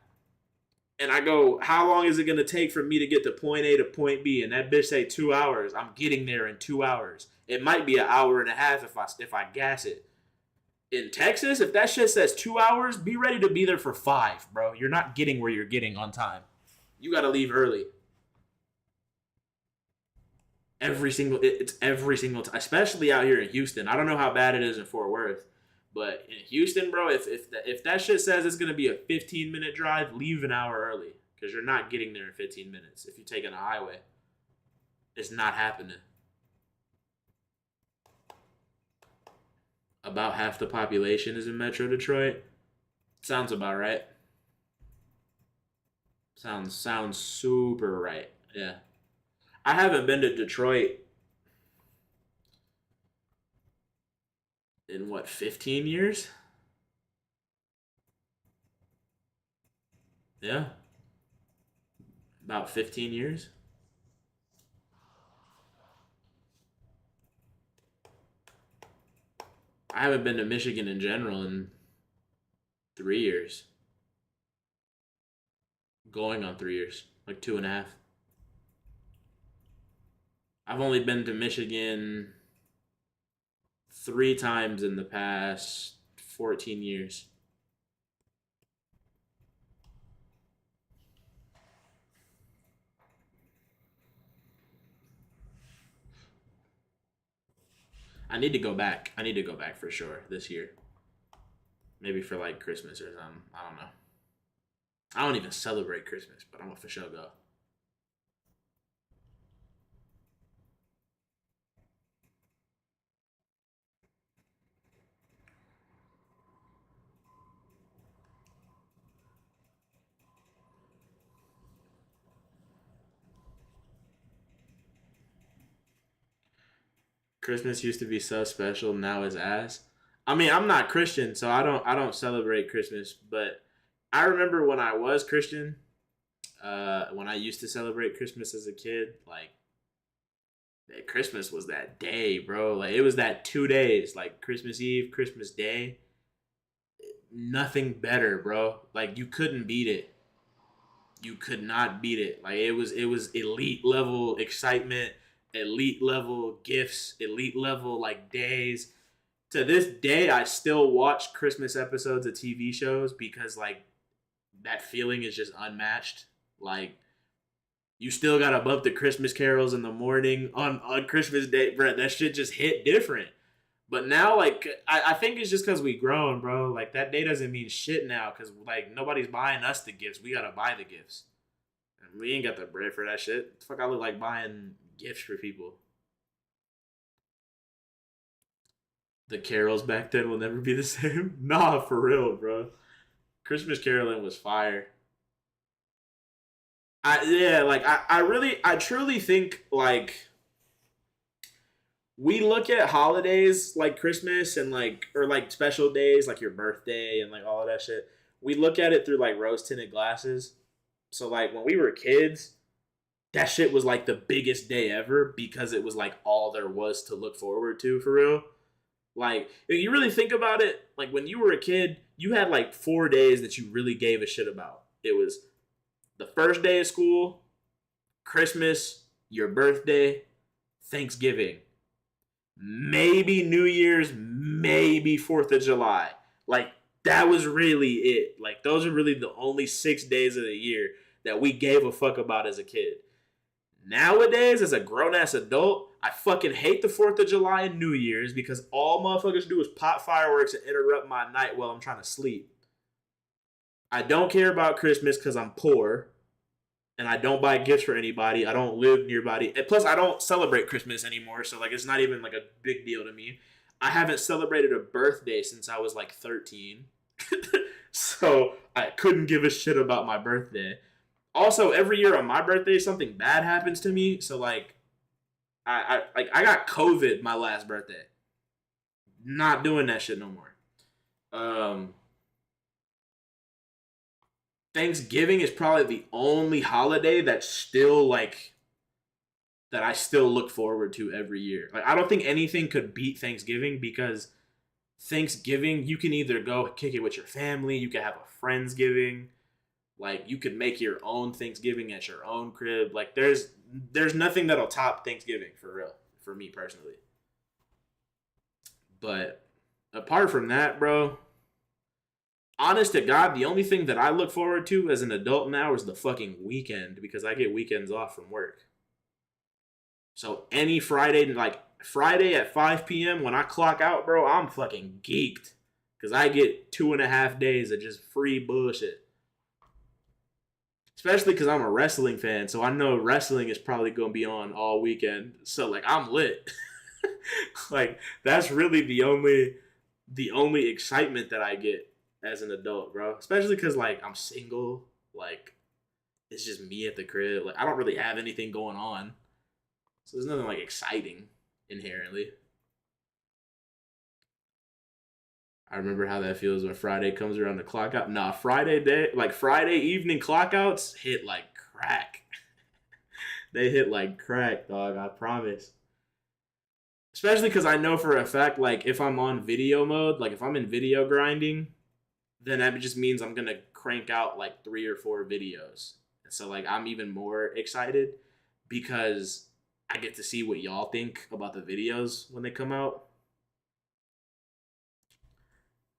And I go, how long is it gonna take for me to get to point A to point B? And that bitch say 2 hours. I'm getting there in 2 hours. It might be an hour and a half if I gas it. In Texas, if that shit says 2 hours, be ready to be there for 5, bro. You're not getting where you're getting on time. You gotta leave early. It's every single time, especially out here in Houston. I don't know how bad it is in Fort Worth, but in Houston, bro, if that shit says it's gonna be a 15-minute drive, leave an hour early because you're not getting there in 15 minutes. If you're taking a highway, it's not happening. About half the population is in Metro Detroit. Sounds about right. Sounds super right. Yeah. I haven't been to Detroit in what, 15 years? Yeah, about 15 years. I haven't been to Michigan in general in 3 years. Going on 3 years, like two and a half. I've only been to Michigan 3 times in the past 14 years. I need to go back. I need to go back for sure this year. Maybe for like Christmas or something. I don't know. I don't even celebrate Christmas, but I'm gonna for sure go. Christmas used to be so special, now it's ass. I mean, I'm not Christian, so I don't celebrate Christmas, but I remember when I was Christian, when I used to celebrate Christmas as a kid, like Christmas was that day, bro. Like it was that 2 days, like Christmas Eve, Christmas Day. Nothing better, bro. Like you couldn't beat it. You could not beat it. Like it was elite level excitement, elite level gifts, elite level like days. To this day, I still watch Christmas episodes of TV shows because like that feeling is just unmatched. Like you still gotta bump the Christmas carols in the morning on Christmas Day, bro. That shit just hit different. But now, like, I think it's just because we grown, bro. Like that day doesn't mean shit now because like nobody's buying us the gifts. We gotta buy the gifts. And we ain't got the bread for that shit. The fuck, I look like buying gifts for people. The carols back then will never be the same. Nah, for real, bro. Christmas caroling was fire. Yeah, like I truly think like we look at holidays like Christmas and like or like special days like your birthday and like all of that shit. We look at it through like rose tinted glasses. So like when we were kids, that shit was like the biggest day ever because it was like all there was to look forward to for real. Like if you really think about it, like when you were a kid, you had like 4 days that you really gave a shit about. It was the first day of school, Christmas, your birthday, Thanksgiving, maybe New Year's, maybe 4th of July. Like that was really it. Like those are really the only 6 days of the year that we gave a fuck about as a kid. Nowadays, as a grown ass adult, I fucking hate the 4th of July and New Year's because all motherfuckers do is pop fireworks and interrupt my night while I'm trying to sleep. I don't care about Christmas because I'm poor and I don't buy gifts for anybody. I don't live nearby. And plus, I don't celebrate Christmas anymore, so like it's not even like a big deal to me. I haven't celebrated a birthday since I was like 13, so I couldn't give a shit about my birthday. Also, every year on my birthday, something bad happens to me. So like, I got COVID my last birthday. Not doing that shit no more. Um, Thanksgiving is probably the only holiday that's still like that I still look forward to every year. Like I don't think anything could beat Thanksgiving because Thanksgiving you can either go kick it with your family, you can have a friendsgiving, Like you could make your own Thanksgiving at your own crib. Like there's nothing that'll top Thanksgiving for real, for me personally. But apart from that, bro, honest to God, the only thing that I look forward to as an adult now is the fucking weekend because I get weekends off from work. So any Friday, like Friday at 5 p.m. when I clock out, bro, I'm fucking geeked because I get 2.5 days of just free bullshit. Especially because I'm a wrestling fan, so I know wrestling is probably gonna be on all weekend. So like I'm lit. Like that's really the only excitement that I get as an adult, bro. Especially because like I'm single, like it's just me at the crib. Like I don't really have anything going on, so there's nothing like exciting inherently. I remember how that feels when Friday comes around the clock out. Nah, Friday day, like Friday evening clockouts hit like crack. They hit like crack, dog. I promise. Especially because I know for a fact, like if I'm on video mode, like if I'm in video grinding, then that just means I'm gonna crank out like 3 or 4 videos. And so like I'm even more excited because I get to see what y'all think about the videos when they come out.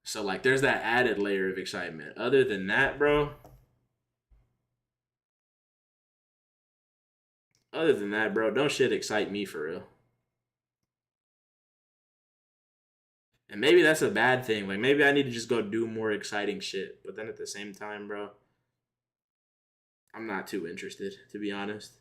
So like there's that added layer of excitement. Other than that, bro, don't shit excite me for real. And maybe that's a bad thing. Like maybe I need to just go do more exciting shit. But then at the same time, bro, I'm not too interested, to be honest.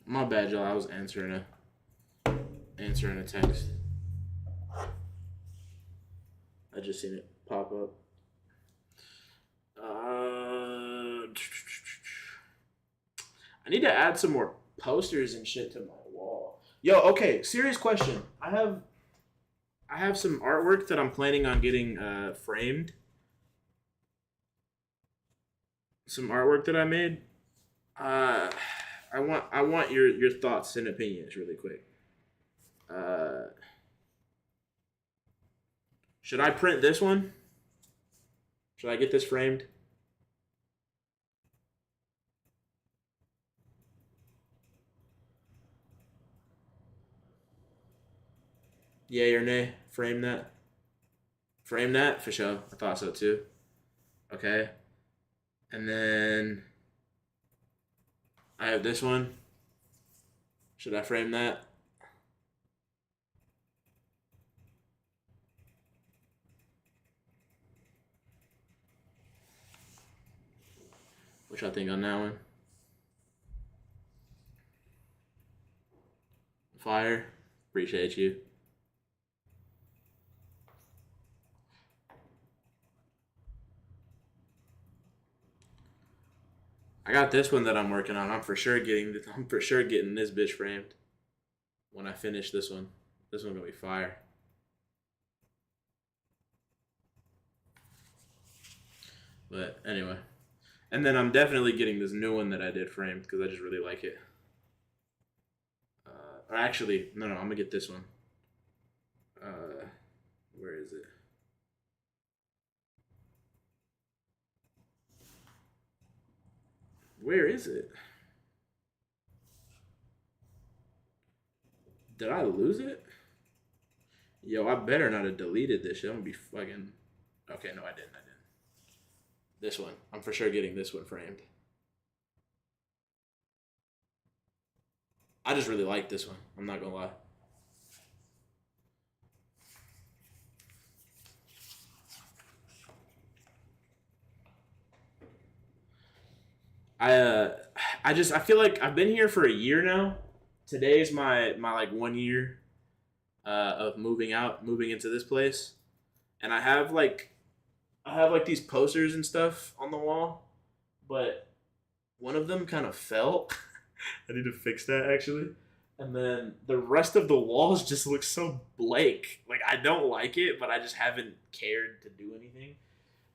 My bad, y'all. I was answering a text. I just seen it pop up. I need to add some more posters and shit to my wall. Yo, okay, serious question. I have some artwork that I'm planning on getting framed. Some artwork that I made. Uh, I want your thoughts and opinions really quick. Uh, should I print this one? Should I get this framed? Yay or nay? Frame that. Frame that for sure. I thought so too. Okay. And then I have this one. Should I frame that? What y'all think on that one? Fire. Appreciate you. I got this one that I'm working on. I'm for sure getting this bitch framed when I finish this one. This one gonna be fire. But anyway. And then I'm definitely getting this new one that I did framed because I just really like it. Or actually, no, I'm gonna get this one. Uh, where is it? Where is it? Did I lose it? Yo, I better not have deleted this shit. I'm gonna be fucking. Okay, no, I didn't. I didn't. This one. I'm for sure getting this one framed. I just really like this one. I'm not gonna lie. I I feel like I've been here for a year now. Today's my like 1 year of moving out, moving into this place, and I have like these posters and stuff on the wall, but one of them kind of fell. I need to fix that actually. And then the rest of the walls just look so blank. Like I don't like it, but I just haven't cared to do anything.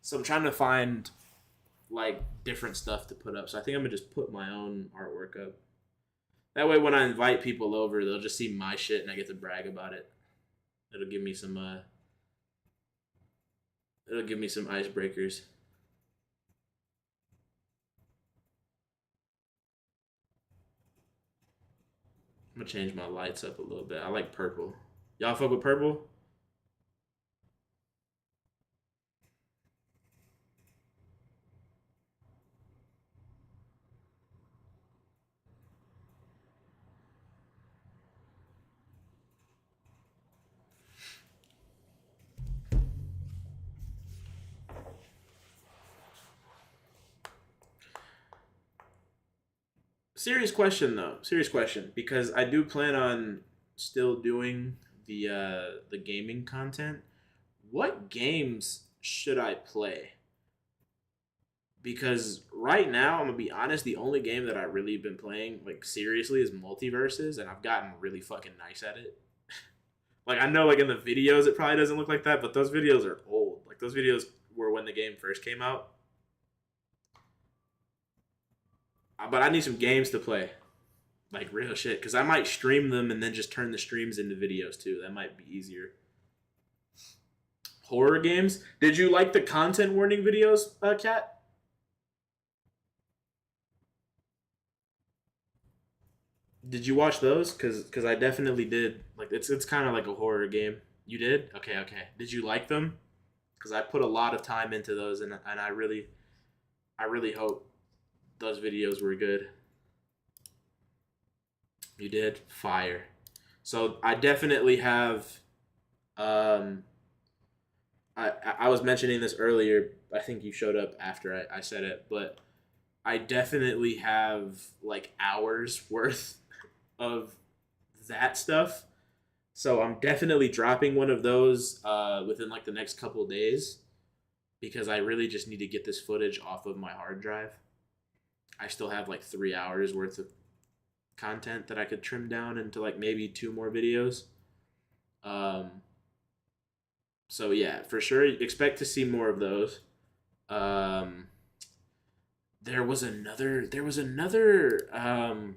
So I'm trying to find like different stuff to put up. So I think I'm gonna just put my own artwork up. That way, when I invite people over, they'll just see my shit and I get to brag about it. It'll give me some. It'll give me some icebreakers. I'm gonna change my lights up a little bit. I like purple. Y'all fuck with purple? Serious question though. Serious question because I do plan on still doing the gaming content. What games should I play? Because right now, I'm gonna be honest, the only game that I really been playing like seriously is multiverses, and I've gotten really fucking nice at it. Like I know, like in the videos, it probably doesn't look like that, but those videos are old. Like those videos were when the game first came out. But I need some games to play, like real shit, because I might stream them and then just turn the streams into videos too. That might be easier. Horror games? Did you like the content warning videos, Cat? Did you watch those? Cause I definitely did. Like it's kind of like a horror game. You did? Okay, okay. Did you like them? Cause I put a lot of time into those, and I really hope those videos were good. You did fire. So I definitely have. Um, I was mentioning this earlier. I think you showed up after I said it, but I definitely have like hours worth of that stuff. So I'm definitely dropping one of those within like the next couple of days because I really just need to get this footage off of my hard drive. I still have like 3 hours worth of content that I could trim down into like maybe two more videos. Um, so yeah, for sure, expect to see more of those. Um, there was another oh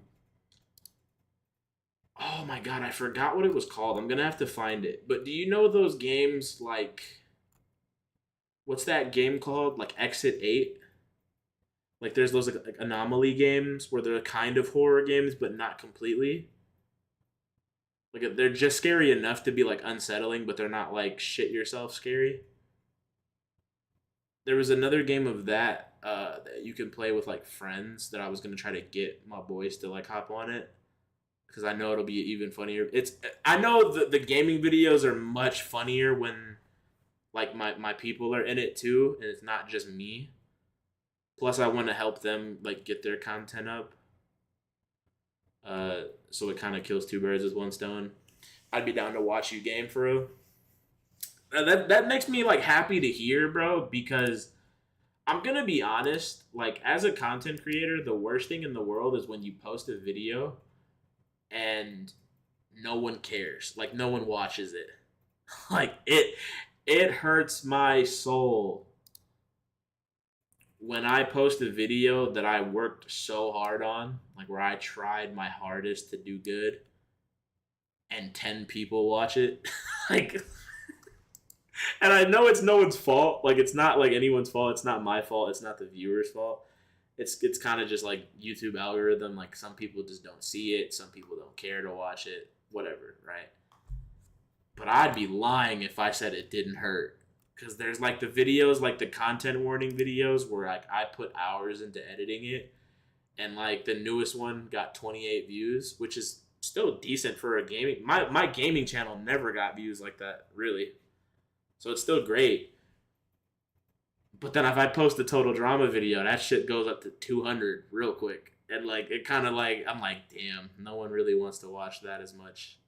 my god, I forgot what it was called. I'm gonna have to find it. But do you know those games like what's that game called? Like Exit 8? Like there's those like anomaly games where they're kind of horror games but not completely. Like they're just scary enough to be like unsettling, but they're not like shit yourself scary. There was another game of that that you can play with like friends that I was gonna try to get my boys to like hop on it because I know it'll be even funnier. It's I know the gaming videos are much funnier when like my people are in it too, and it's not just me. Plus, I want to help them like get their content up. So it kind of kills two birds with one stone. I'd be down to watch you game for real. That makes me like happy to hear, bro, because I'm gonna be honest. Like as a content creator, the worst thing in the world is when you post a video and no one cares. Like no one watches it. Like it hurts my soul when I post a video that I worked so hard on, like where I tried my hardest to do good, and 10 people watch it. Like, and I know it's no one's fault. Like, it's not like anyone's fault. It's not my fault. It's not the viewer's fault. It's kind of just like YouTube algorithm. Like, some people just don't see it. Some people don't care to watch it. Whatever, right? but I'd be lying if I said it didn't hurt. Because there's like the videos, like the content warning videos, where like I put hours into editing it, and like the newest one got 28 views, which is still decent for a gaming. My gaming channel never got views like that, really. So it's still great. But then if I post a total drama video, that shit goes up to 200 real quick. And like it kind of like I'm like, damn, no one really wants to watch that as much.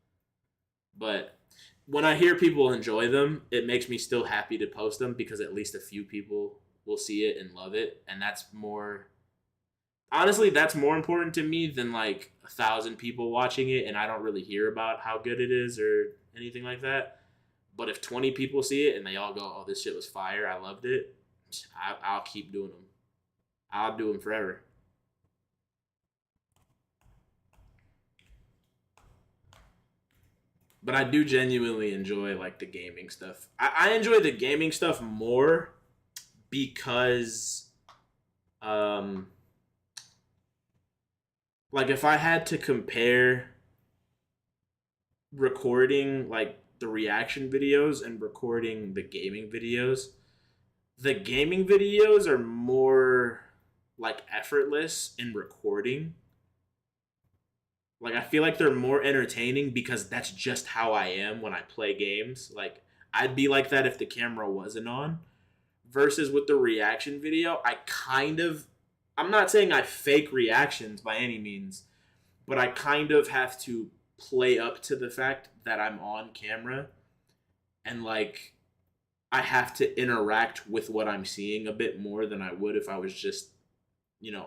But when I hear people enjoy them, it makes me still happy to post them because at least a few people will see it and love it, and that's more. Honestly, that's more important to me than like 1,000 people watching it, and I don't really hear about how good it is or anything like that. But if 20 people see it and they all go, "Oh, this shit was fire! I loved it," I'll keep doing them. I'll do them forever. But I do genuinely enjoy like the gaming stuff. I enjoy the gaming stuff more because, um, like if I had to compare recording like the reaction videos and recording the gaming videos are more like effortless in recording. Like I feel like they're more entertaining because that's just how I am when I play games. Like I'd be like that if the camera wasn't on. Versus with the reaction video, I'm not saying I fake reactions by any means, but I kind of have to play up to the fact that I'm on camera and like I have to interact with what I'm seeing a bit more than I would if I was just,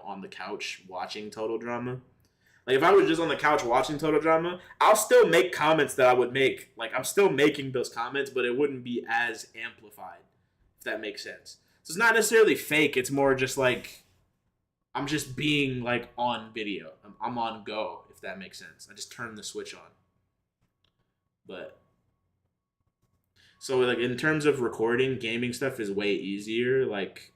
on the couch watching Total Drama. Like if I was just on the couch watching Total Drama, I'll still make comments that I would make. Like I'm still making those comments, but it wouldn't be as amplified, if that makes sense. So it's not necessarily fake. It's more just like I'm just being like on video. I'm on go, if that makes sense. I just turn the switch on. But so like in terms of recording, gaming stuff is way easier. Like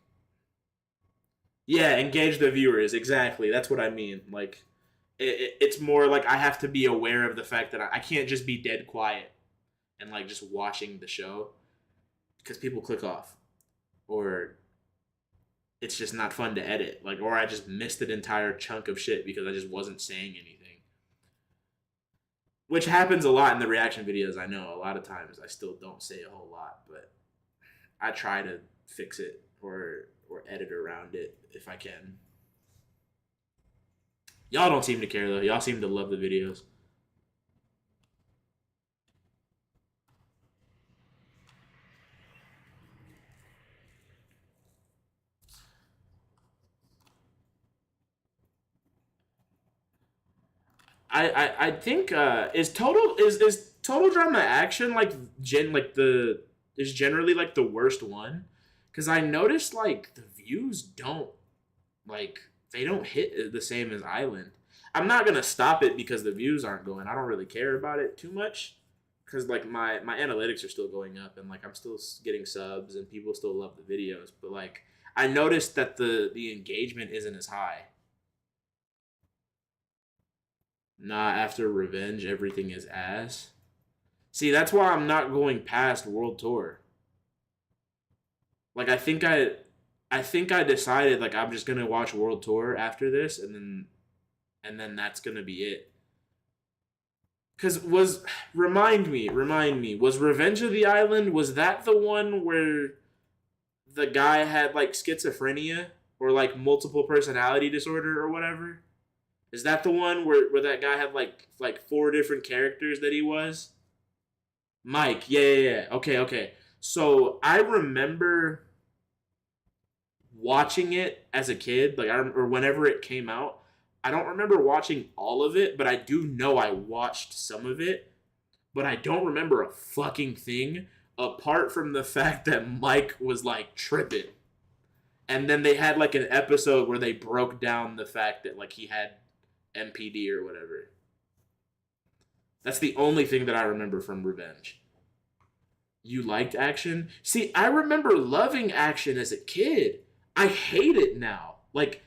yeah, engage the viewers. Exactly. That's what I mean. Like it's more like I have to be aware of the fact that I can't just be dead quiet and like just watching the show because people click off or it's just not fun to edit. Like or I just missed an entire chunk of shit because I just wasn't saying anything. Which happens a lot in the reaction videos, I know. A lot of times I still don't say a whole lot, but I try to fix it or edit around it if I can. Y'all don't seem to care though. Y'all seem to love the videos. I think is total drama action like is generally like the worst one because I noticed like the views don't like they don't hit the same as Island. I'm not gonna stop it because the views aren't going. I don't really care about it too much because like my analytics are still going up and like I'm still getting subs and people still love the videos. But like I noticed that the engagement isn't as high. Nah, after Revenge, everything is ass. See, that's why I'm not going past World Tour. Like I think I decided like I'm just gonna watch World Tour after this and then that's gonna be it. Cause was remind me, was Revenge of the Island, was that the one where the guy had like schizophrenia or like multiple personality disorder or whatever? Is that the one where that guy had like four different characters that he was? Mike, yeah, yeah, yeah. Okay, okay. So I remember watching it as a kid, like or whenever it came out. I don't remember watching all of it, but I do know I watched some of it. But I don't remember a fucking thing apart from the fact that Mike was like tripping. And then they had like an episode where they broke down the fact that like he had MPD or whatever. That's the only thing that I remember from Revenge. You liked action? See, I remember loving action as a kid. I hate it now. Like,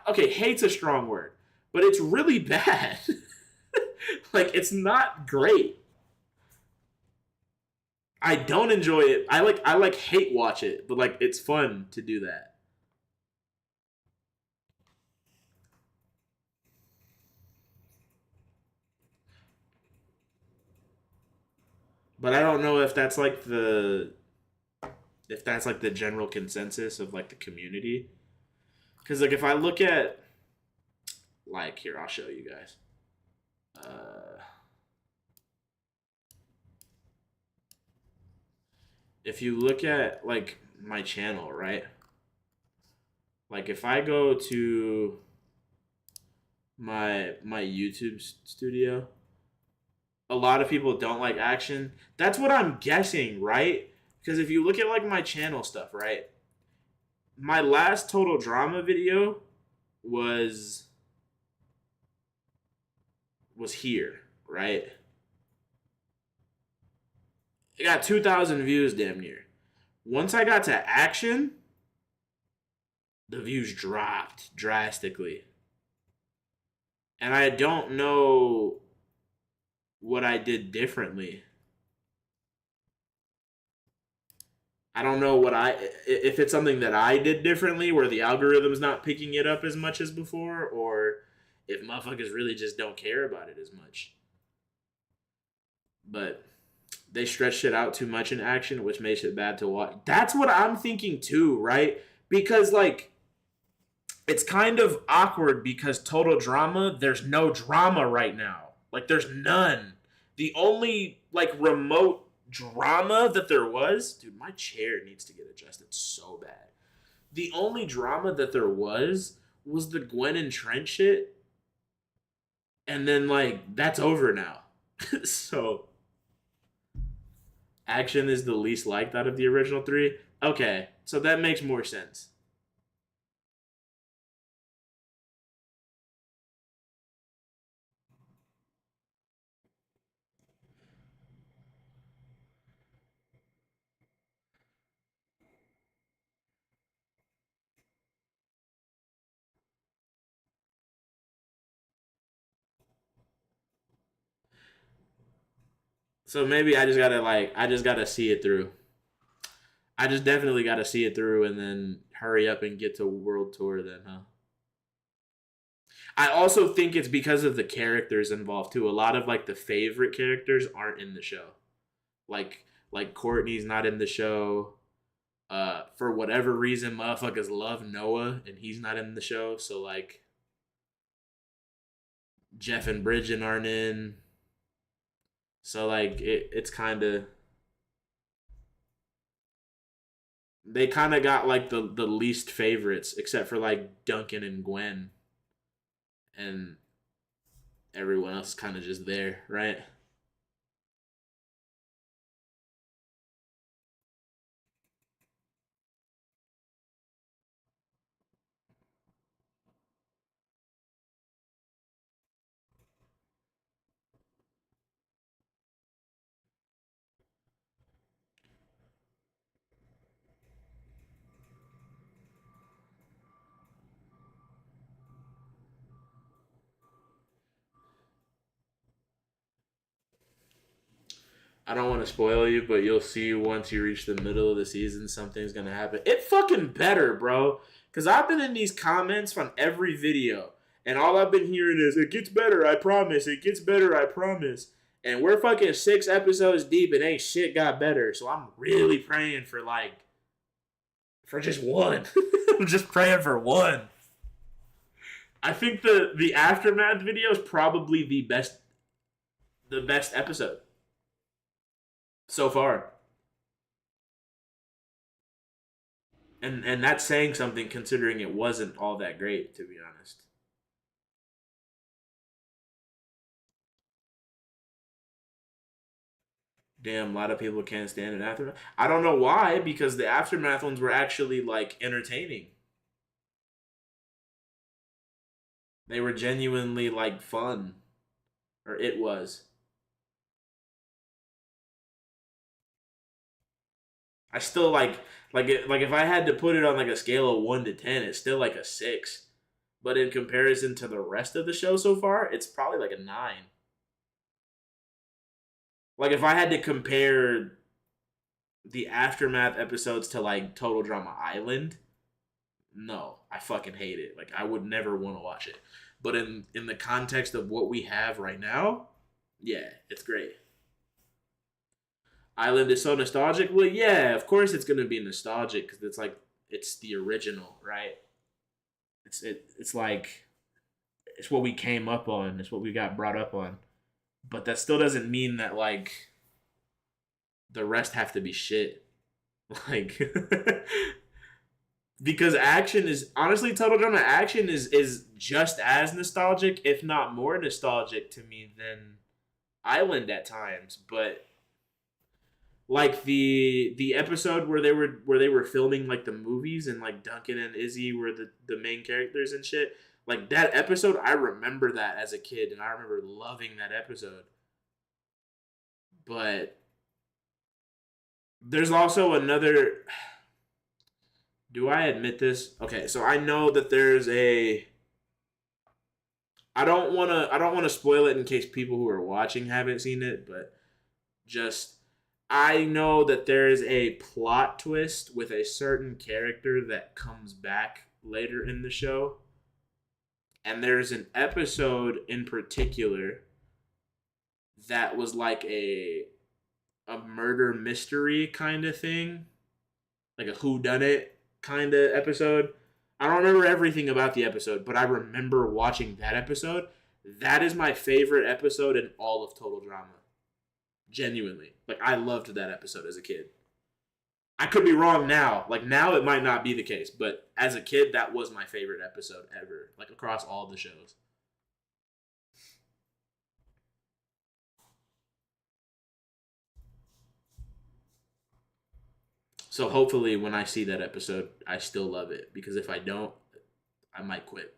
okay, hate's a strong word, but it's really bad. Like, it's not great. I don't enjoy it. I like hate watch it, but like it's fun to do that. But I don't know if that's like the general consensus of like the community. Because like if I look at like here, I'll show you guys. Uh, if you look at like my channel, right? Like if I go to my YouTube studio, a lot of people don't like action. That's what I'm guessing, right? Because if you look at like my channel stuff, right? My last total drama video was was here, right? It got 2,000 views damn near. Once I got to action, the views dropped drastically. And I don't know what I did differently. I don't know what I if it's something that I did differently where the algorithm's not picking it up as much as before, or if motherfuckers really just don't care about it as much. But they stretched it out too much in action, which makes it bad to watch. That's what I'm thinking too, right? Because like it's kind of awkward because total drama, there's no drama right now. Like there's none. The only like remote drama that there was, dude, my chair needs to get adjusted so bad. The only drama that there was the Gwen and Trent shit, and then like that's over now. So action is the least liked out of the original three. Okay, so that makes more sense. So maybe I just gotta see it through. I just definitely gotta see it through and then hurry up and get to world tour then, huh? I also think it's because of the characters involved too. A lot of like the favorite characters aren't in the show. Like Courtney's not in the show. For whatever reason, motherfuckers love Noah and he's not in the show. So like Jeff and Bridget aren't in. So like it's kind of they kind of got like the least favorites except for like Duncan and Gwen, and everyone else is kind of just there, right? I don't want to spoil you, but you'll see once you reach the middle of the season, something's gonna happen. It fucking better, bro. Cause I've been in these comments from every video, and all I've been hearing is "It gets better, I promise. It gets better, I promise." And we're fucking 6 episodes deep, and ain't shit got better. So I'm really praying for like for just one. I'm just praying for one. I think the aftermath video is probably the best episode so far. And that's saying something considering it wasn't all that great, to be honest. Damn, a lot of people can't stand an aftermath. I don't know why, because the aftermath ones were actually like entertaining. They were genuinely like fun, or it was. I still like if I had to put it on like a scale of 1 to 10, it's still like a 6. But in comparison to the rest of the show so far, it's probably like a 9. Like if I had to compare the aftermath episodes to like Total Drama Island, no, I fucking hate it. Like I would never want to watch it. But in the context of what we have right now, yeah, it's great. Island is so nostalgic. Well, yeah, of course it's gonna be nostalgic because it's like it's the original, right? It's like it's what we came up on. It's what we got brought up on. But that still doesn't mean that like the rest have to be shit. Like because action is honestly Total Drama action is just as nostalgic, if not more nostalgic to me than Island at times. But like the episode where they were filming like the movies and like Duncan and Izzy were the main characters and shit. Like that episode, I remember that as a kid, and I remember loving that episode. But there's also another. Do I admit this? Okay, so I know that there's a. I don't wanna spoil it in case people who are watching haven't seen it, but just I know that there is a plot twist with a certain character that comes back later in the show. And there's an episode in particular that was like a murder mystery kind of thing, like a who done it kind of episode. I don't remember everything about the episode, but I remember watching that episode. That is my favorite episode in all of Total Drama. Genuinely. Like I loved that episode as a kid. I could be wrong now. Like now it might not be the case, but as a kid that was my favorite episode ever, like across all the shows. So hopefully when I see that episode, I still love it because if I don't, I might quit.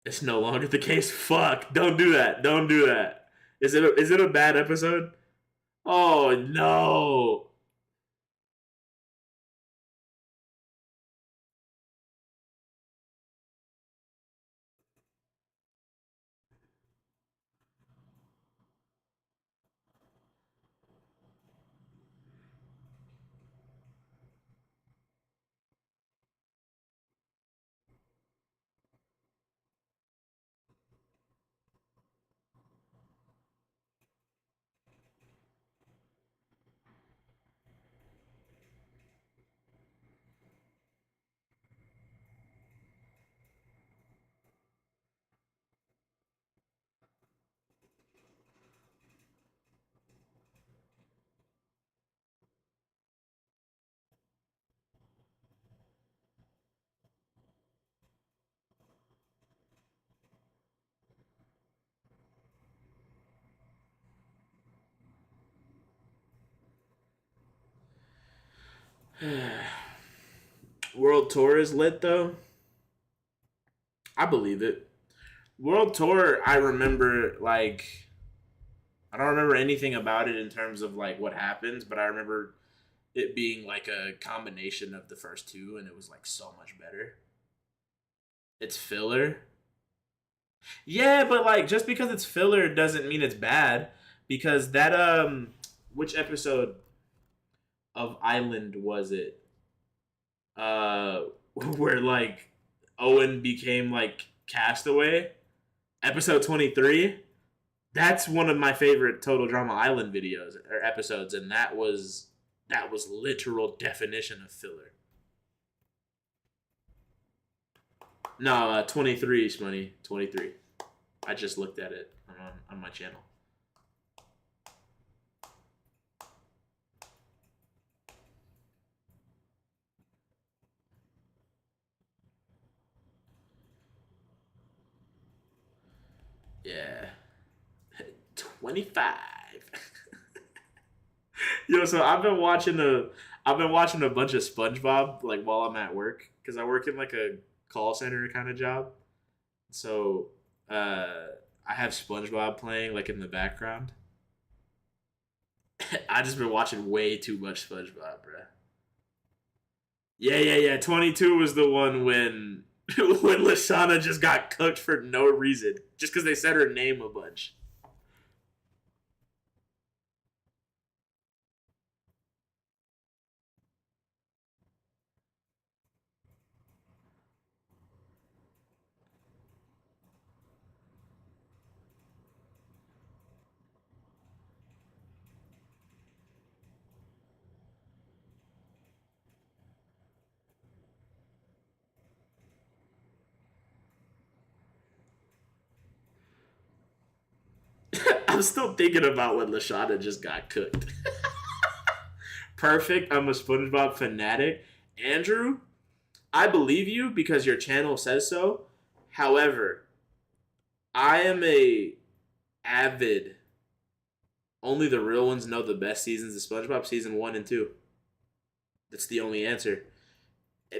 It's no longer the case. Fuck. Don't do that. Don't do that. Is it a bad episode? Oh no. World Tour is lit though. I believe it. World Tour, I remember like I don't remember anything about it in terms of like what happens, but I remember it being like a combination of the first two, and it was like so much better. It's filler. Yeah, but like just because it's filler doesn't mean it's bad. Because that which episode of Island was it? Where like Owen became like castaway. Episode 23. That's one of my favorite Total Drama Island videos or episodes, and that was literal definition of filler. No, 23 is money. 23. I just looked at it on my channel. Yeah. 25. Yo, so I've been watching a bunch of SpongeBob like while I'm at work because I work in like a call center kind of job. So I have SpongeBob playing like in the background. I just been watching way too much SpongeBob, bro. Yeah, yeah, yeah. 22 was the one when When Lashana just got cooked for no reason, just because they said her name a bunch. I'm still thinking about when Lashana just got cooked. Perfect. I'm a SpongeBob fanatic. Andrew, I believe you because your channel says so. However, I am a avid. Only the real ones know the best seasons of SpongeBob, season 1 and 2. That's the only answer.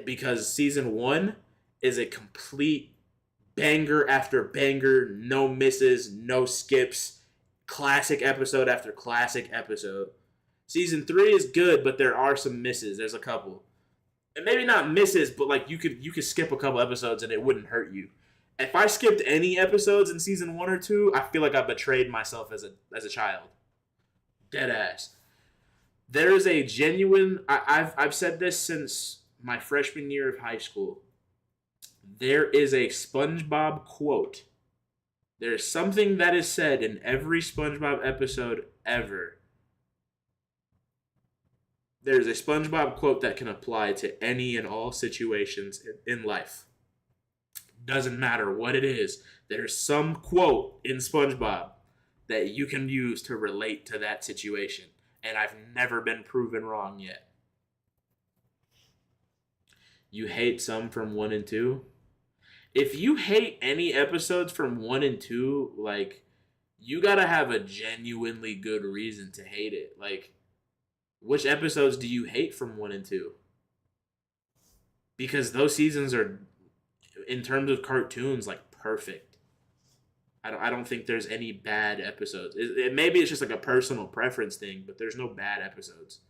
Because season 1 is a complete banger after banger, no misses, no skips, classic episode after classic episode. Season 3 is good, but there are some misses. There's a couple. And maybe not misses, but like you could skip a couple episodes and it wouldn't hurt you. If I skipped any episodes in season 1 or 2, I feel like I betrayed myself as a child. Dead ass. There is a genuine. I've said this since my freshman year of high school. There is a SpongeBob quote. There is something that is said in every SpongeBob episode ever. There's a SpongeBob quote that can apply to any and all situations in life. Doesn't matter what it is. There's some quote in SpongeBob that you can use to relate to that situation. And I've never been proven wrong yet. You hate some from 1 and 2? If you hate any episodes from 1 and 2, like, you gotta have a genuinely good reason to hate it. Like, which episodes do you hate from 1 and 2? Because those seasons are, in terms of cartoons, like, perfect. I don't think there's any bad episodes. Maybe it's just like a personal preference thing, but there's no bad episodes.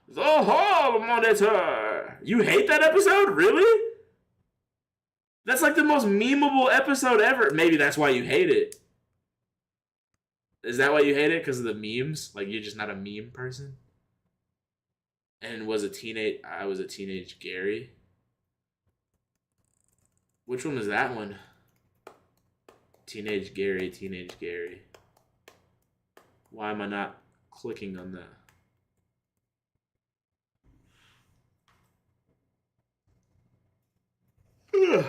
The Hall Monitor! You hate that episode? Really? That's like the most memeable episode ever. Maybe that's why you hate it. Is that why you hate it? Because of the memes? Like, you're just not a meme person? And I was a teenage Gary. Which one was that one? Teenage Gary, Teenage Gary. Why am I not clicking on that? Ugh.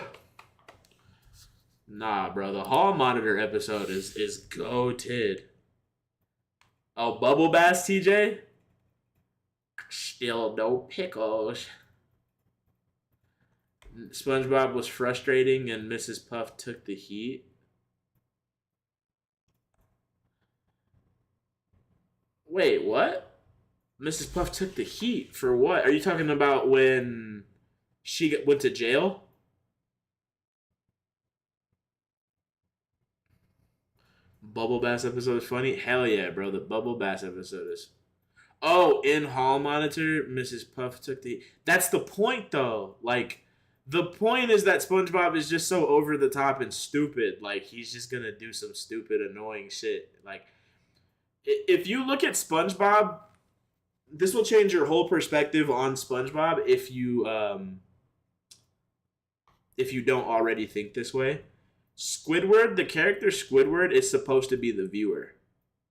Nah, bro. The Hall Monitor episode is goated. Oh, Bubble Bass, TJ? Still no pickles. SpongeBob was frustrating and Mrs. Puff took the heat. Wait, what? Mrs. Puff took the heat for what? Are you talking about when she went to jail? Bubble Bass episode is funny? Hell yeah, bro. The Bubble Bass episode is. Oh, in Hall Monitor, Mrs. Puff took the. That's the point, though. Like, the point is that SpongeBob is just so over the top and stupid. Like, he's just gonna do some stupid, annoying shit. Like, if you look at SpongeBob, this will change your whole perspective on SpongeBob if you don't already think this way. Squidward, the character Squidward, is supposed to be the viewer,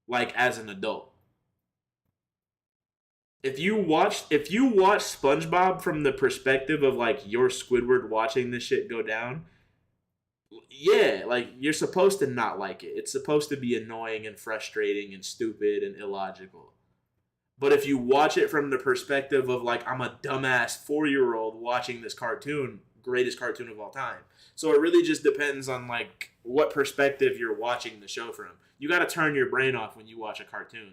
like as an adult. If you watch SpongeBob from the perspective of like your Squidward watching this shit go down, yeah, like you're supposed to not like it. It's supposed to be annoying and frustrating and stupid and illogical. But if you watch it from the perspective of like I'm a dumbass 4-year-old watching this cartoon, greatest cartoon of all time. So it really just depends on like what perspective you're watching the show from. You got to turn your brain off when you watch a cartoon.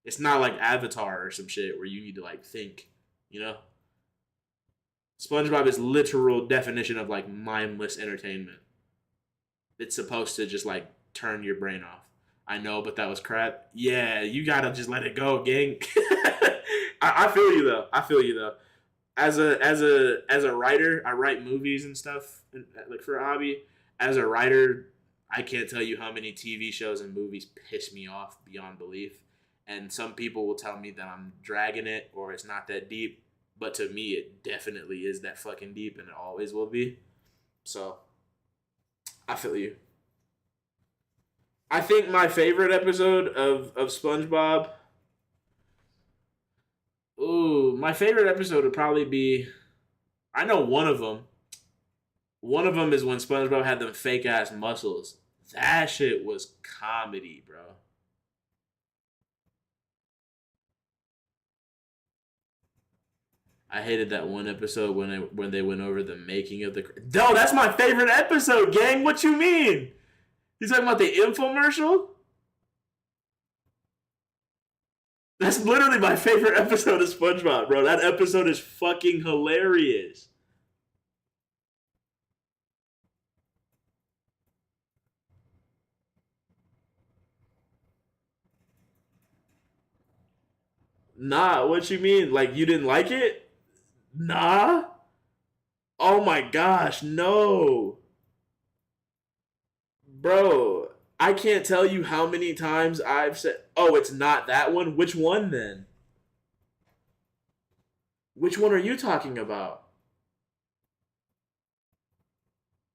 It's not like Avatar or some shit where you need to like think, you know? SpongeBob is literal definition of like mindless entertainment. It's supposed to just like turn your brain off. I know, but that was crap. Yeah, you gotta just let it go, gang. I feel you though. I feel you though. As a writer, I write movies and stuff, like for a hobby. As a writer, I can't tell you how many TV shows and movies piss me off beyond belief. And some people will tell me that I'm dragging it or it's not that deep, but to me, it definitely is that fucking deep, and it always will be. So I feel you. I think my favorite episode of SpongeBob. Ooh, my favorite episode would probably be. I know one of them. One of them is when SpongeBob had them fake ass muscles. That shit was comedy, bro. I hated that one episode when they went over the making of the. No, that's my favorite episode, gang. What you mean? You talking about the infomercial? That's literally my favorite episode of SpongeBob, bro. That episode is fucking hilarious. Nah, what you mean? Like you didn't like it? Nah. Oh my gosh, no. Bro, I can't tell you how many times I've said, "Oh, it's not that one." Which one then? Which one are you talking about?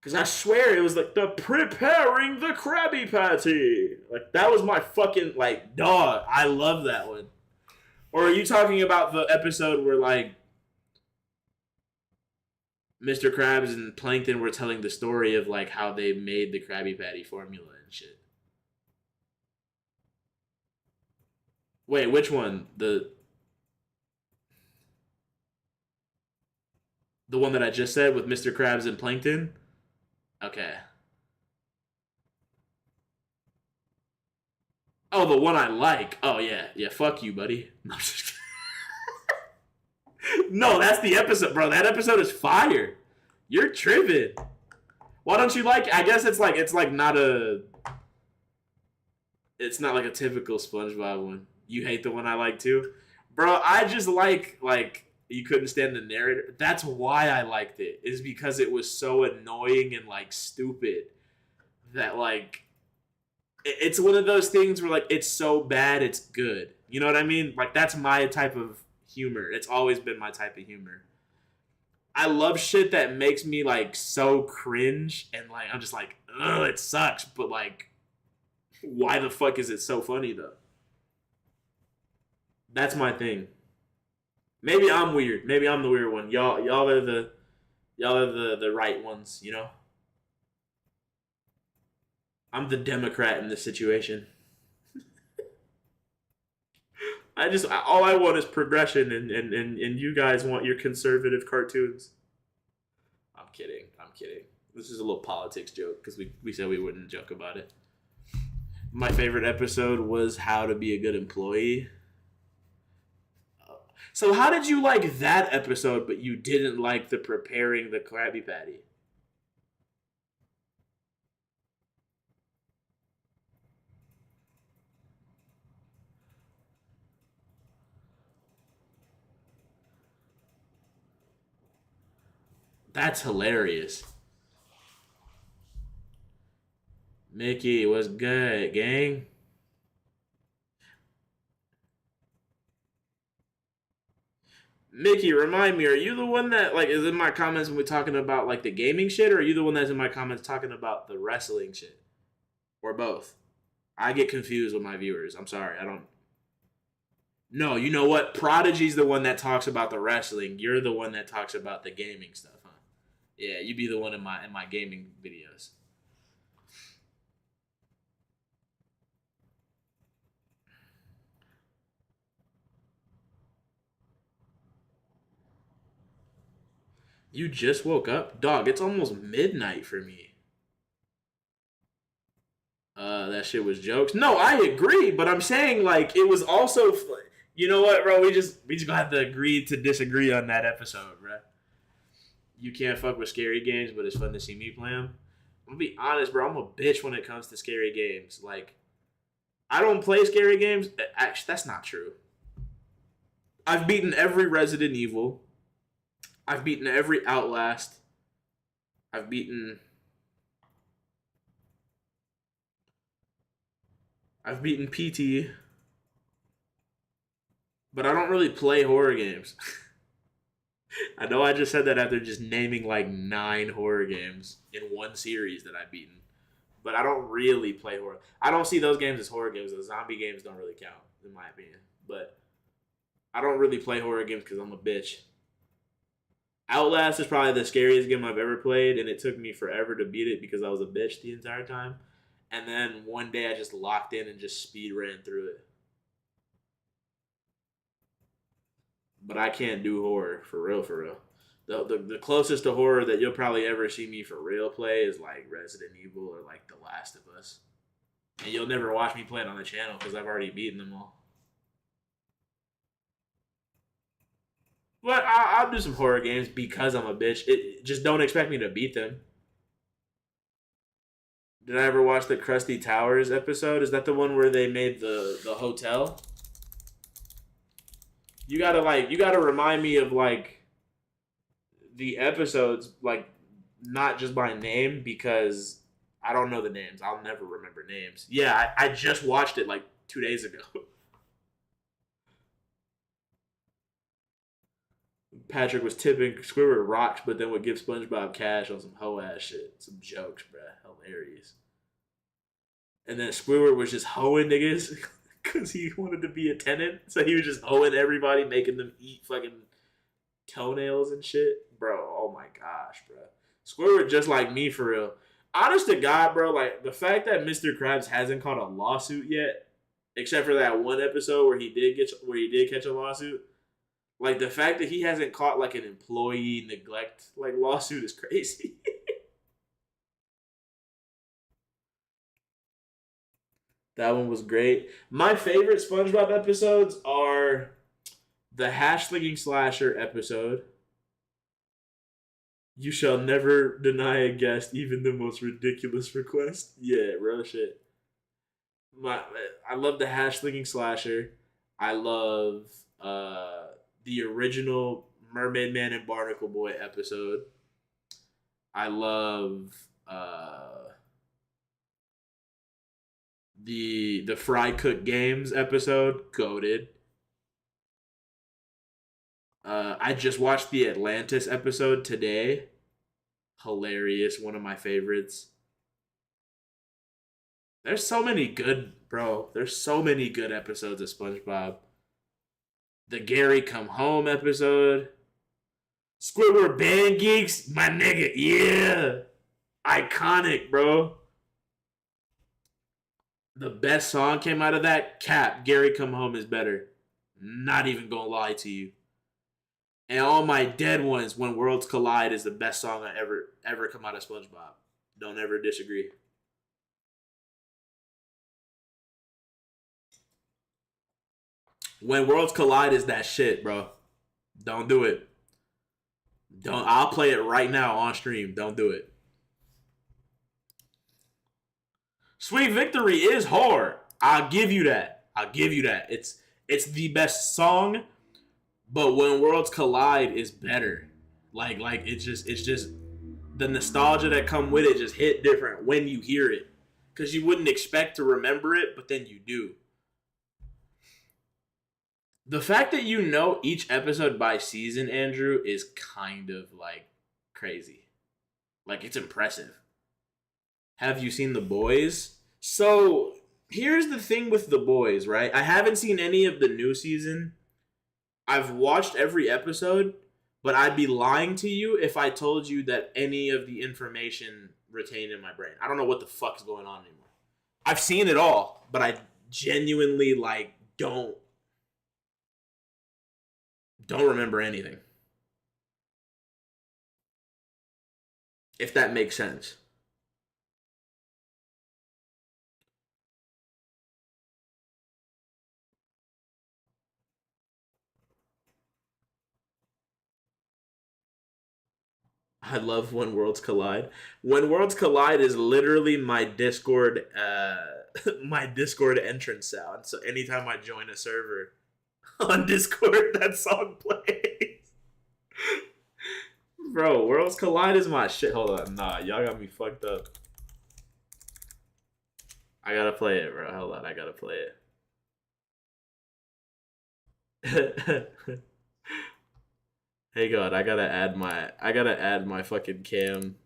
Because I swear it was like the preparing the Krabby Patty. Like that was my fucking like dog. I love that one. Or are you talking about the episode where like Mr. Krabs and Plankton were telling the story of like how they made the Krabby Patty formula and shit? Wait, which one? The one that I just said with Mr. Krabs and Plankton? Okay. Oh, the one I like. Oh yeah, yeah. Fuck you, buddy. No, that's the episode, bro. That episode is fire. You're tripping. Why don't you like? I guess it's like not a. It's not like a typical SpongeBob one. You hate the one I like too, bro. I just like you couldn't stand the narrator. That's why I liked it. Is because it was so annoying and like stupid that like it's one of those things where like it's so bad it's good. You know what I mean? Like that's my type of humor. It's always been my type of humor. I love shit that makes me like so cringe and like I'm just like, ugh, it sucks. But like, why the fuck is it so funny though? That's my thing. Maybe I'm weird. Maybe I'm the weird one. Y'all are the right ones. You know, I'm the Democrat in this situation. All I want is progression, and you guys want your conservative cartoons. I'm kidding. I'm kidding. This is a little politics joke because we said we wouldn't joke about it. My favorite episode was How to Be a Good Employee. So how did you like that episode, but you didn't like the preparing the Krabby Patty? That's hilarious. Mickey was good, gang. Mickey, remind me, are you the one that like is in my comments when we're talking about like the gaming shit, or are you the one that's in my comments talking about the wrestling shit? Or both? I get confused with my viewers. I'm sorry. I don't. No, you know what? Prodigy's the one that talks about the wrestling. You're the one that talks about the gaming stuff, huh? Yeah, you be the one in my gaming videos. You just woke up, dog. It's almost midnight for me. That shit was jokes. No, I agree, but I'm saying like it was also. You know what, bro? We just gonna have to agree to disagree on that episode, bro. You can't fuck with scary games, but it's fun to see me play them. I'm gonna be honest, bro. I'm a bitch when it comes to scary games. Like I don't play scary games. Actually, that's not true. I've beaten every Resident Evil. I've beaten every Outlast. I've beaten. I've beaten PT, but I don't really play horror games. I know I just said that after just naming like 9 horror games in one series that I've beaten, but I don't really play horror. I don't see those games as horror games. The zombie games don't really count, in my opinion. But I don't really play horror games because I'm a bitch. Outlast is probably the scariest game I've ever played, and it took me forever to beat it because I was a bitch the entire time. And then one day I just locked in and just speed ran through it. But I can't do horror for real, for real. The closest to horror that you'll probably ever see me for real play is like Resident Evil or like The Last of Us. And you'll never watch me play it on the channel because I've already beaten them all. But I'll do some horror games because I'm a bitch. Just don't expect me to beat them. Did I ever watch the Krusty Towers episode? Is that the one where they made the hotel? You gotta remind me of like the episodes, like not just by name because I don't know the names. I'll never remember names. Yeah, I just watched it like 2 days ago. Patrick was tipping Squidward rocks, but then would give SpongeBob cash on some hoe ass shit, some jokes, bruh, hilarious. And then Squidward was just hoeing niggas because he wanted to be a tenant, so he was just hoeing everybody, making them eat fucking toenails and shit, bro. Oh my gosh, bro. Squidward just like me for real. Honest to God, bro, like the fact that Mr. Krabs hasn't caught a lawsuit yet, except for that one episode where he did catch a lawsuit. Like the fact that he hasn't caught like an employee neglect like lawsuit is crazy. That one was great. My favorite SpongeBob episodes are the hash slinging slasher episode. You shall never deny a guest, even the most ridiculous request. Yeah, real shit. My, I love the hash slinging slasher. I love the original Mermaid Man and Barnacle Boy episode. I love the Fry Cook Games episode. Goaded. I just watched the Atlantis episode today. Hilarious, one of my favorites. There's so many good, bro. There's so many good episodes of SpongeBob. The Gary Come Home episode. Squidward Band Geeks, my nigga, yeah. Iconic, bro. The best song came out of that. Cap, Gary Come Home is better. Not even gonna lie to you. And all my dead ones, When Worlds Collide is the best song I ever come out of SpongeBob. Don't ever disagree. When Worlds Collide is that shit, bro. Don't do it. Don't. I'll play it right now on stream. Don't do it. Sweet Victory is hard. I'll give you that. I'll give you that. It's the best song, but When Worlds Collide is better. Like it's just the nostalgia that come with it just hit different when you hear it. Cause you wouldn't expect to remember it, but then you do. The fact that you know each episode by season, Andrew, is kind of like crazy. Like it's impressive. Have you seen The Boys? So here's the thing with The Boys, right? I haven't seen any of the new season. I've watched every episode, but I'd be lying to you if I told you that any of the information retained in my brain. I don't know what the fuck's going on anymore. I've seen it all, but I genuinely like don't remember anything. If that makes sense. I love When Worlds Collide. When Worlds Collide is literally my Discord my Discord entrance sound. So anytime I join a server on Discord, that song plays. Bro, Worlds Collide is my shit. Hold on. Nah, y'all got me fucked up. I gotta play it, bro. Hold on, I gotta play it. Hey God, I gotta add my fucking cam.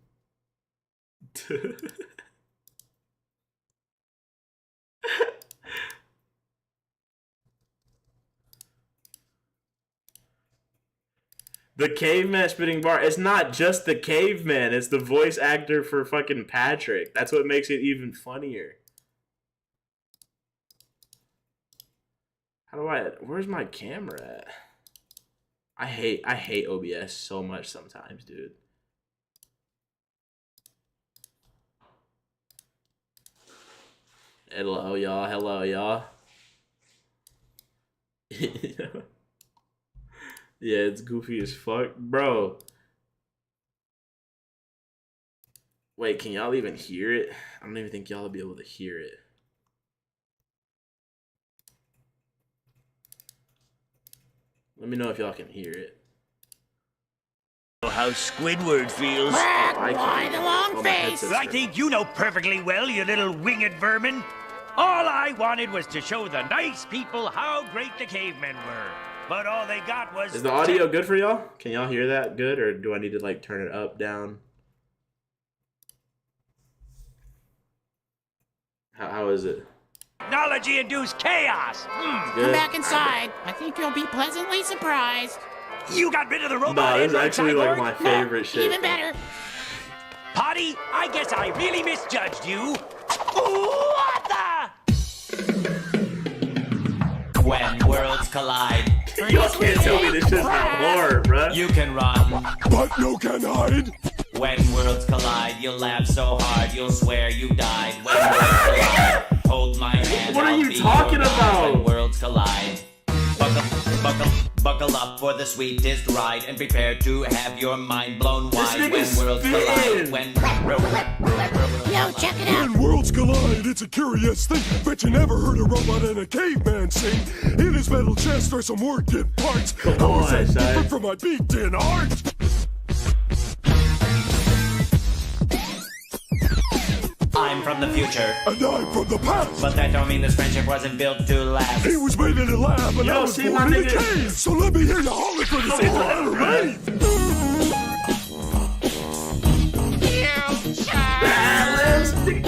The caveman spitting bar. It's not just the caveman. It's the voice actor for fucking Patrick. That's what makes it even funnier. How do I? Where's my camera at? I hate OBS so much sometimes, dude. Hello, y'all. Hello, y'all. Yeah, it's goofy as fuck, bro. Wait, can y'all even hear it? I don't even think y'all will be able to hear it. Let me know if y'all can hear it. How Squidward feels. Why the long face? I think you know perfectly well, you little winged vermin. All I wanted was to show the nice people how great the cavemen were. But all they got was... Is the audio good for y'all? Can y'all hear that good, or do I need to like turn it up, down? How is it? Technology-induced chaos! Come back inside. I think you'll be pleasantly surprised. You got rid of the robot Nah, this is android actually cyborg? like my favorite shit. Even better. Potty, I guess I really misjudged you. What the? When worlds collide, Y'all can't tell me this shit's not horror, bruh. you can run. But you can hide. When worlds collide, you'll laugh so hard you'll swear you died. When worlds collide, hold my hand. What are I'll you be talking your guide. about? When worlds collide, buckle up for the sweetest ride and prepare to have your mind blown wide. When nigga's worlds collide, spitting. when Yo, check it out. When worlds collide, it's a curious thing. Bet you never heard a robot and a caveman sing. In his metal chest are some working parts. How is on, that son. different from my beat-in art? I'm from the future, And I'm from the past. but that don't mean this friendship wasn't built to last. He was made in a lab, and Yo, I was see born my in a nigga? cave. So let me hear you holler for the same on, bruh.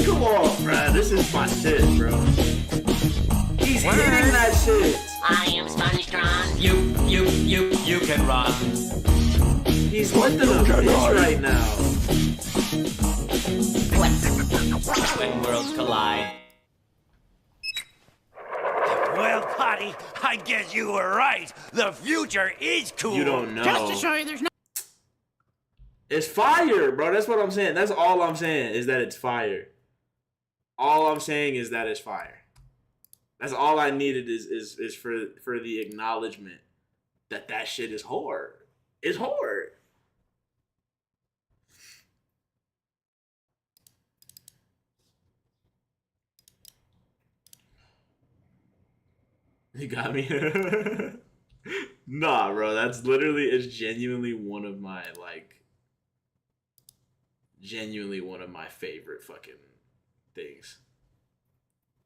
Come on, bruh. This is my shit, bro. He's hitting that shit. I am SpongeTron. You can run. He's lifting a bitch right now. When worlds collide. Well, Potty, I guess you were right. The future is cool. You don't know. Just to show you there's no... It's fire, bro. That's what I'm saying. That's all I'm saying is that it's fire. All I'm saying is that it's fire. That's all I needed is for the acknowledgement that that shit is horror. It's horror. You got me. Nah, bro. That's literally, it's genuinely one of my favorite fucking things.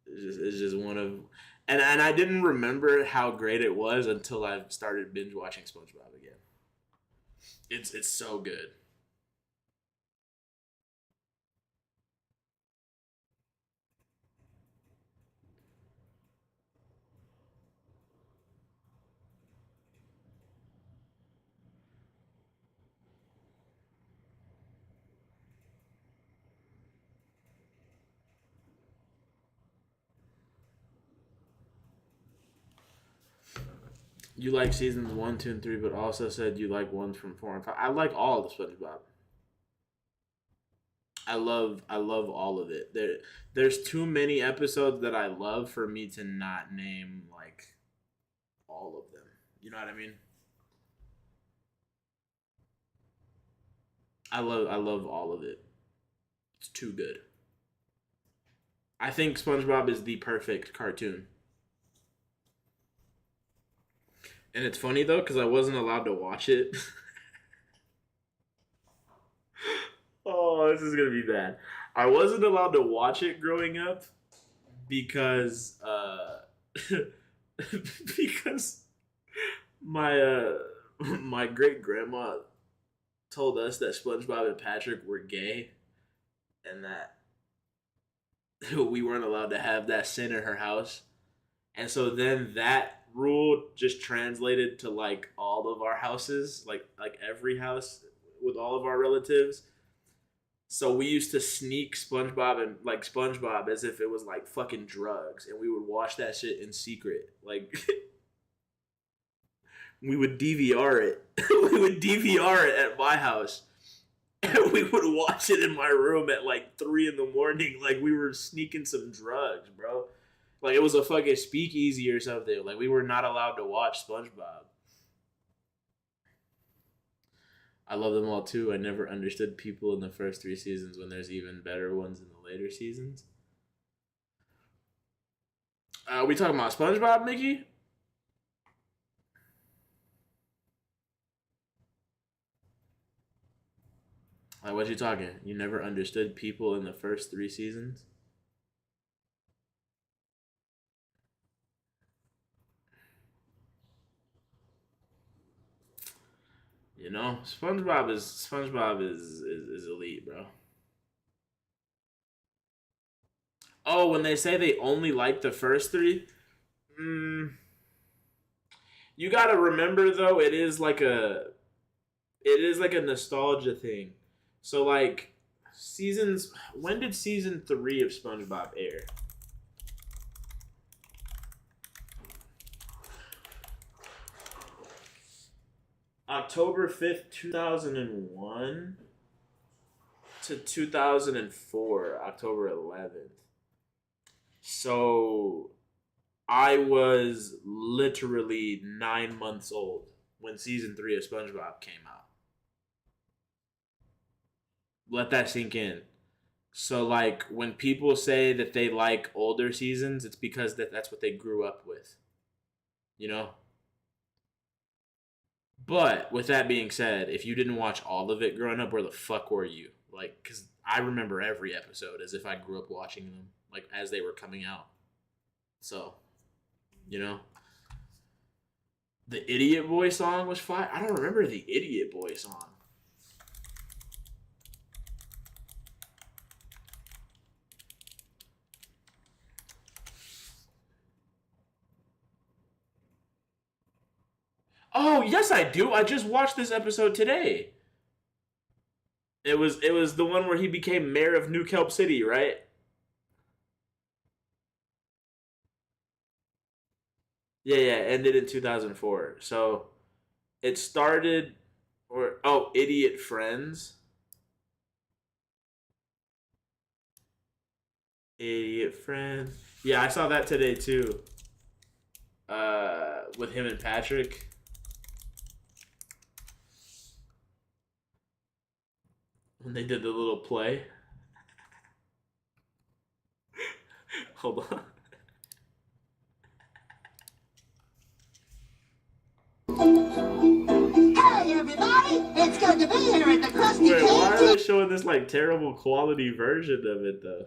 It's just one of, and I didn't remember how great it was until I started binge watching SpongeBob again. It's so good. You like seasons 1, 2, and 3, but also said you like ones from 4 and 5. I like all of the SpongeBob. I love all of it. There's too many episodes that I love for me to not name like all of them. You know what I mean? I love all of it. It's too good. I think SpongeBob is the perfect cartoon. And it's funny though, because I wasn't allowed to watch it. Oh, this is gonna be bad. I wasn't allowed to watch it growing up because because my great grandma told us that SpongeBob and Patrick were gay, and that we weren't allowed to have that sin in her house. And so then that rule just translated to like all of our houses, like every house with all of our relatives. So we used to sneak SpongeBob and like SpongeBob as if it was like fucking drugs, and we would watch that shit in secret. Like we would DVR it. We would DVR it at my house. And we would watch it in my room at like 3 a.m. like we were sneaking some drugs, bro. Like it was a fucking speakeasy or something. Like we were not allowed to watch SpongeBob. I love them all too. I never understood people in the first 3 seasons when there's even better ones in the later seasons. We talking about SpongeBob, Mickey? Like, what you talking? You never understood people in the first 3 seasons? You know, SpongeBob is elite, bro. Oh, when they say they only like the first 3, you gotta remember though, it is like a nostalgia thing. So like when did season 3 of SpongeBob air? October 5th, 2001 to 2004, October 11th. So I was literally 9 months old when season 3 of SpongeBob came out. Let that sink in. So like when people say that they like older seasons, it's because that's what they grew up with. You know? But with that being said, if you didn't watch all of it growing up, where the fuck were you? Like, because I remember every episode as if I grew up watching them, like, as they were coming out. So, you know. The Idiot Boy song was fire. I don't remember the Idiot Boy song. Oh, yes, I do. I just watched this episode today. It was the one where he became mayor of New Kelp City, right? Yeah, ended in 2004. So it started Idiot Friends. Idiot Friends. Yeah, I saw that today too. With him and Patrick. When they did the little play. Hold on. Hey everybody, it's good to be here at the Krusty Wait, why are Canteen. they showing this like terrible quality version of it though?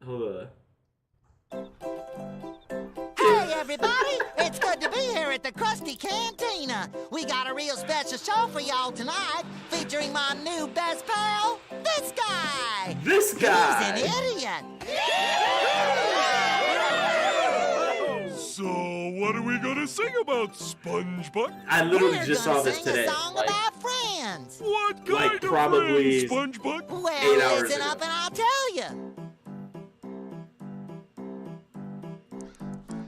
Hold on. Hey everybody, it's good to be here at the Krusty Cantina. We got a real special show for y'all tonight, featuring my new best pal, this guy. This guy! He's an idiot. So, what are we gonna sing about, SpongeBob? I literally We're just gonna saw this sing today. a song Like, about friends. What kind Like, of probably- friends, SpongeBob? 8 Well, hours listen ago. up and I'll tell you.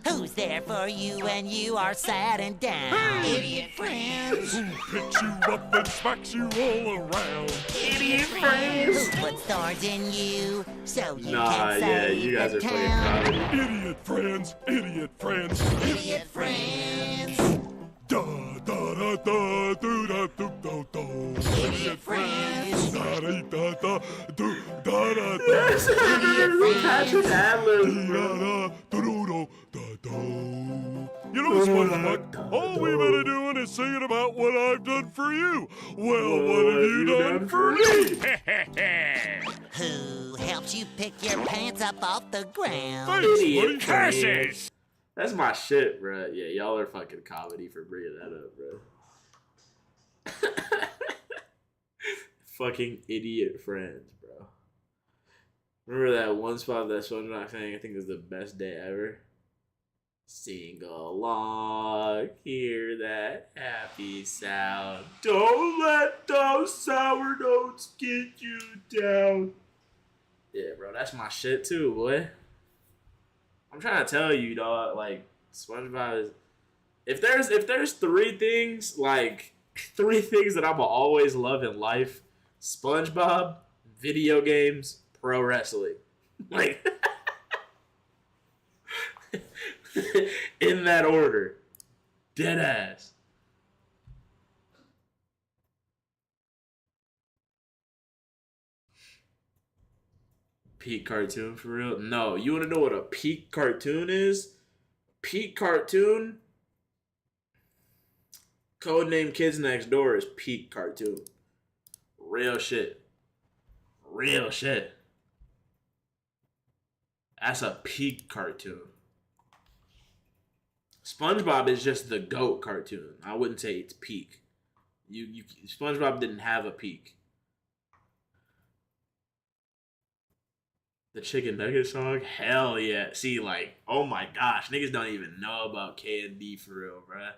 Who's there for you when you are sad and down? Idiot friends. Who picks you up and smacks you all around? Idiot Friends! Who puts thorns in you so you Nah, can yeah, save you guys the are playing town? comedy. Idiot friends, idiot friends. Idiot friends. Da da da da da do da do do do. Idiot friends. Da da da da do da da da. That's Patrick Adler, bro. Da da do do da do. You know, SpongeBob, all we've been doing is singing about what I've done for you. Well, what have you done for me? Who helps you pick your pants up off the ground? Thanks, Idiot buddy. Curses! That's my shit, bro. Yeah, y'all are fucking comedy for bringing that up, bro. Fucking idiot friends, bro. Remember that one spot of that SpongeBob thing? I think it was the best day ever. Sing along, hear that happy sound. Don't let those sour notes get you down. Yeah, bro, that's my shit too, boy. I'm trying to tell you, dog. Like SpongeBob is. If there's three things that I'ma always love in life: SpongeBob, video games, pro wrestling. Like. In that order. Dead ass. Peak cartoon for real? No. You want to know what a peak cartoon is? Peak cartoon? Codename Kids Next Door is peak cartoon. Real shit. Real shit. That's a peak cartoon. SpongeBob is just the GOAT cartoon. I wouldn't say it's peak. SpongeBob didn't have a peak. The Chicken Nugget song? Hell yeah. See, like, oh my gosh. Niggas don't even know about K&D for real, bruh.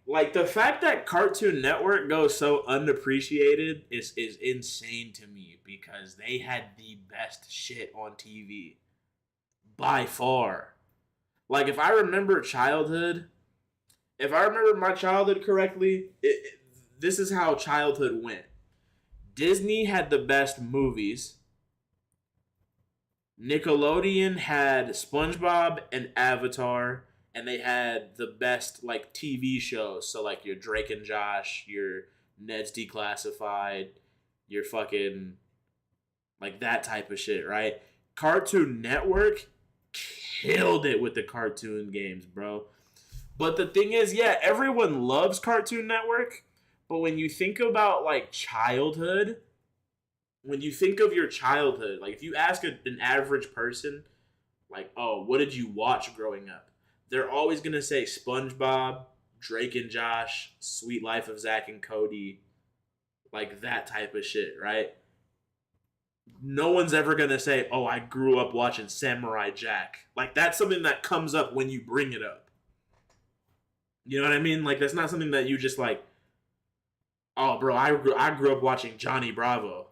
Like the fact that Cartoon Network goes so unappreciated is insane to me because they had the best shit on TV. By far. Like, if I remember my childhood correctly, this is how childhood went. Disney had the best movies. Nickelodeon had SpongeBob and Avatar, and they had the best, like, TV shows. So, like, your Drake and Josh, your Ned's Declassified, your fucking, like, that type of shit, right? Cartoon Network killed it with the cartoon games, bro. But the thing is, yeah, everyone loves Cartoon Network, but when you think about, like, childhood, when you think of your childhood, like, if you ask an average person, like, oh, what did you watch growing up? They're always going to say SpongeBob, Drake and Josh, Sweet Life of Zach and Cody, like, that type of shit, right? No one's ever going to say, oh, I grew up watching Samurai Jack. Like, that's something that comes up when you bring it up. You know what I mean? Like, that's not something that you just, like, oh, bro, I grew up watching Johnny Bravo.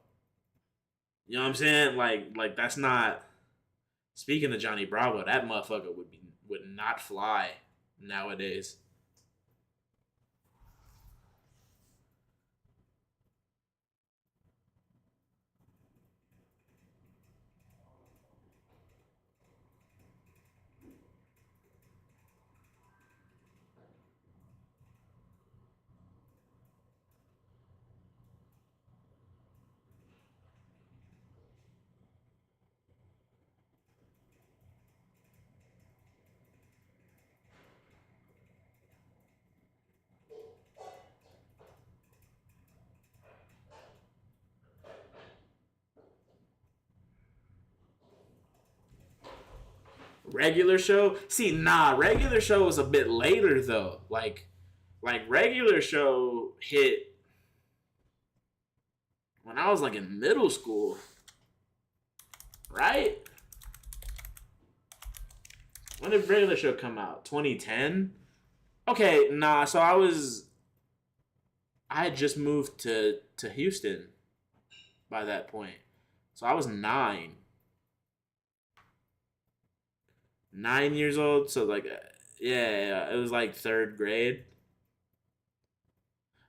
You know what I'm saying? Like that's not... Speaking of Johnny Bravo, that motherfucker would not fly nowadays. Regular Show? See, nah, Regular Show was a bit later, though. Like Regular Show hit when I was, like, in middle school. Right? When did Regular Show come out? 2010? Okay, nah, so I had just moved to Houston by that point. So I was 9. 9 years old, so like, yeah, it was like 3rd grade.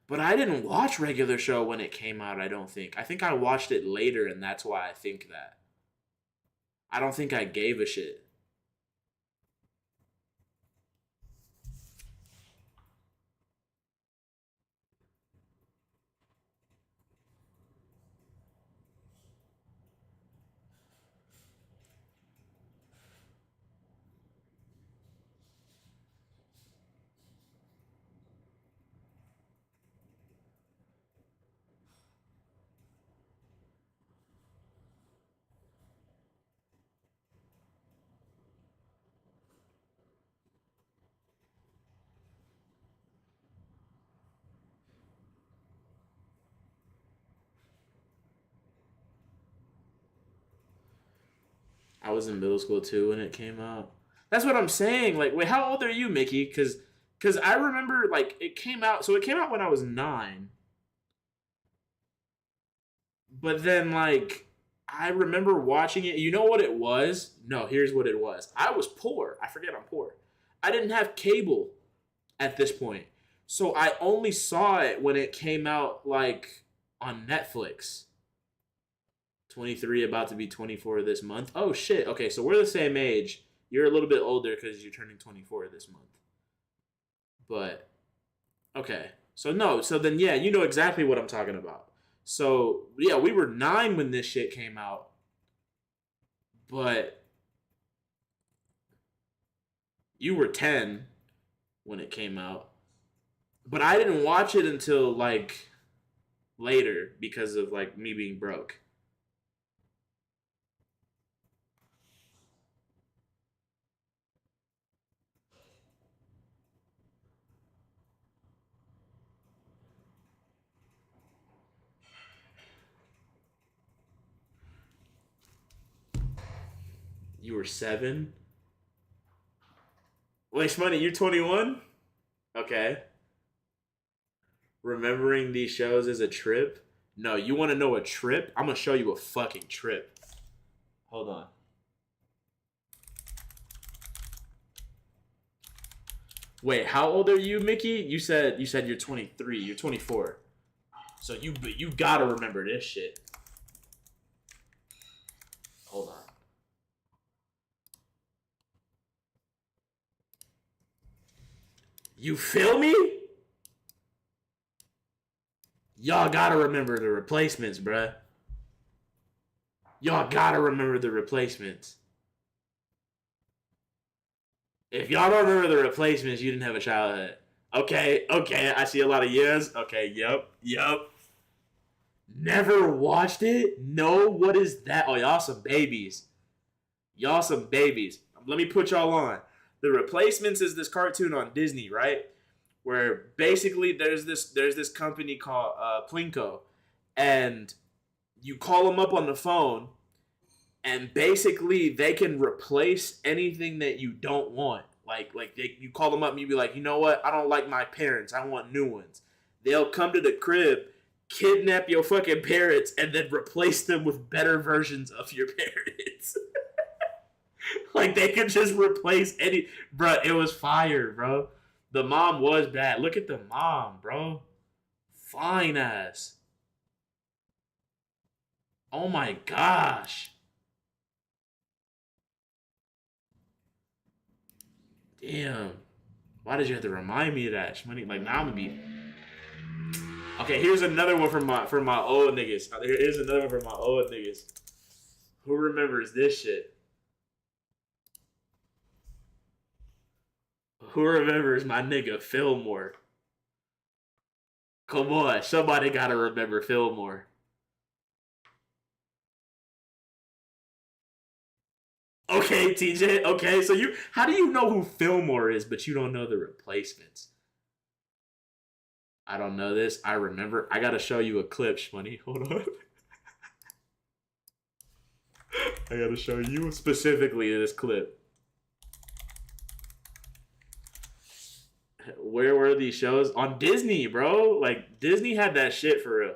But I didn't watch Regular Show when it came out, I don't think. I think I watched it later, and that's why I think that. I don't think I gave a shit. I was in middle school too when it came out. That's what I'm saying. Like, wait, how old are you, Mickey? Because I remember, like, it came out. So it came out when I was 9. But then, like, I remember watching it. You know what it was? No, here's what it was. I was poor. I forget I'm poor. I didn't have cable at this point. So I only saw it when it came out, like, on Netflix. 23, about to be 24 this month. Oh, shit. Okay, so we're the same age. You're a little bit older because you're turning 24 this month. But, okay. So, no. So then, yeah, you know exactly what I'm talking about. So, yeah, we were 9 when this shit came out. But you were 10 when it came out. But I didn't watch it until, like, later because of, like, me being broke. You were 7? Wait, Shmoney, you're 21? Okay. Remembering these shows is a trip? No, you want to know a trip? I'm going to show you a fucking trip. Hold on. Wait, how old are you, Mickey? You said you're 23. You're 24. So you got to remember this shit. Hold on. You feel me? Y'all gotta remember the replacements, bruh. Y'all gotta remember the replacements. If y'all don't remember the replacements, you didn't have a childhood. Okay, I see a lot of yes. Okay, yep. Never watched it? No, what is that? Oh, y'all some babies. Let me put y'all on. The Replacements is this cartoon on Disney, right? Where basically there's this company called Plinko, and you call them up on the phone, and basically they can replace anything that you don't want. You call them up and you be like, you know what? I don't like my parents. I want new ones. They'll come to the crib, kidnap your fucking parents, and then replace them with better versions of your parents. Like, they could just replace any... Bro, it was fire, bro. The mom was bad. Look at the mom, bro. Fine ass. Oh my gosh. Damn. Why did you have to remind me of that? Shmoney? Like, now I'm gonna be... Okay, here's another one from my old niggas. Here's another one from my old niggas. Who remembers this shit? Who remembers my nigga Fillmore? Come on, somebody gotta remember Fillmore. Okay, TJ. Okay, so how do you know who Fillmore is, but you don't know the Replacements? I don't know this. I remember. I gotta show you a clip, Shmoney. Hold on. I gotta show you specifically this clip. Where were these shows? On Disney, bro. Like, Disney had that shit for real.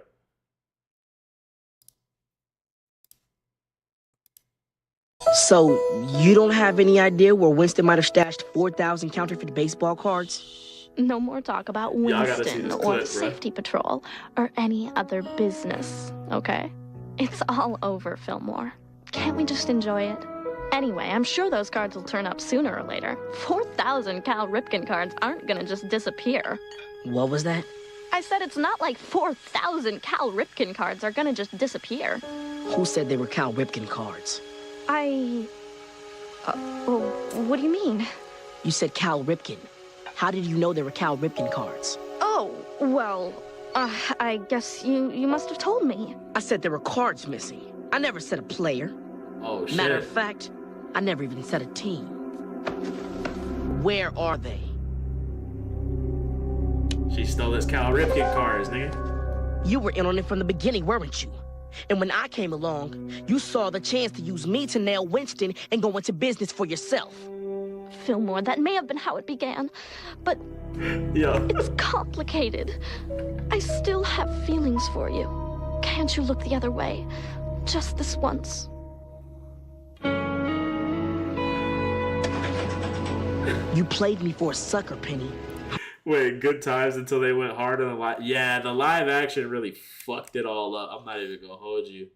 So, you don't have any idea where Winston might have stashed 4,000 counterfeit baseball cards? No more talk about Winston or Safety Patrol or any other business, okay? It's all over, Fillmore. Can't we just enjoy it? Anyway, I'm sure those cards will turn up sooner or later. 4,000 Cal Ripken cards aren't gonna just disappear. What was that? I said it's not like 4,000 Cal Ripken cards are gonna just disappear. Who said they were Cal Ripken cards? Well, what do you mean? You said Cal Ripken. How did you know they were Cal Ripken cards? Oh, well, I guess you must have told me. I said there were cards missing. I never said a player. Oh, shit. Matter of fact, I never even said a team. Where are they? She stole his Cal Ripken cards, nigga. You were in on it from the beginning, weren't you? And when I came along, you saw the chance to use me to nail Winston and go into business for yourself. Fillmore, that may have been how it began, but it's complicated. I still have feelings for you. Can't you look the other way? Just this once. You played me for a sucker, Penny. Wait, Good Times until they went hard on the live. Yeah, the live action really fucked it all up. I'm not even gonna hold you.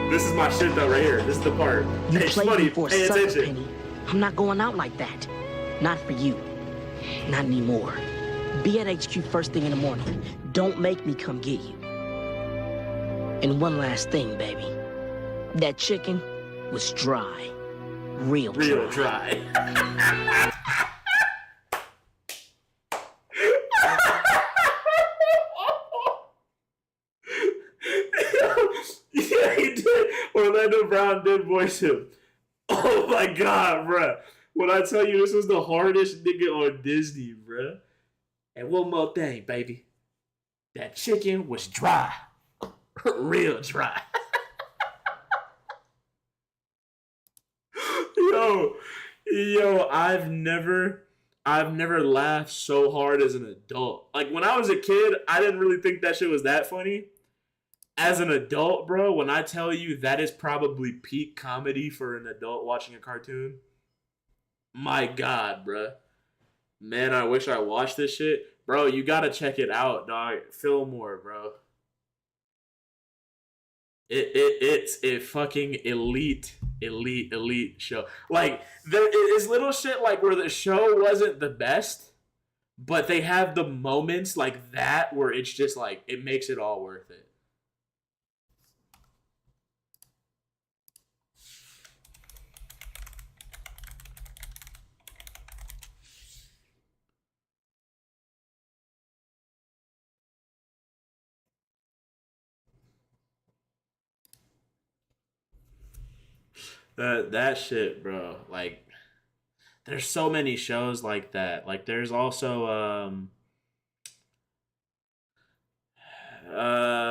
This is my shit though, right here. This is the part. You hey, played Shmoney, me for a pay sucker, attention. Penny. I'm not going out like that. Not for you. Not anymore. Be at HQ first thing in the morning. Don't make me come get you. And one last thing, baby. That chicken was dry. Real dry. Yeah, he did. Orlando Brown did voice him. Oh my god, bruh. When I tell you this was the hardest nigga on Disney, bruh. And one more thing, baby. That chicken was dry. Real dry. Yo, I've never laughed so hard as an adult. Like when I was a kid, I didn't really think that shit was that funny. As an adult, bro, when I tell you that is probably peak comedy for an adult watching a cartoon, my god, bro. Man, I wish I watched this shit. Bro, you gotta check it out, dog. Fillmore, bro. It's a fucking elite show. Like, there is little shit like where the show wasn't the best, but they have the moments like that where it's just like, it makes it all worth it. That shit, bro. Like, there's so many shows like that. Like, there's also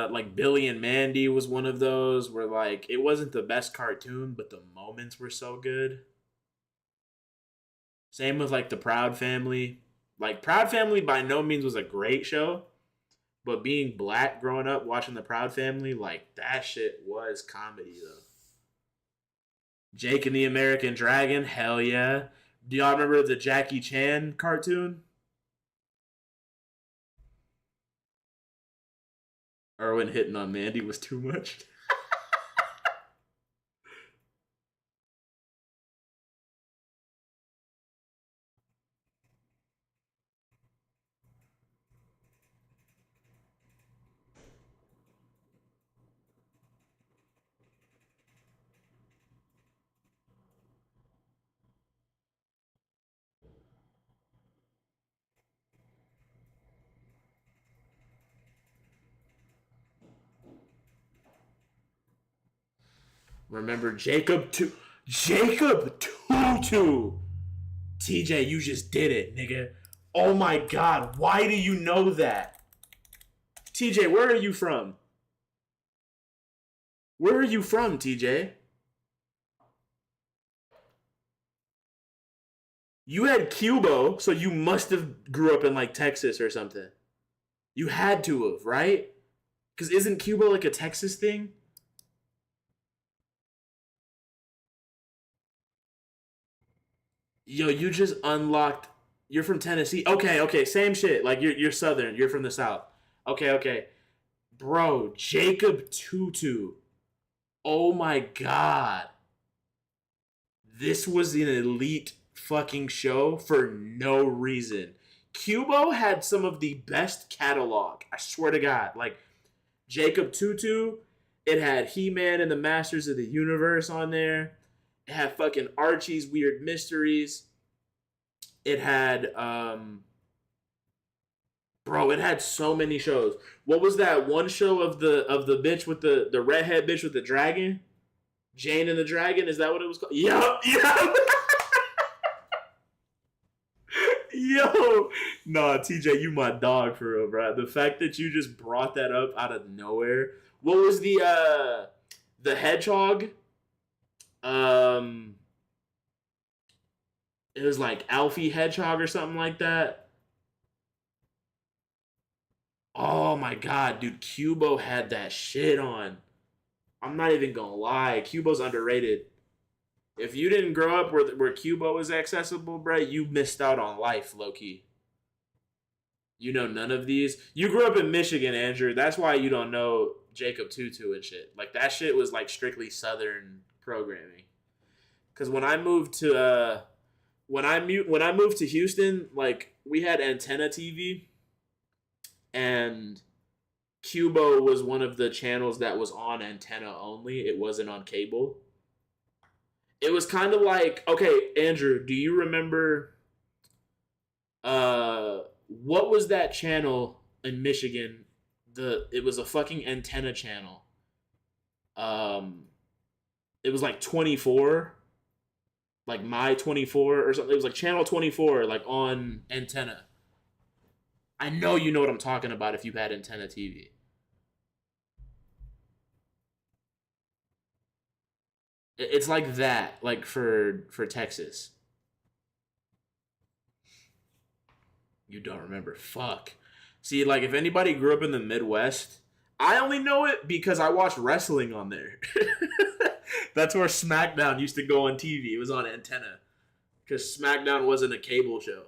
like Billy and Mandy was one of those where like it wasn't the best cartoon, but the moments were so good. Same with like the Proud Family. Like Proud Family by no means was a great show, but being black growing up watching the Proud Family, like that shit was comedy though. Jake and the American Dragon, hell yeah. Do y'all remember the Jackie Chan cartoon? Or when hitting on Mandy was too much? Remember Jacob Tutu. TJ, you just did it, nigga. Oh my god, why do you know that? TJ, where are you from? Where are you from, TJ? You had Cubo, so you must have grew up in like Texas or something. You had to have, right? Because isn't Cubo like a Texas thing? Yo, you just unlocked. You're from Tennessee. Okay, same shit. Like you're Southern. You're from the South. Okay. Bro, Jacob Tutu. Oh my god. This was an elite fucking show for no reason. Cubo had some of the best catalog. I swear to God. Like Jacob Tutu, it had He-Man and the Masters of the Universe on there. It had fucking Archie's Weird Mysteries. It had, bro, it had so many shows. What was that one show of the bitch with the redhead bitch with the dragon? Jane and the Dragon? Is that what it was called? Yup. Yo. Nah, TJ, you my dog for real, bro. The fact that you just brought that up out of nowhere What was the hedgehog? It was like Alfie Hedgehog or something like that. Oh my god, dude, Cubo had that shit on. I'm not even gonna lie, Cubo's underrated. If you didn't grow up where Cubo was accessible, bro, you missed out on life, low-key. You know none of these. You grew up in Michigan, Andrew. That's why you don't know Jacob Tutu and shit. Like, that shit was like strictly Southern programming. Because when I moved to Houston, like, we had Antenna TV, and Cubo was one of the channels that was on Antenna only. It wasn't on cable. It was kind of like, okay, Andrew, do you remember what was that channel in Michigan? It was a fucking Antenna channel. It was like 24, like My 24 or something. It was like channel 24, like on Antenna. I know you know what I'm talking about if you've had Antenna TV. It's like that, like for Texas. You don't remember? Fuck. See, like, if anybody grew up in the Midwest, I only know it because I watched wrestling on there. That's where SmackDown used to go on TV. It was on Antenna. Because SmackDown wasn't a cable show.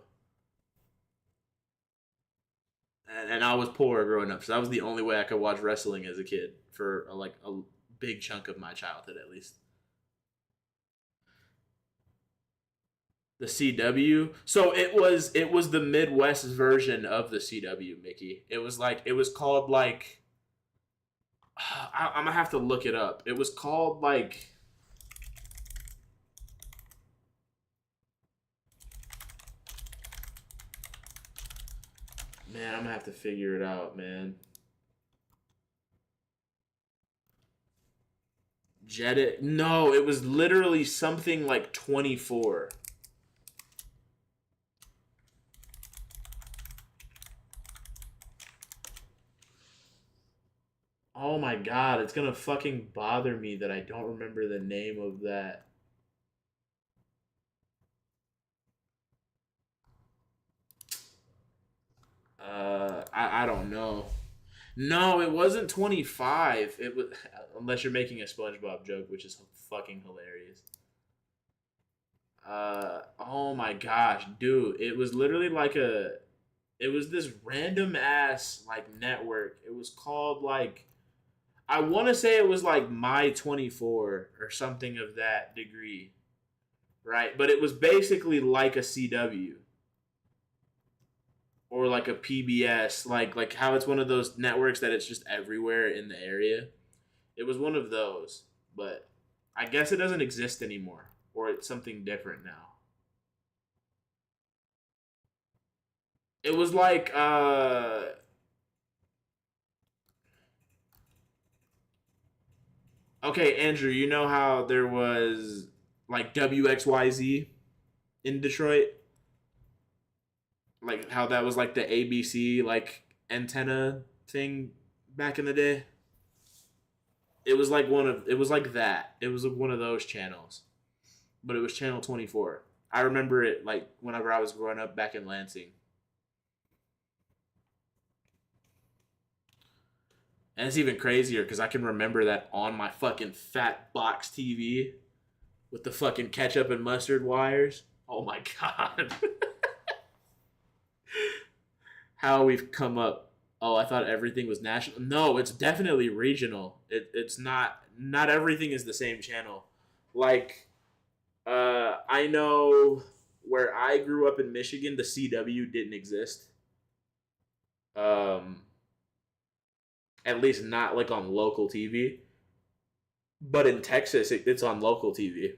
And I was poor growing up, so that was the only way I could watch wrestling as a kid for a big chunk of my childhood, at least. The CW. So it was the Midwest version of the CW, Mickey. It was called like I'm gonna have to look it up. It was called like man, I'm gonna have to figure it out, man. Jedit? No, it was literally something like 24. Oh my god, it's gonna fucking bother me that I don't remember the name of that. I don't know. No, it wasn't 25. It was, unless you're making a SpongeBob joke, which is fucking hilarious. Oh my gosh, dude, it was literally like it was this random ass like network. It was called like, I want to say it was like My 24 or something of that degree, right? But it was basically like a CW or like a PBS, like how it's one of those networks that it's just everywhere in the area. It was one of those, but I guess it doesn't exist anymore, or it's something different now. It was like okay, Andrew, you know how there was like WXYZ in Detroit? Like how that was like the ABC like antenna thing back in the day? It was like that. It was one of those channels. But it was channel 24. I remember it like whenever I was growing up back in Lansing. And it's even crazier because I can remember that on my fucking fat box TV with the fucking ketchup and mustard wires. Oh my god. How we've come up. Oh, I thought everything was national. No, it's definitely regional. It's not everything is the same channel. Like, I know where I grew up in Michigan, the CW didn't exist. At least not like on local TV. But in Texas, it's on local TV.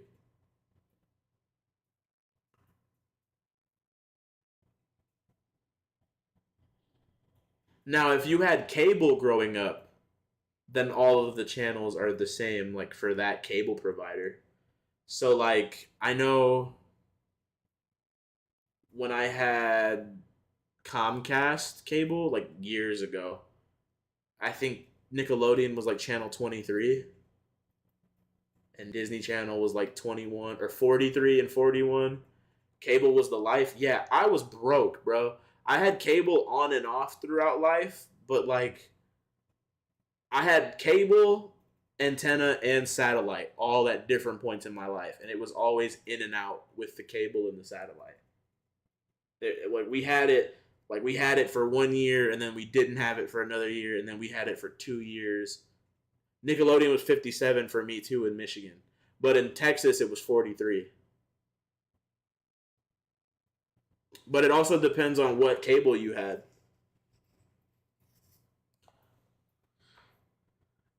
Now, if you had cable growing up, then all of the channels are the same, like for that cable provider. So, like, I know when I had Comcast cable, like years ago, I think Nickelodeon was like channel 23. And Disney Channel was like 21 or 43 and 41. Cable was the life. Yeah, I was broke, bro. I had cable on and off throughout life, but like I had cable, antenna, and satellite all at different points in my life, and it was always in and out with the cable and the satellite. We had it for 1 year, and then we didn't have it for another year, and then we had it for 2 years. Nickelodeon was 57 for me too in Michigan, but in Texas it was 43. But it also depends on what cable you had.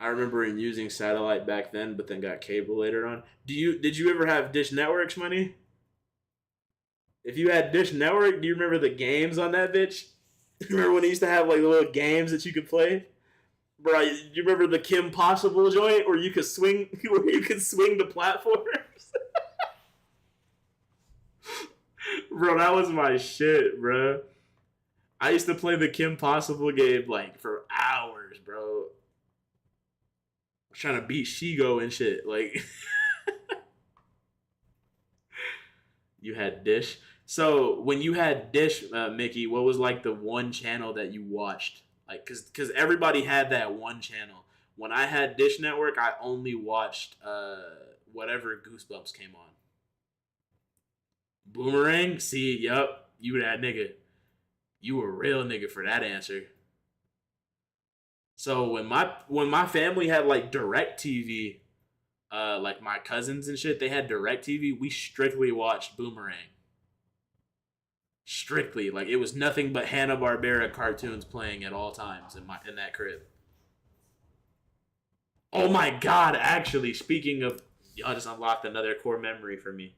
I remember using satellite back then, but then got cable later on. Did you ever have Dish Networks money? If you had Dish Network, do you remember the games on that bitch? Remember when they used to have like the little games that you could play? Bro, you remember the Kim Possible joint where you could swing the platforms? Bro, that was my shit, bro. I used to play the Kim Possible game like for hours, bro. Trying to beat Shigo and shit. Like, you had Dish. So when you had Dish, Mickey, what was like the one channel that you watched? Like, cause everybody had that one channel. When I had Dish Network, I only watched whatever Goosebumps came on. Boomerang? See, yup, you that nigga. You were a real nigga for that answer. So when my family had like DirecTV, like my cousins and shit, they had DirecTV, we strictly watched Boomerang. Strictly, like it was nothing but Hanna-Barbera cartoons playing at all times in that crib. Oh my god, actually, speaking of, y'all just unlocked another core memory for me.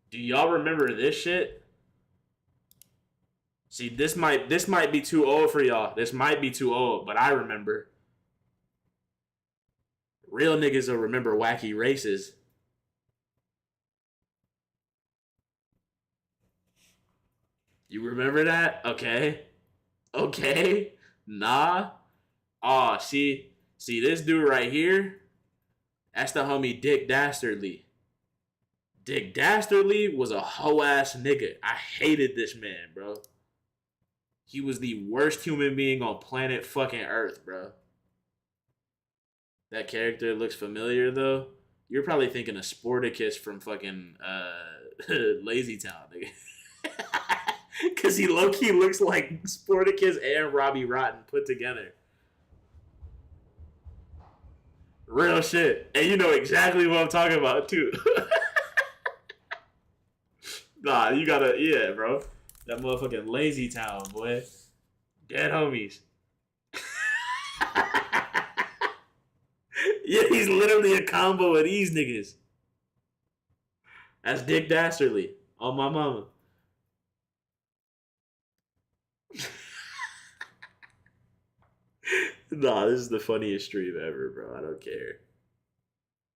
Do y'all remember this shit? See, this might be too old for y'all. This might be too old, but I remember. Real niggas will remember Wacky Races. You remember that? Okay. Nah. Aw, see this dude right here? That's the homie Dick Dastardly. Dick Dastardly was a hoe-ass nigga. I hated this man, bro. He was the worst human being on planet fucking Earth, bro. That character looks familiar, though. You're probably thinking of Sporticus from fucking Lazy Town, nigga. Because he low-key looks like Sporticus and Robbie Rotten put together. Real shit. And you know exactly what I'm talking about, too. Nah, you gotta, yeah, bro. That motherfucking Lazy Town, boy. Dead homies. Yeah, he's literally a combo of these niggas. That's Dick Dastardly. On my mama. Nah, this is the funniest stream ever, bro. I don't care.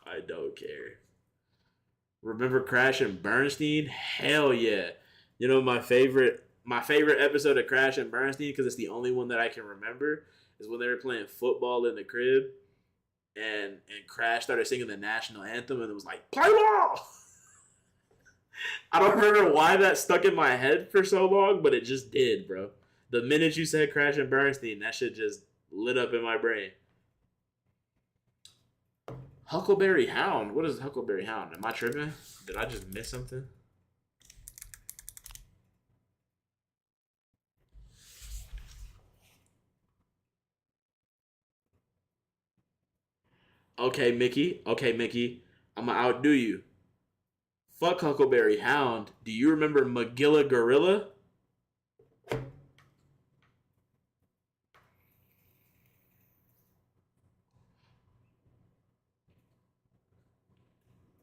I don't care. Remember Crash and Bernstein? Hell yeah. You know my favorite episode of Crash and Bernstein, because it's the only one that I can remember, is when they were playing football in the crib and Crash started singing the national anthem and it was like, play ball! I don't remember why that stuck in my head for so long, but it just did, bro. The minute you said Crash and Bernstein, that shit just lit up in my brain. Huckleberry Hound? What is Huckleberry Hound? Am I tripping? Did I just miss something? Okay, Mickey. I'm gonna outdo you. Fuck Huckleberry Hound. Do you remember Magilla Gorilla?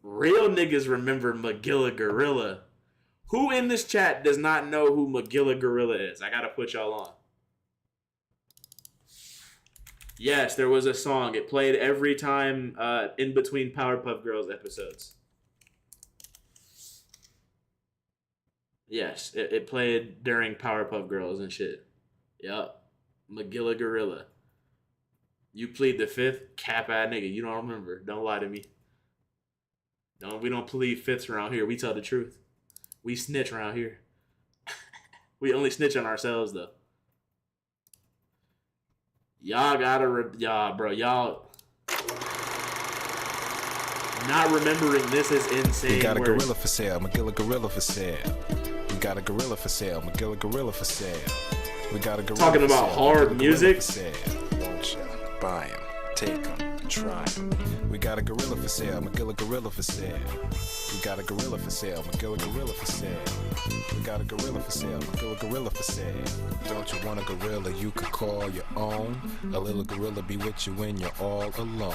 Real niggas remember Magilla Gorilla. Who in this chat does not know who Magilla Gorilla is? I gotta put y'all on. Yes, there was a song. It played every time in between Powerpuff Girls episodes. Yes, it played during Powerpuff Girls and shit. Yup. Magilla Gorilla. You plead the fifth, cap ass nigga. You don't remember. Don't lie to me. We don't plead fifths around here. We tell the truth. We snitch around here. We only snitch on ourselves though. Y'all gotta y'all not remembering this is insane. We got a work. gorilla for sale, Magilla Gorilla for sale. We got a gorilla for sale, Magilla Gorilla for sale. We got a gorilla Talking for about sale, hard Magilla music. Gorilla for sale. Won't ya? Buy 'em, take 'em, try 'em. We got a gorilla for sale, Magilla Gorilla for sale. We got a gorilla for sale, Magilla Gorilla for sale. We got a gorilla for sale, Magilla Gorilla for sale. Don't you want a gorilla you could call your own? A little gorilla be with you when you're all alone.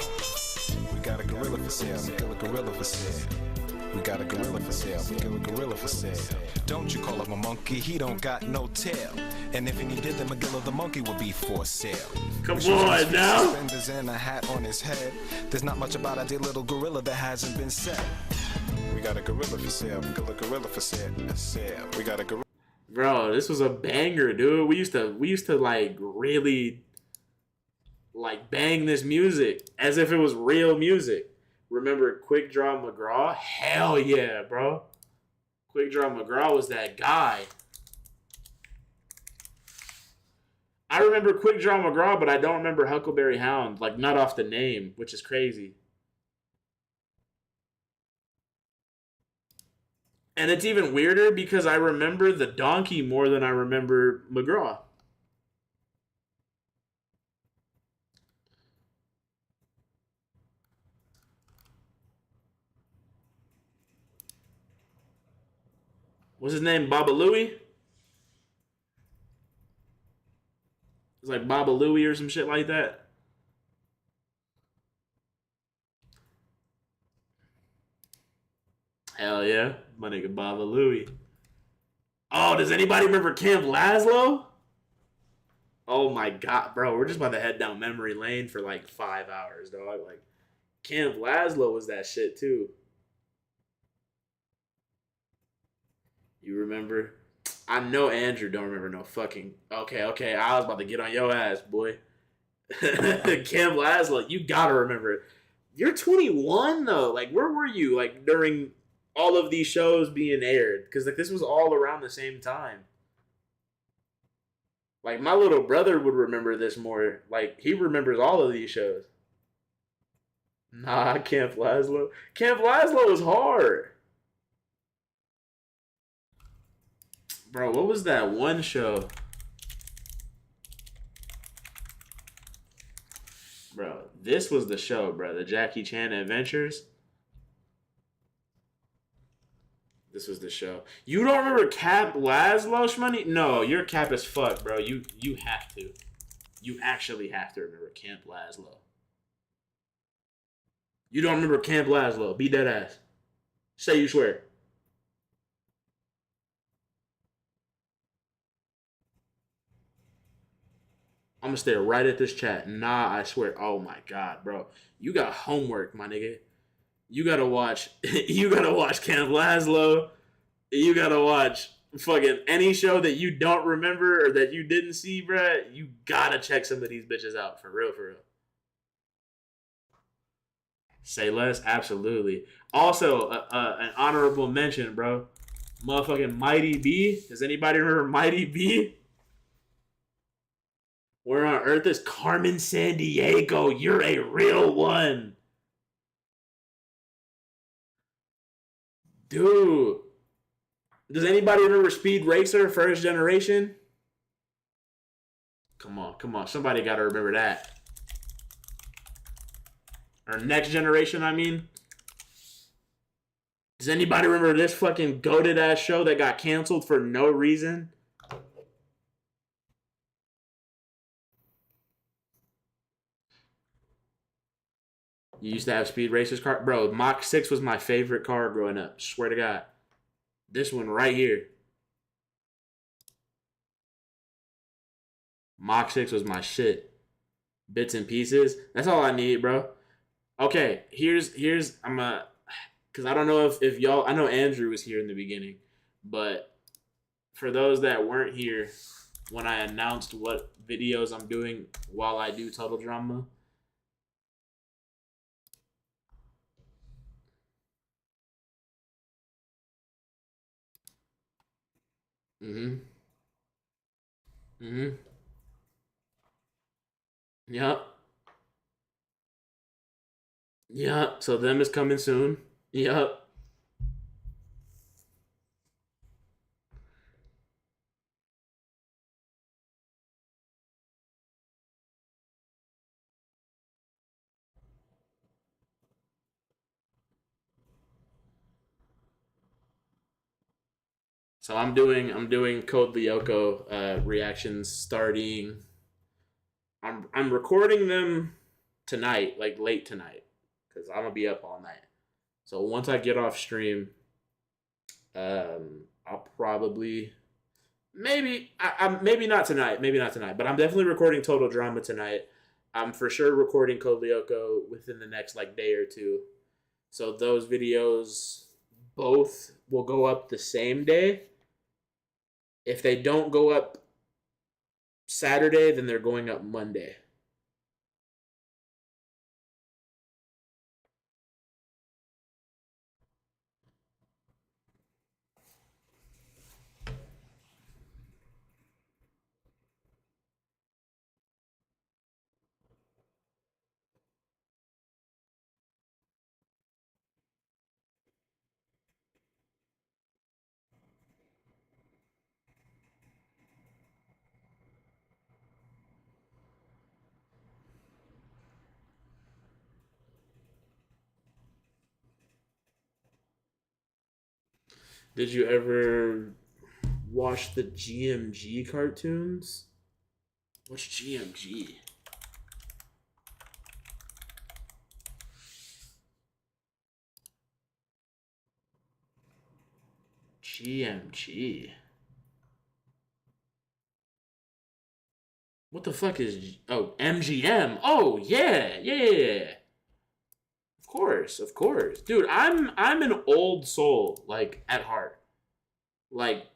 We got a gorilla for sale, Magilla Gorilla for sale. We got a gorilla for sale, Magilla Gorilla for sale. Don't you call him a monkey, he don't got no tail. And if he did, then Magilla the monkey would be for sale. Come on now. Suspenders and a hat on his head. There's not much about a dear little gorilla that hasn't been said. We got a gorilla for sale, Magilla Gorilla for sale. We got a gorilla. Bro, this was a banger, dude. We used to like really like bang this music as if it was real music. Remember Quick Draw McGraw? Hell yeah, bro. Quick Draw McGraw was that guy. I remember Quick Draw McGraw, but I don't remember Huckleberry Hound. Like, not off the name, which is crazy. And it's even weirder because I remember the donkey more than I remember McGraw. What's his name? Baba Louie? It's like Baba Louie or some shit like that. Hell yeah. My nigga Baba Louie. Oh, does anybody remember Camp Lazlo? Oh my god, bro. We're just about to head down memory lane for like 5 hours, dog. Like, Camp Lazlo was that shit too. You remember? I know Andrew don't remember no fucking... Okay. I was about to get on your ass, boy. Camp Lazlo, you gotta remember it. You're 21, though. Like, where were you, like, during all of these shows being aired? Because, like, this was all around the same time. Like, my little brother would remember this more. Like, he remembers all of these shows. Nah, Camp Lazlo. Camp Lazlo was hard. Bro, what was that one show? Bro, this was the show, bro. The Jackie Chan Adventures. This was the show. You don't remember Camp Lazlo, Shmoney? No, you're cap as fuck, bro. You have to. You actually have to remember Camp Lazlo. You don't remember Camp Lazlo. Be dead ass. Say you swear. I'm gonna stare right at this chat. Nah, I swear. Oh my god, bro. You got homework, my nigga. You gotta watch Camp Lazlo. You gotta watch fucking any show that you don't remember or that you didn't see, bro. You gotta check some of these bitches out. For real, for real. Say less? Absolutely. Also, an honorable mention, bro. Motherfucking Mighty B. Does anybody remember Mighty B? Where on earth is Carmen Sandiego? You're a real one. Dude. Does anybody remember Speed Racer, first generation? Come on. Somebody got to remember that. Or next generation, I mean. Does anybody remember this fucking goated ass show that got canceled for no reason? You used to have Speed Racer's car? Bro, Mach 6 was my favorite car growing up. Swear to God. This one right here. Mach 6 was my shit. Bits and pieces. That's all I need, bro. Okay, here's because I don't know if y'all, I know Andrew was here in the beginning, but for those that weren't here, when I announced what videos I'm doing while I do Total Drama. Mm-hmm. Mm-hmm. Yep. Yep. So them is coming soon. Yep. So I'm doing Code Lyoko reactions starting. I'm recording them tonight, like late tonight, because I'm gonna be up all night. So once I get off stream, I'll probably I'm maybe not tonight, but I'm definitely recording Total Drama tonight. I'm for sure recording Code Lyoko within the next like day or two. So those videos both will go up the same day. If they don't go up Saturday, then they're going up Monday. Did you ever watch the GMG cartoons? What's GMG? GMG. What the fuck is... Oh, MGM. Oh, yeah. Of course. Dude, I'm an old soul, like, at heart. Like,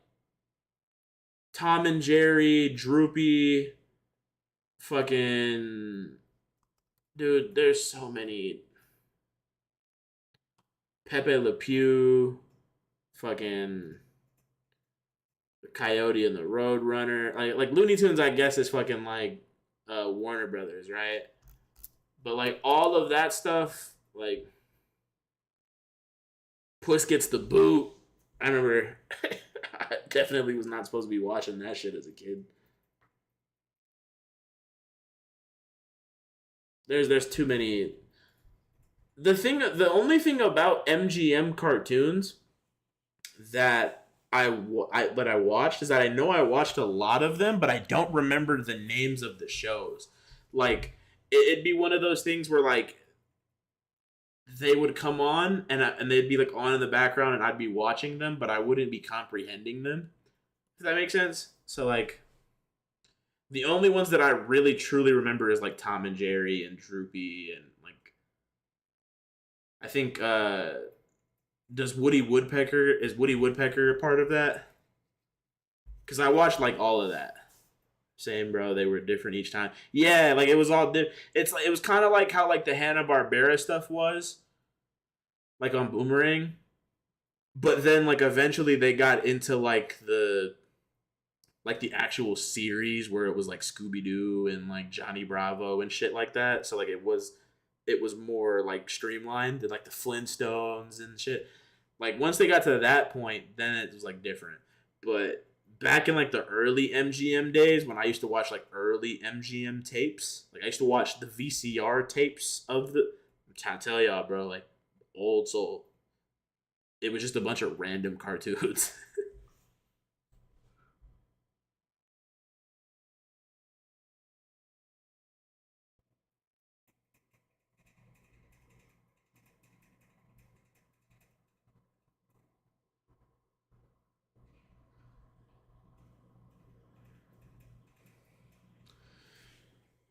Tom and Jerry, Droopy, fucking... Dude, there's so many... Pepe Le Pew, fucking... The Coyote and the Roadrunner. Like Looney Tunes, I guess, is fucking, like, Warner Brothers, right? But, like, all of that stuff, like... Puss Gets the Boot. I remember I definitely was not supposed to be watching that shit as a kid. There's too many. The only thing about MGM cartoons that I watched is that I know I watched a lot of them, but I don't remember the names of the shows. Like it'd be one of those things where like they would come on and they'd be like on in the background and I'd be watching them, but I wouldn't be comprehending them. Does that make sense? So like the only ones that I really truly remember is like Tom and Jerry and Droopy and like I think is Woody Woodpecker a part of that? Cuz I watched like all of that. Same, bro. They were different each time. Yeah, like it was all different. It was kind of like how like the Hanna-Barbera stuff was, like on Boomerang. But then like eventually they got into like the actual series where it was like Scooby-Doo and like Johnny Bravo and shit like that. So like it was more like streamlined and like the Flintstones and shit. Like once they got to that point, then it was like different. But back in like the early MGM days when I used to watch like early MGM tapes, like I used to watch the VCR tapes of the, I'm trying to tell y'all, bro, like old soul. It was just a bunch of random cartoons.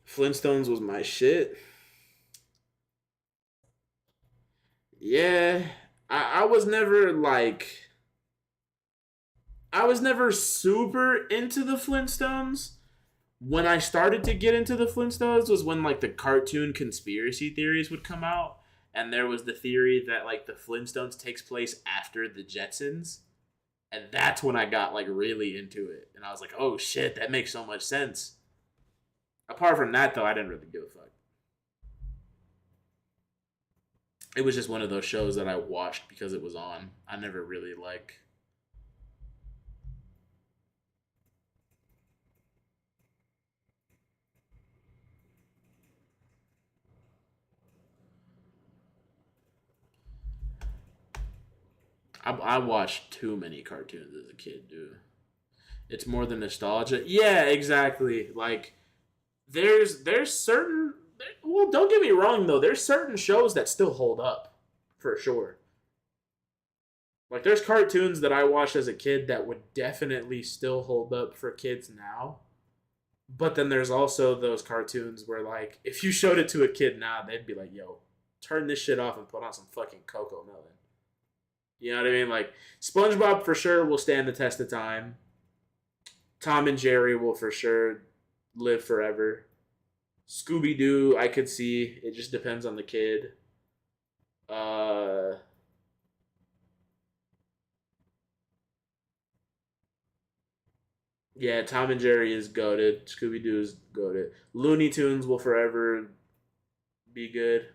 Flintstones was my shit. Yeah, I was never like I was never super into the Flintstones. When I started to get into the Flintstones was when like the cartoon conspiracy theories would come out, and there was the theory that like the Flintstones takes place after the Jetsons, and that's when I got like really into it, and I was like, oh shit, that makes so much sense. Apart from that though, I didn't really give a fuck. It was just one of those shows that I watched because it was on. I never really like. I watched too many cartoons as a kid, dude. It's more than nostalgia. Yeah, exactly. Like, there's certain. Well, don't get me wrong though. There's certain shows that still hold up, for sure. Like, there's cartoons that I watched as a kid that would definitely still hold up for kids now. But then there's also those cartoons where, like, if you showed it to a kid now, they'd be like, yo, turn this shit off and put on some fucking Coco Melon. You know what I mean? Like, SpongeBob for sure will stand the test of time. Tom and Jerry will for sure live forever. Scooby-Doo, I could see. It just depends on the kid. Yeah, Tom and Jerry is goated. Scooby-Doo is goated. Looney Tunes will forever be good.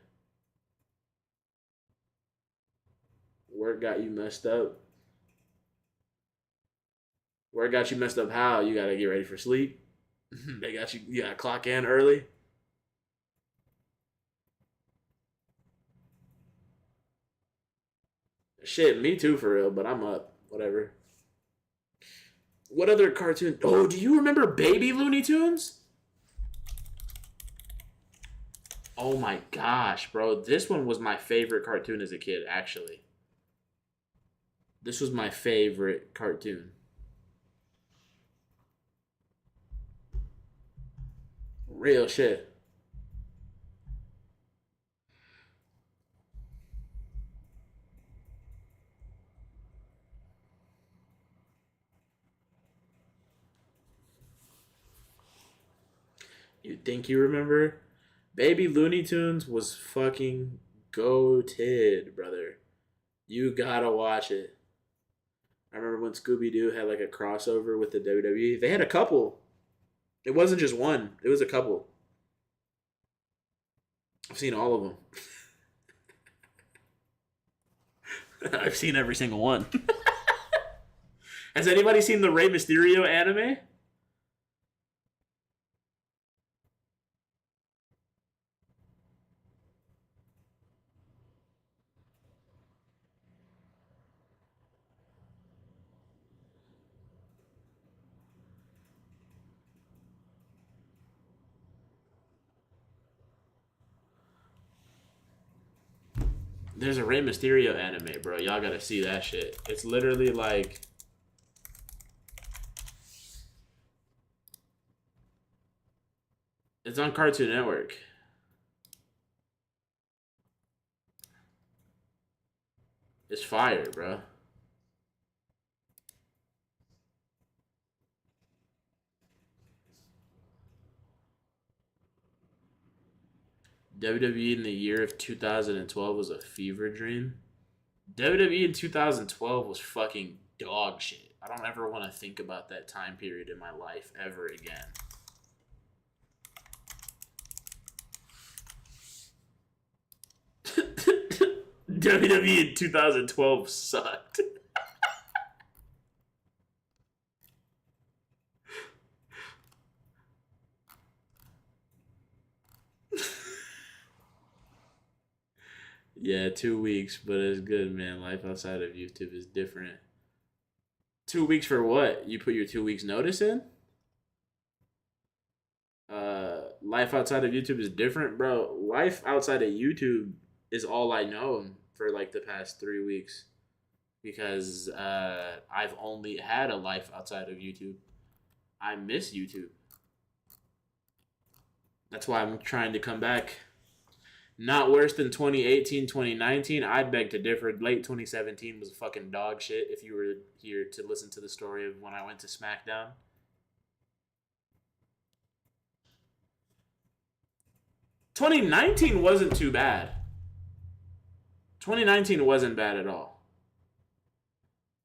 Where it got you messed up? Where it got you messed up how? You gotta get ready for sleep. They got you gotta clock in early. Shit, me too for real, but I'm up. Whatever. What other cartoon? Oh, do you remember Baby Looney Tunes? Oh my gosh, bro. This one was my favorite cartoon as a kid, actually. This was my favorite cartoon. Real shit. You think you remember? Baby Looney Tunes was fucking goated, brother. You gotta watch it. I remember when Scooby-Doo had like a crossover with the WWE. They had a couple. It wasn't just one. It was a couple. I've seen all of them. I've seen every single one. Has anybody seen the Rey Mysterio anime? There's a Rey Mysterio anime, bro. Y'all gotta see that shit. It's literally like... It's on Cartoon Network. It's fire, bro. WWE in the year of 2012 was a fever dream. WWE in 2012 was fucking dog shit. I don't ever want to think about that time period in my life ever again. WWE in 2012 sucked. Yeah, 2 weeks, but it's good, man. Life outside of YouTube is different. 2 weeks for what? You put your 2 weeks notice in? Life outside of YouTube is different, bro. Life outside of YouTube is all I know for like the past 3 weeks. Because I've only had a life outside of YouTube. I miss YouTube. That's why I'm trying to come back. Not worse than 2018, 2019. I beg to differ. Late 2017 was fucking dog shit if you were here to listen to the story of when I went to SmackDown. ...2019 wasn't too bad. 2019 wasn't bad at all.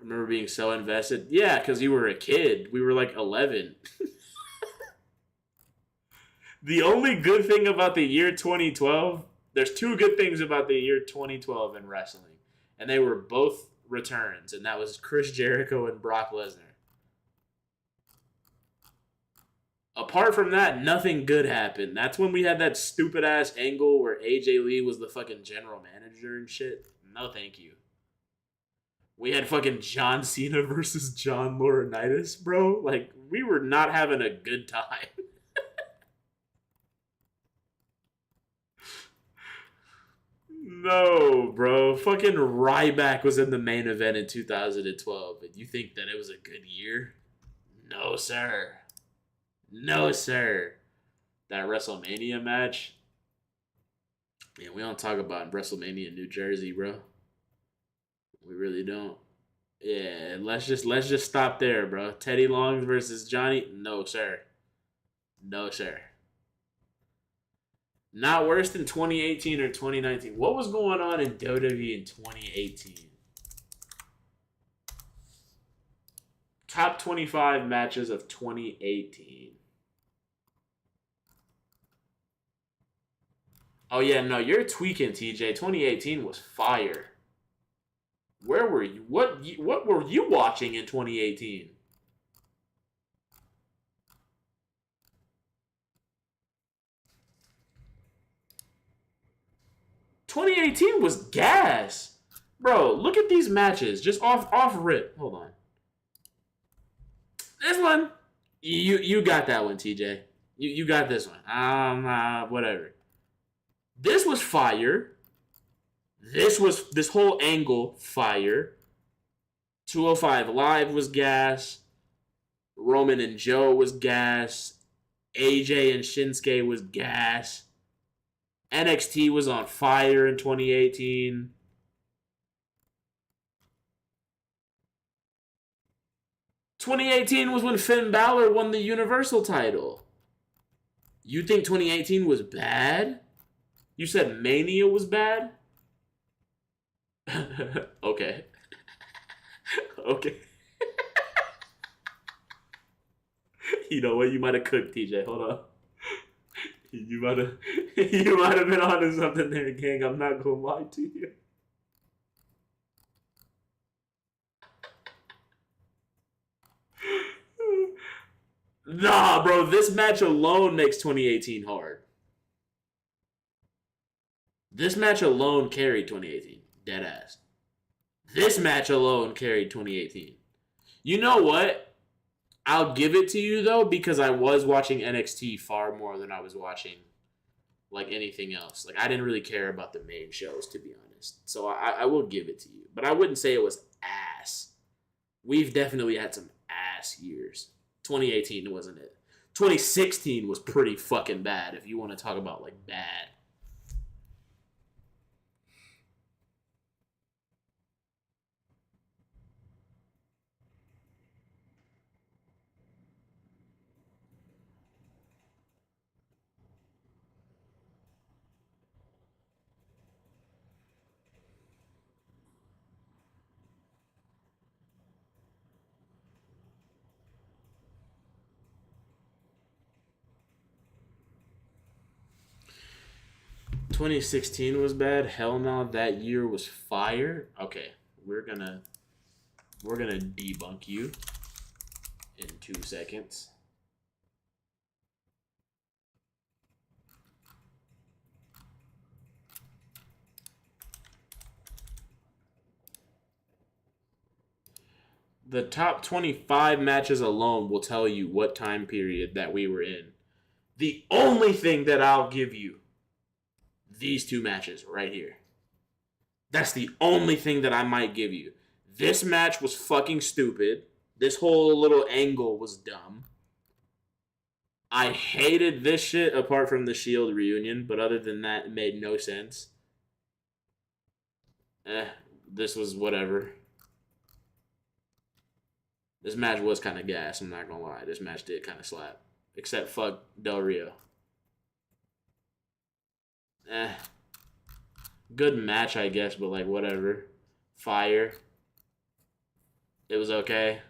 I remember being so invested. Yeah, because you were a kid. We were like 11. The only good thing about the year 2012... There's two good things about the year 2012 in wrestling. And they were both returns. And that was Chris Jericho and Brock Lesnar. Apart from that, nothing good happened. That's when we had that stupid-ass angle where AJ Lee was the fucking general manager and shit. No, thank you. We had fucking John Cena versus John Laurinaitis, bro. Like, we were not having a good time. No, bro. Fucking Ryback was in the main event in 2012. And you think that it was a good year? No, sir. No, sir. That WrestleMania match? Yeah, we don't talk about WrestleMania New Jersey, bro. We really don't. Yeah, let's just stop there, bro. Teddy Long versus Johnny? No, sir. No, sir. Not worse than 2018 or 2019. What was going on in WWE in 2018? Top 25 matches of 2018. Oh, yeah, no, you're tweaking, TJ. 2018 was fire. Where were you? What were you watching in 2018? '2018 was gas. Bro, look at these matches. Just off rip. Hold on. This one. You got that one, TJ. You got this one. Whatever. This was fire. This whole angle fire. 205 Live was gas. Roman and Joe was gas. AJ and Shinsuke was gas. NXT was on fire in 2018. '2018 was when Finn Balor won the Universal title. You think 2018 was bad? You said Mania was bad? Okay. Okay. You know what? You might have cooked, TJ. Hold on. You might have been onto something there, gang. I'm not gonna lie to you. Nah, bro. This match alone makes 2018 hard. This match alone carried 2018. Dead ass. This match alone carried 2018. You know what? I'll give it to you, though, because I was watching NXT far more than I was watching, like, anything else. Like, I didn't really care about the main shows, to be honest. So I will give it to you. But I wouldn't say it was ass. We've definitely had some ass years. 2018 wasn't it. 2016 was pretty fucking bad, if you want to talk about, like, bad. '2016 was bad. Hell no, that year was fire. Okay, we're gonna debunk you in 2 seconds. The top 25 matches alone will tell you what time period that we were in. The only thing that I'll give you, these two matches right here. That's the only thing that I might give you. This match was fucking stupid. This whole little angle was dumb. I hated this shit apart from the Shield reunion, but other than that, it made no sense. This was whatever. This match was kind of gas, I'm not gonna lie. This match did kind of slap. Except fuck Del Rio. Good match, I guess, but like whatever. Fire. It was okay.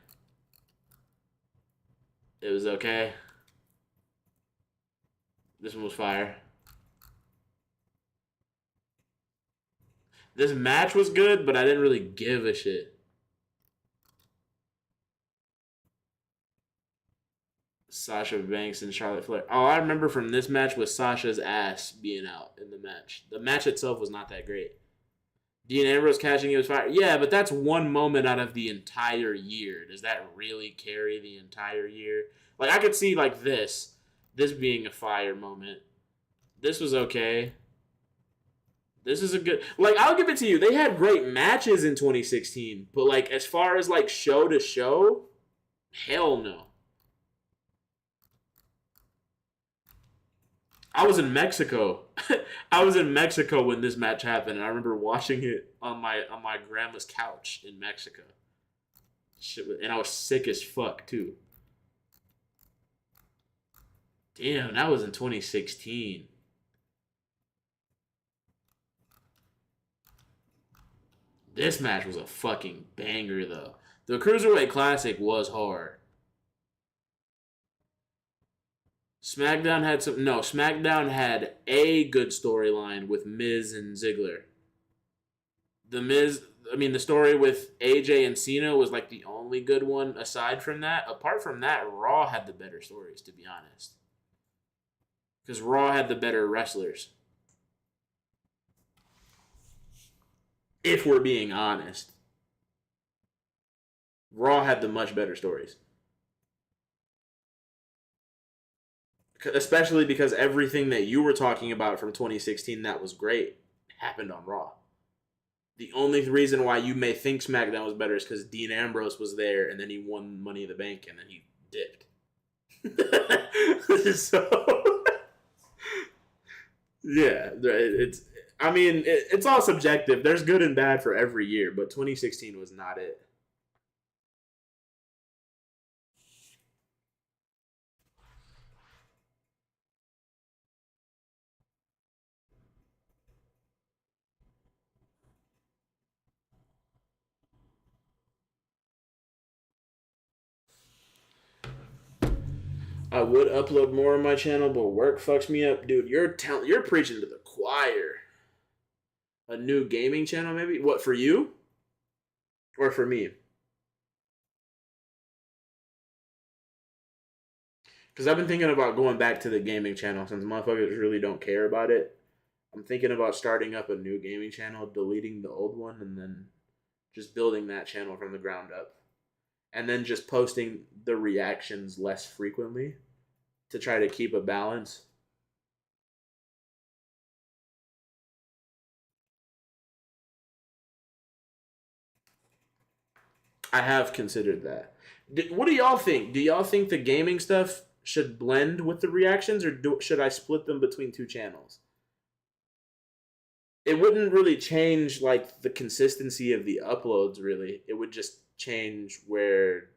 It was okay. This one was fire. This match was good, but I didn't really give a shit. Sasha Banks and Charlotte Flair. All I remember from this match was Sasha's ass being out in the match. The match itself was not that great. Dean Ambrose catching it was fire. Yeah, but that's one moment out of the entire year. Does that really carry the entire year? Like, I could see, like, this being a fire moment. This was okay. This is a good... Like, I'll give it to you. They had great matches in 2016. But, like, as far as, like, show to show, hell no. I was in Mexico. I was in Mexico when this match happened, and I remember watching it on my grandma's couch in Mexico. Shit, and I was sick as fuck too. Damn, that was in 2016. This match was a fucking banger though. The Cruiserweight Classic was hard. SmackDown had a good storyline with Miz and Ziggler. The story with AJ and Cena was like the only good one aside from that. Apart from that, Raw had the better stories, to be honest. Because Raw had the better wrestlers. If we're being honest. Raw had the much better stories. Especially because everything that you were talking about from 2016 that was great happened on Raw. The only reason why you may think SmackDown was better is because Dean Ambrose was there and then he won Money in the Bank and then he dipped. So, yeah, it's all subjective. There's good and bad for every year, but 2016 was not it. I would upload more on my channel, but work fucks me up. Dude, you're preaching to the choir. A new gaming channel, maybe? What, for you? Or for me? Because I've been thinking about going back to the gaming channel since motherfuckers really don't care about it. I'm thinking about starting up a new gaming channel, deleting the old one, and then just building that channel from the ground up. And then just posting the reactions less frequently to try to keep a balance. I have considered that. What do y'all think? Do y'all think the gaming stuff should blend with the reactions, or should I split them between two channels? It wouldn't really change like the consistency of the uploads, really. It would just change where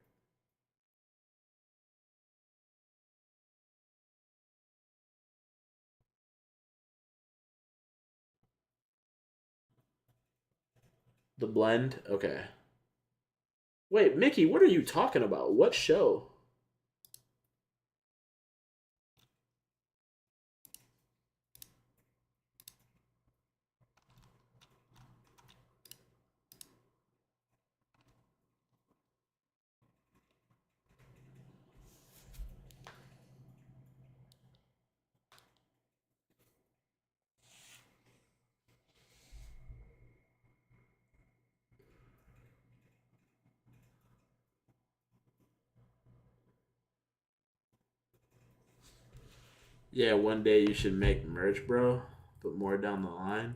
the blend. Okay. Wait, Mickey, what are you talking about? What show? Yeah, one day you should make merch, bro. But more down the line.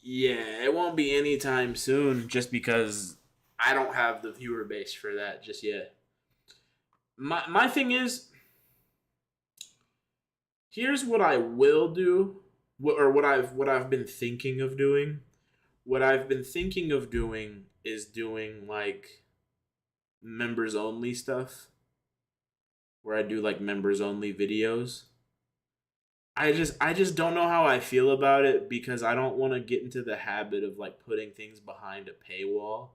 Yeah, it won't be anytime soon just because I don't have the viewer base for that just yet. My thing is, Here's what I will do, what I've been thinking of doing. What I've been thinking of doing is doing like members only stuff, where I do like members only videos. I just don't know how I feel about it because I don't want to get into the habit of like putting things behind a paywall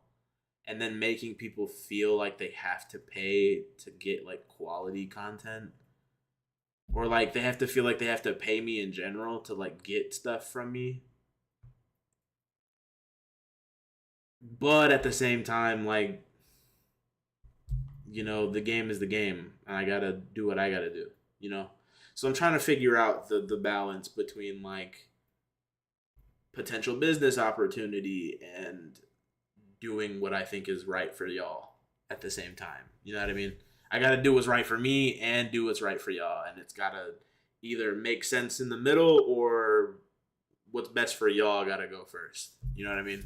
and then making people feel like they have to pay to get like quality content, or like they have to feel like they have to pay me in general to like get stuff from me. But at the same time, like, you know, the game is the game and I gotta do what I gotta do, you know? So I'm trying to figure out the balance between like potential business opportunity and doing what I think is right for y'all at the same time. You know what I mean? I got to do what's right for me and do what's right for y'all. And it's got to either make sense in the middle, or what's best for y'all got to go first. You know what I mean?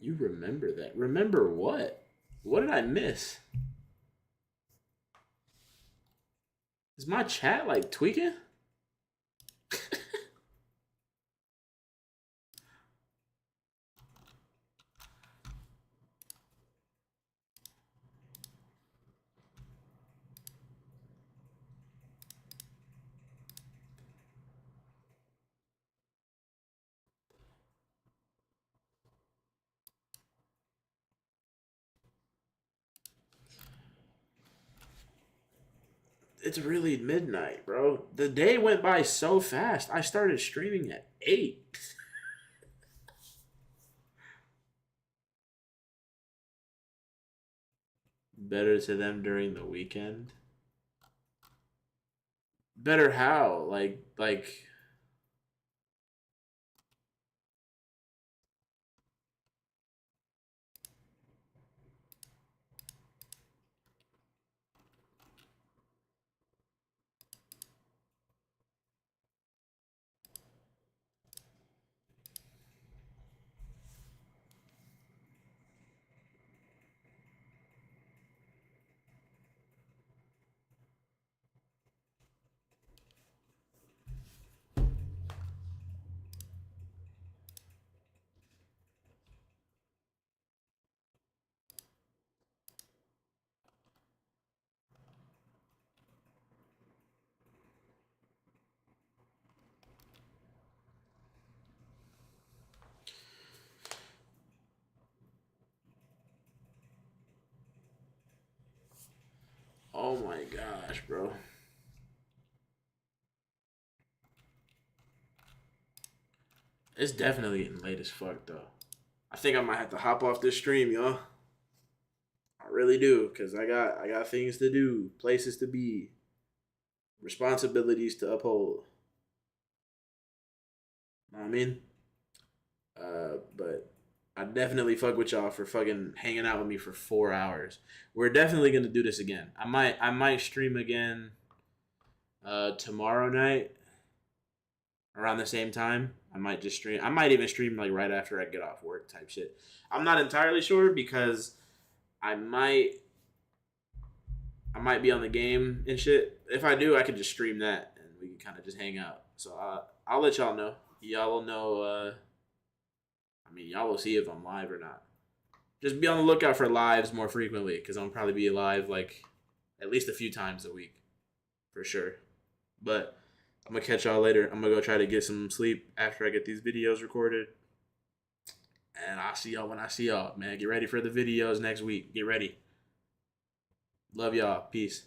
You remember that? Remember what? What did I miss? Is my chat like tweaking? It's really midnight, bro. The day went by so fast. I started streaming at 8. Better to them during the weekend. Better how? Like oh my gosh, bro. It's definitely getting late as fuck, though. I think I might have to hop off this stream, y'all. I really do, cause I got things to do, places to be, responsibilities to uphold. Know what I mean? But I definitely fuck with y'all for fucking hanging out with me for 4 hours. We're definitely gonna do this again. I might stream again tomorrow night around the same time. I might just stream. I might even stream like right after I get off work type shit. I'm not entirely sure because I might be on the game and shit. If I do, I could just stream that and we can kind of just hang out. So I'll let y'all know. Y'all will know. I mean, y'all will see if I'm live or not. Just be on the lookout for lives more frequently because I'll probably be live like at least a few times a week for sure. But I'm going to catch y'all later. I'm going to go try to get some sleep after I get these videos recorded. And I'll see y'all when I see y'all, man. Get ready for the videos next week. Get ready. Love y'all. Peace.